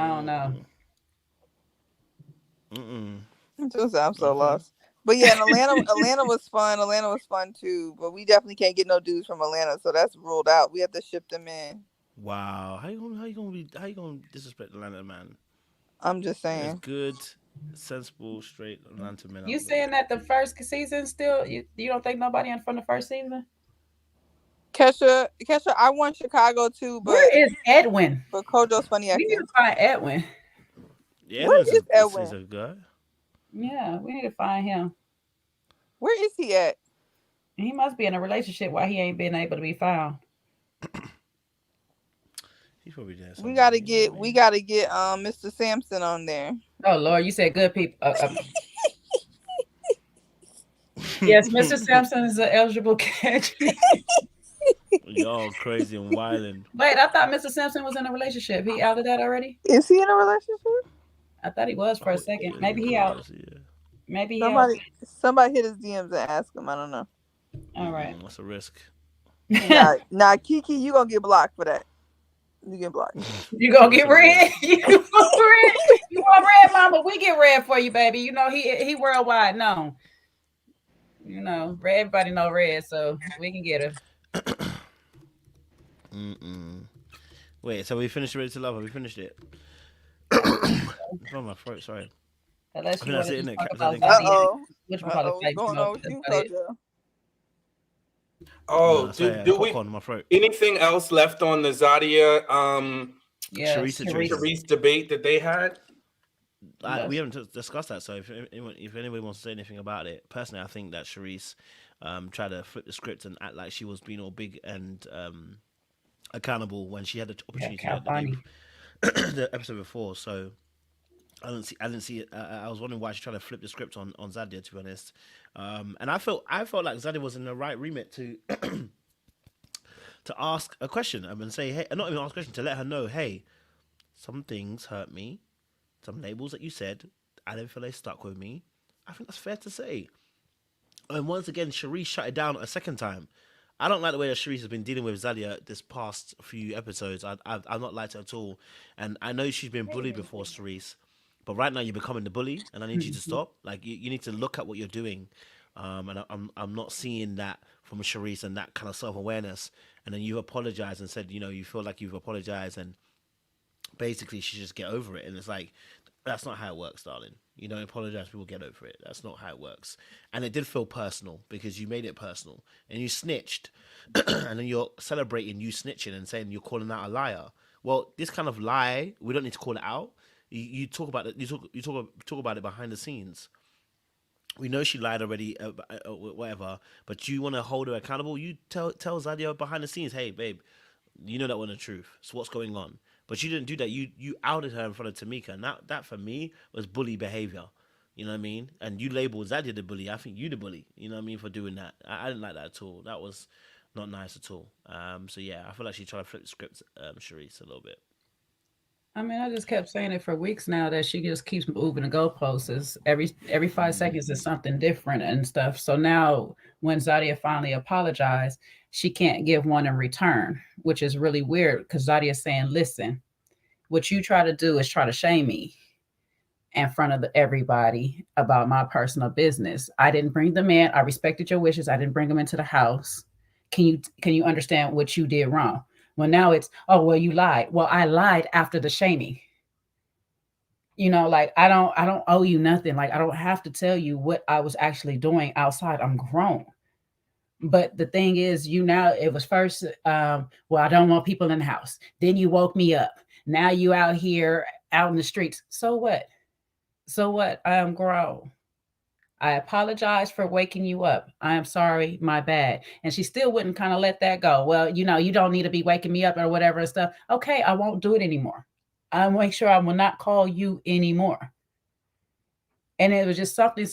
don't know. I'm so lost. But yeah, Atlanta was fun. Atlanta was fun too. But we definitely can't get no dudes from Atlanta, so that's ruled out. We have to ship them in. Wow, how you gonna disrespect Atlanta, man? I'm just saying. There's good, sensible, straight Atlanta men. You saying that the first season still? You don't think nobody in from the first season? Kesha, I want Chicago too, but where is Edwin? But Kojo's funny acting. We need to find Edwin. Yeah, where is Edwin? Is a guy. Yeah, we need to find him. Where is he at? He must be in a relationship why he ain't been able to be found. He's probably there. We gotta get Mr. Sampson on there. Oh Lord, you said good people. Yes, Mr. Sampson is an eligible candidate. Y'all crazy and wildin'. Wait, I thought Mr. Sampson was in a relationship. He out of that already? Is he in a relationship? I thought he was for a second. Maybe he out. Maybe somebody hit his DMs and ask him. I don't know. All right. What's the risk? Nah, Kiki, you gonna get blocked for that. You get blocked. You gonna get red? You want red, mama? We get red for you, baby. You know he worldwide known. You know, everybody know red, so we can get her. Wait, so we finished Ready to Love? Have we finished it? From my throat, sorry. Unless you want to talk about which one call it? Going on with you, Kojo. Oh, sorry, do we? On my throat. Anything else left on the Zadia Sharice debate that they had? We haven't discussed that. So if anybody wants to say anything about it, personally, I think that Sharice tried to flip the script and act like she was being all big and accountable when she had the opportunity to the episode before. So I didn't see it. I was wondering why she's trying to flip the script on Zadia, to be honest. And I felt like Zadia was in the right remit to to ask a question and say, hey, not even ask a question, to let her know, hey, some things hurt me, some labels that you said, I don't feel they stuck with me. I think that's fair to say. And once again, Sharice shut it down a second time. I don't like the way that Sharice has been dealing with Zadia this past few episodes. I've not liked it at all. And I know she's been bullied before, Sharice. But right now you're becoming the bully, and I need you to stop. Like you need to look at what you're doing, and I'm not seeing that from Sharice and that kind of self awareness. And then you apologize and said, you feel like you've apologized, and basically she just get over it. And it's like, that's not how it works, darling. You don't apologize, people get over it. That's not how it works. And it did feel personal because you made it personal and you snitched, and then you're celebrating you snitching and saying you're calling out a liar. Well, this kind of lie, we don't need to call it out. You talk about it. You talk about it behind the scenes. We know she lied already, whatever. But you want to hold her accountable. You tell Zadia behind the scenes, hey, babe, you know that wasn't the truth. So what's going on? But you didn't do that. You outed her in front of Tamika, and that for me was bully behavior. You know what I mean? And you labeled Zadia the bully. I think you the bully. You know what I mean, for doing that. I didn't like that at all. That was not nice at all. So yeah, I feel like she's trying to flip the script, Sharice, a little bit. I mean, I just kept saying it for weeks now that she just keeps moving the goalposts. Every 5 seconds is something different and stuff. So now when Zadia finally apologized, she can't give one in return, which is really weird because Zadia's saying, listen, what you try to do is try to shame me in front of everybody about my personal business. I didn't bring them in. I respected your wishes. I didn't bring them into the house. Can you understand what you did wrong? Well, now it's, oh, well, you lied. Well, I lied after the shaming. Like I don't owe you nothing. Like I don't have to tell you what I was actually doing outside. I'm grown. But the thing is, now it was first, well, I don't want people in the house. Then you woke me up. Now you out here out in the streets. So what? So what? I am grown. I apologize for waking you up. I am sorry, my bad. And she still wouldn't kind of let that go. Well, you don't need to be waking me up or whatever and stuff. Okay, I won't do it anymore. I'll make sure I will not call you anymore. And it was just something,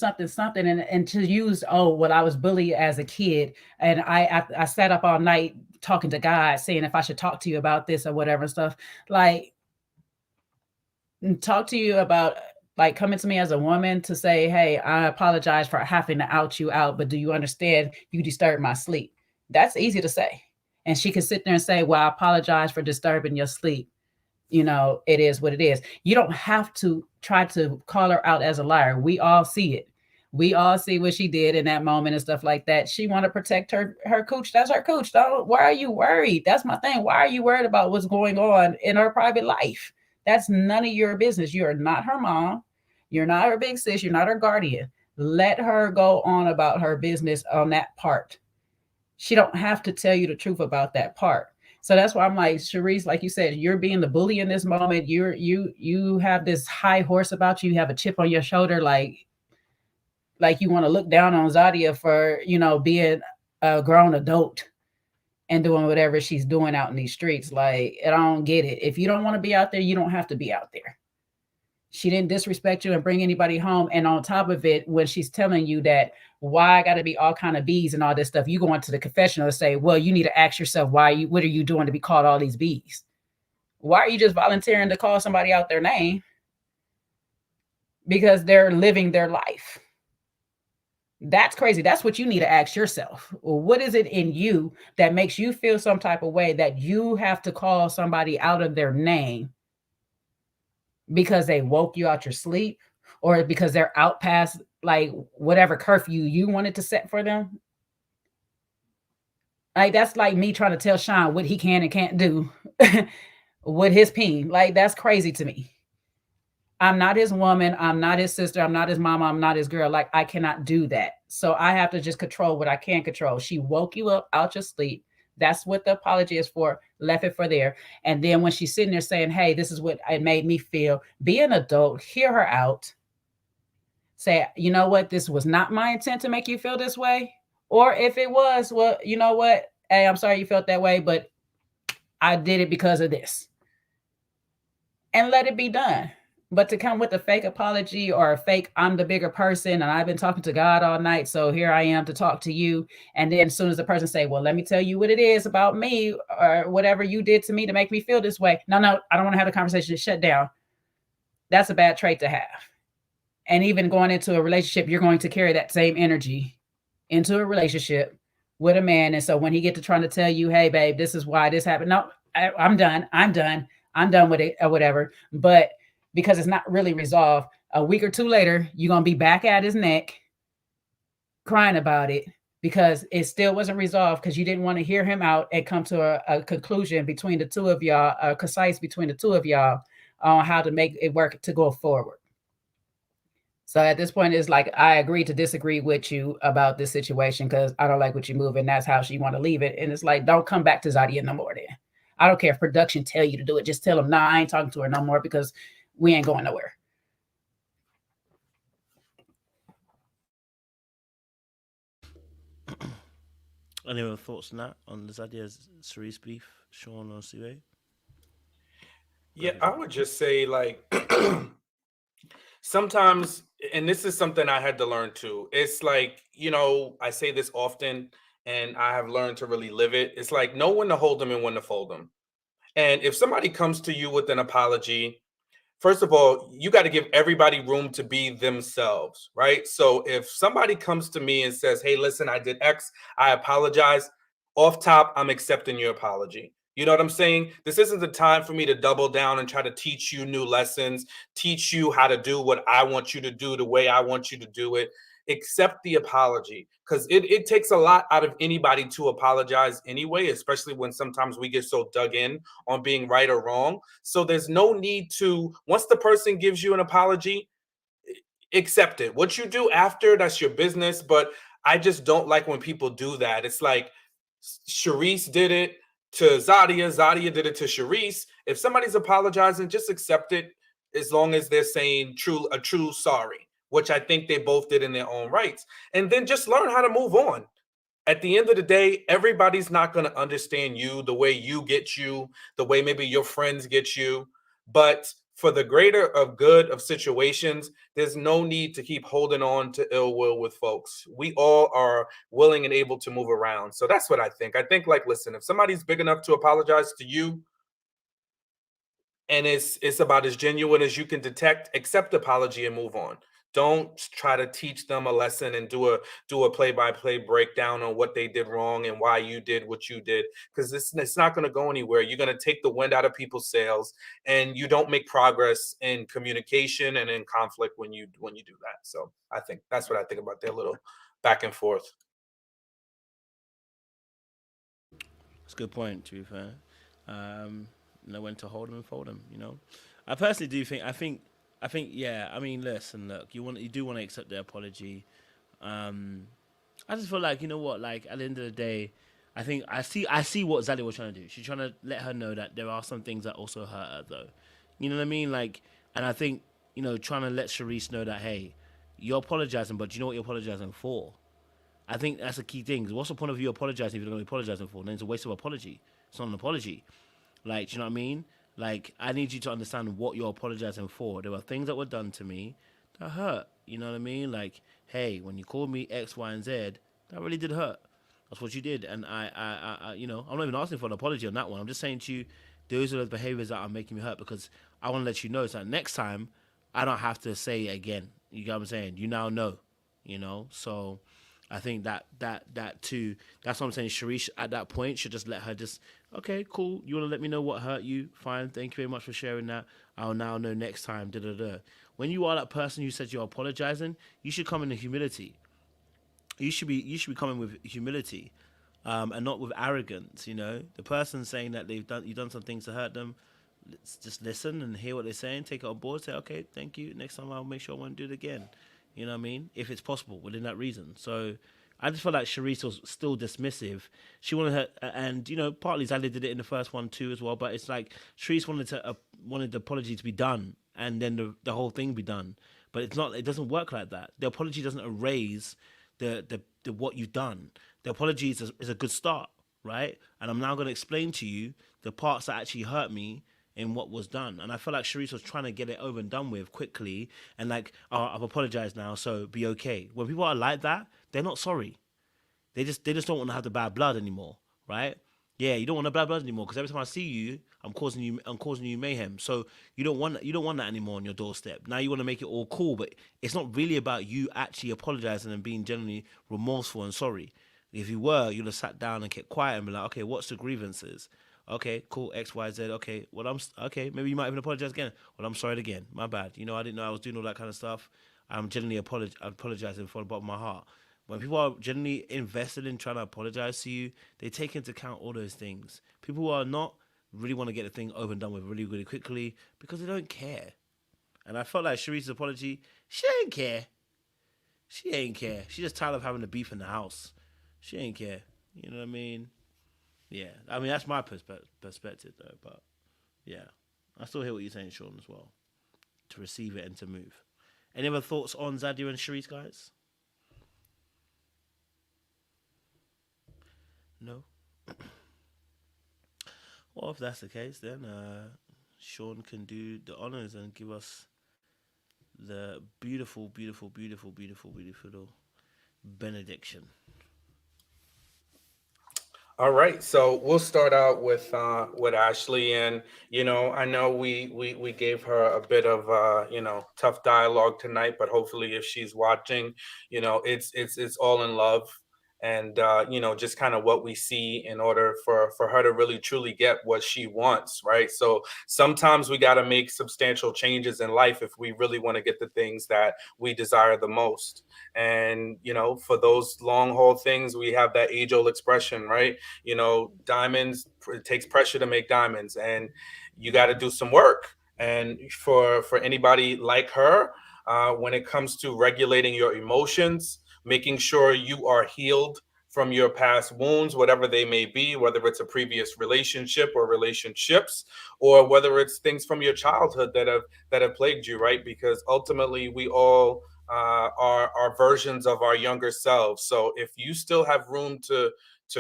and to use, oh, well, I was bullied as a kid, and I sat up all night talking to God, saying if I should talk to you about this or whatever and stuff. Like, talk to you about, like, coming to me as a woman to say, hey, I apologize for having to out you out, but do you understand you disturbed my sleep? That's easy to say. And she could sit there and say, well, I apologize for disturbing your sleep. It is what it is. You don't have to try to call her out as a liar. We all see it. We all see what she did in that moment and stuff like that. She want to protect her cooch. That's her cooch. Why are you worried? That's my thing. Why are you worried about what's going on in her private life? That's none of your business. You are not her mom. You're not her big sis. You're not her guardian. Let her go on about her business on that part. She don't have to tell you the truth about that part. So that's why I'm like, Sharice, like you said, you're being the bully in this moment. You have this high horse about you. You have a chip on your shoulder, like you want to look down on Zadia for, being a grown adult and doing whatever she's doing out in these streets. Like, I don't get it. If you don't want to be out there, you don't have to be out there. She didn't disrespect you and bring anybody home. And on top of it, when she's telling you that why I got to be all kind of bees and all this stuff, you go into the confessional and say, well, you need to ask yourself, what are you doing to be called all these bees? Why are you just volunteering to call somebody out their name? Because they're living their life. That's crazy. That's what you need to ask yourself. What is it in you that makes you feel some type of way that you have to call somebody out of their name because they woke you out your sleep, or because they're out past like whatever curfew you wanted to set for them? Like, that's like me trying to tell Sean what he can and can't do with his peen. Like, that's crazy to me. I'm not his woman. I'm not his sister. I'm not his mama. I'm not his girl. Like, I cannot do that. So I have to just control what I can control. She woke you up out your sleep. That's what the apology is for. Left it for there. And then when she's sitting there saying, hey, this is what it made me feel, be an adult, hear her out. Say, you know what? This was not my intent to make you feel this way. Or if it was, well, you know what? Hey, I'm sorry you felt that way, but I did it because of this. And let it be done. But to come with a fake apology or a fake, I'm the bigger person and I've been talking to God all night, so here I am to talk to you. And then as soon as the person say, well, let me tell you what it is about me or whatever you did to me to make me feel this way. No, I don't want to have a conversation. Shut down. That's a bad trait to have. And even going into a relationship, you're going to carry that same energy into a relationship with a man. And so when he get to trying to tell you, hey, babe, this is why this happened. No, I'm done with it or whatever. But because it's not really resolved, a week or two later, you're going to be back at his neck crying about it because it still wasn't resolved because you didn't want to hear him out and come to a conclusion between the two of y'all, concise between the two of y'all on how to make it work to go forward. So at this point, it's like, I agree to disagree with you about this situation because I don't like what you move, and that's how she want to leave it. And it's like, don't come back to Zadia no more then. I don't care if production tell you to do it. Just tell them, nah, I ain't talking to her no more because we ain't going nowhere. Any other thoughts on that, on the Zadia Sharice beef, Sean or Sue? Yeah, I would just say, like, sometimes, and this is something I had to learn too. It's like, I say this often and I have learned to really live it. It's like, know when to hold them and when to fold them. And if somebody comes to you with an apology, first of all, you got to give everybody room to be themselves, right? So if somebody comes to me and says, hey, listen, I did X, I apologize, off top, I'm accepting your apology. You know what I'm saying? This isn't the time for me to double down and try to teach you new lessons, teach you how to do what I want you to do the way I want you to do it. Accept the apology, because it takes a lot out of anybody to apologize anyway, especially when sometimes we get so dug in on being right or wrong. So there's no need to, once the person gives you an apology, accept it. What you do after, that's your business. But I just don't like when people do that. It's like Sharice did it to Zadia, Zadia did it to Sharice. If somebody's apologizing, just accept it, as long as they're saying a true sorry, which I think they both did in their own rights. And then just learn how to move on. At the end of the day, everybody's not going to understand you the way you get you, the way maybe your friends get you. But for the greater of good of situations, there's no need to keep holding on to ill will with folks. We all are willing and able to move around. So that's what I think. I think, like, listen, if somebody's big enough to apologize to you and it's about as genuine as you can detect, accept apology and move on. Don't try to teach them a lesson and do a play-by-play breakdown on what they did wrong and why you did what you did, because it's not going to go anywhere. You're going to take the wind out of people's sails, and you don't make progress in communication and in conflict when you do that. So I think that's what I think about their little back and forth. That's a good point, to be fair. Know when to hold them and fold them, I personally do think, yeah, I mean, listen, look, you do want to accept their apology. I just feel like, you know what, like, at the end of the day, I think I see what Zadia was trying to do. She's trying to let her know that there are some things that also hurt her, though. You know what I mean? Like, and I think, trying to let Sharice know that, hey, you're apologizing, but do you know what you're apologizing for? I think that's a key thing. What's the point of you apologizing if you don't know what you're apologizing for? Then it's a waste of apology. It's not an apology. Like, do you know what I mean? Like, I need you to understand what you're apologizing for. There were things that were done to me that hurt. You know what I mean? Like, hey, when you called me X, Y, and Z, that really did hurt. That's what you did. And I I'm not even asking for an apology on that one. I'm just saying to you, those are the behaviors that are making me hurt, because I want to let you know so that next time I don't have to say it again. You get what I'm saying? You now know, So I think that too, that's what I'm saying. Sharice at that point should just let her okay, cool. You want to let me know what hurt you? Fine. Thank you very much for sharing that. I'll now know next time. When you are that person who said you're apologizing, you should come in humility. You should be coming with humility, and not with arrogance. The person saying that you've done some things to hurt them. Let's just listen and hear what they're saying. Take it on board. Say, okay, thank you. Next time I'll make sure I won't do it again. You know what I mean? If it's possible within that reason. So I just feel like Sharice was still dismissive. She wanted her, and partly Zadia did it in the first one too as well. But it's like Sharice wanted the apology to be done, and then the whole thing be done. But it's not. It doesn't work like that. The apology doesn't erase the what you've done. The apology is a good start, right? And I'm now going to explain to you the parts that actually hurt me, in what was done. And I feel like Sharice was trying to get it over and done with quickly and like, oh, I've apologized now, so be okay. When people are like that, they're not sorry. They just don't want to have the bad blood anymore, right? Yeah, you don't want the bad blood anymore because every time I see you, I'm causing you mayhem. So you don't want that anymore on your doorstep. Now you want to make it all cool, but it's not really about you actually apologizing and being genuinely remorseful and sorry. If you were, you'd have sat down and kept quiet and be like, okay, what's the grievances? Okay, cool, X, Y, Z. Okay, well, okay. Maybe you might even apologize again. Well, I'm sorry again. My bad. You know, I didn't know I was doing all that kind of stuff. I'm genuinely apologizing from the bottom of my heart. When people are genuinely invested in trying to apologize to you, they take into account all those things. People who are not really want to get the thing over and done with really, really quickly because they don't care. And I felt like Sharice's apology, she ain't care. She ain't care. She just tired of having the beef in the house. She ain't care. You know what I mean? Yeah. I mean, that's my perspective, though. But, yeah. I still hear what you're saying, Sean, as well. To receive it and to move. Any other thoughts on Zadia and Sharice, guys? No? Well, if that's the case, then Sean can do the honors and give us the beautiful, beautiful, beautiful, beautiful, beautiful benediction. All right, so we'll start out with Ashley, and I know we gave her a bit of tough dialogue tonight, but hopefully, if she's watching, it's all in love, and just kind of what we see in order for her to really truly get what she wants, right? So sometimes we got to make substantial changes in life if we really want to get the things that we desire the most. And for those long haul things, we have that age old expression, right? Diamonds, it takes pressure to make diamonds, and you got to do some work. And for anybody like her, when it comes to regulating your emotions, making sure you are healed from your past wounds, whatever they may be, whether it's a previous relationship or relationships, or whether it's things from your childhood that have plagued you, right? Because ultimately, we all are versions of our younger selves. So if you still have room to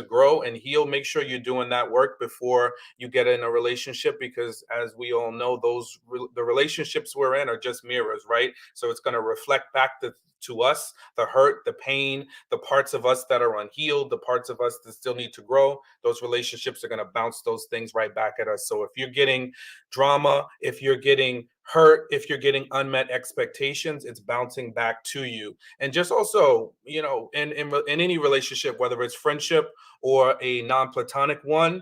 grow and heal, make sure you're doing that work before you get in a relationship, because as we all know, the relationships we're in are just mirrors, right? So it's going to reflect back to us the hurt, the pain, the parts of us that are unhealed, the parts of us that still need to grow. Those relationships are going to bounce those things right back at us. So if you're getting drama, if you're getting hurt, if you're getting unmet expectations, it's bouncing back to you. And just also, in any relationship, whether it's friendship or a non-platonic one,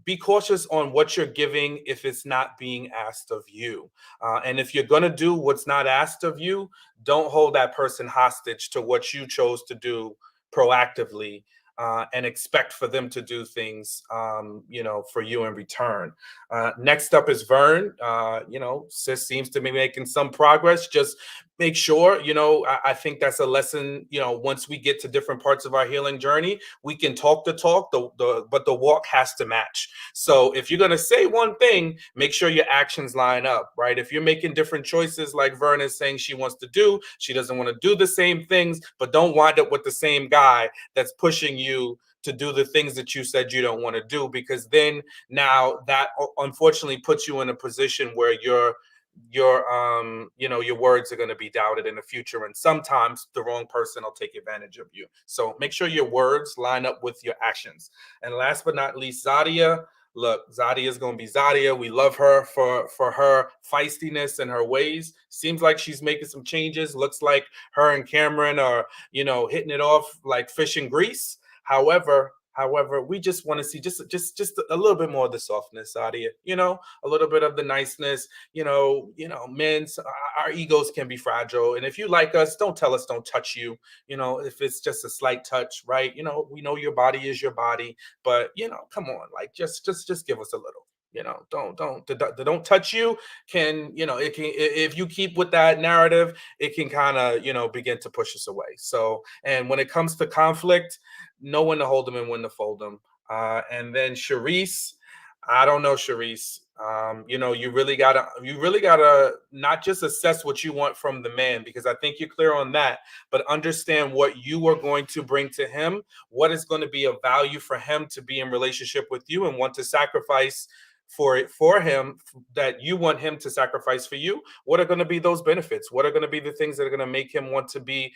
be cautious on what you're giving if it's not being asked of you. And if you're going to do what's not asked of you, don't hold that person hostage to what you chose to do proactively, and expect for them to do things, for you in return. Next up is Vern. Sis seems to be making some progress. Just make sure, I think that's a lesson, once we get to different parts of our healing journey, we can talk the talk, but the walk has to match. So if you're going to say one thing, make sure your actions line up, right? If you're making different choices, like Vern is saying she wants to do, she doesn't want to do the same things, but don't wind up with the same guy that's pushing you to do the things that you said you don't want to do, because then now that unfortunately puts you in a position where your words are going to be doubted in the future, and sometimes the wrong person will take advantage of you. So make sure your words line up with your actions. And last but not least, Zadia. Look, Zadia is going to be Zadia. We love her for her feistiness and her ways. Seems like she's making some changes. Looks like her and Cameron are, hitting it off like fish and grease. However, we just want to see just a little bit more of the softness, Zadia. A little bit of the niceness. Men's our egos can be fragile, and if you like us, don't tell us don't touch you. If it's just a slight touch, right? We know your body is your body, but come on, like just give us a little. Don't touch you. It can, if you keep with that narrative, it can kind of begin to push us away. So, and when it comes to conflict, know when to hold them and when to fold them. And then Sharice, I don't know, Sharice. You really gotta not just assess what you want from the man, because I think you're clear on that, but understand what you are going to bring to him, what is going to be of value for him to be in relationship with you and want to sacrifice for him that you want him to sacrifice for you, what are going to be those benefits? What are going to be the things that are going to make him want to be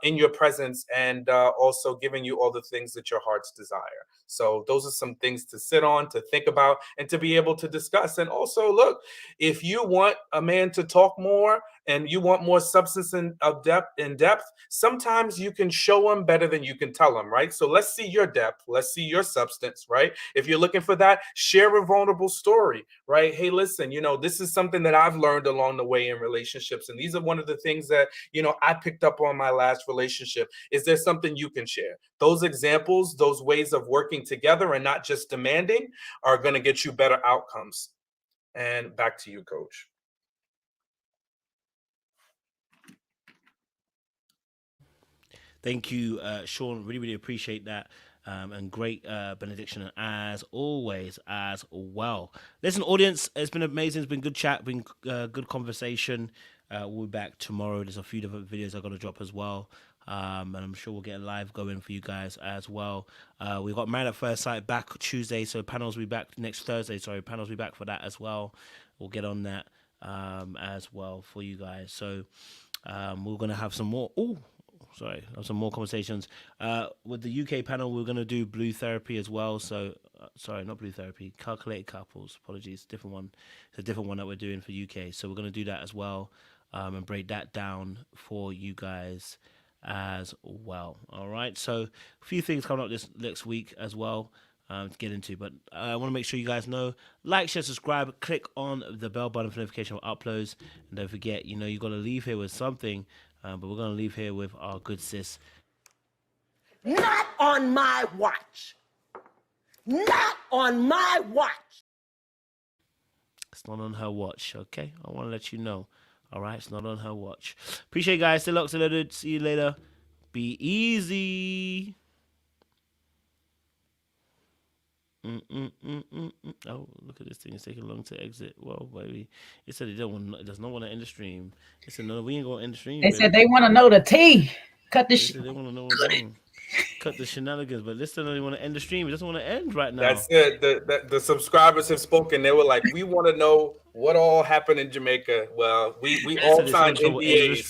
in your presence, and also giving you all the things that your heart's desire? So those are some things to sit on, to think about, and to be able to discuss. And also, look, if you want a man to talk more and you want more substance and depth, sometimes you can show him better than you can tell him, right? So let's see your depth. Let's see your substance, right? If you're looking for that, share a vulnerable story, right? Hey, listen, this is something that I've learned along the way in relationships. And these are one of the things that, I picked up on my last relationship. Is there something you can share? Those examples, those ways of working together and not just demanding, are going to get you better outcomes. And back to you, Coach. Thank you, Sean. Really, really appreciate that. And great benediction as always as well. Listen, audience, it's been amazing. It's been good chat, been good conversation. We'll be back tomorrow. There's a few different videos I got to drop as well. And I'm sure we'll get a live going for you guys as well. We've got Married at First Sight back Tuesday, so panels will be back next Thursday. Sorry, panels will be back for that as well. We'll get on that as well for you guys. So we're going to have some more. Have some more conversations. With the UK panel, we're going to do blue therapy as well. So, not blue therapy, calculated couples. Apologies, different one. It's a different one that we're doing for UK. So we're going to do that as well and break that down for you guys as well. All right. So a few things coming up this next week as well to get into. But I want to make sure you guys know, like, share, subscribe, click on the bell button for notification of uploads. And don't forget, you got to leave here with something. But we're going to leave here with our good sis. Not on my watch. Not on my watch. It's not on her watch, okay? I want to let you know. All right, it's not on her watch. Appreciate you guys. Stay locked, stay loaded. See you later. Be easy. Oh, look at this thing. It's taking long to exit. Well, baby. It said it does not want to end the stream. It said, no, we ain't going to end the stream. They said they want to know the tea. Cut the shit. They want to know what's wrong. Cut the shenanigans, but listen, they want to end the stream. It doesn't want to end right now. That's it. The subscribers have spoken. They were like, we want to know what all happened in Jamaica. Well, we all signed NDAs.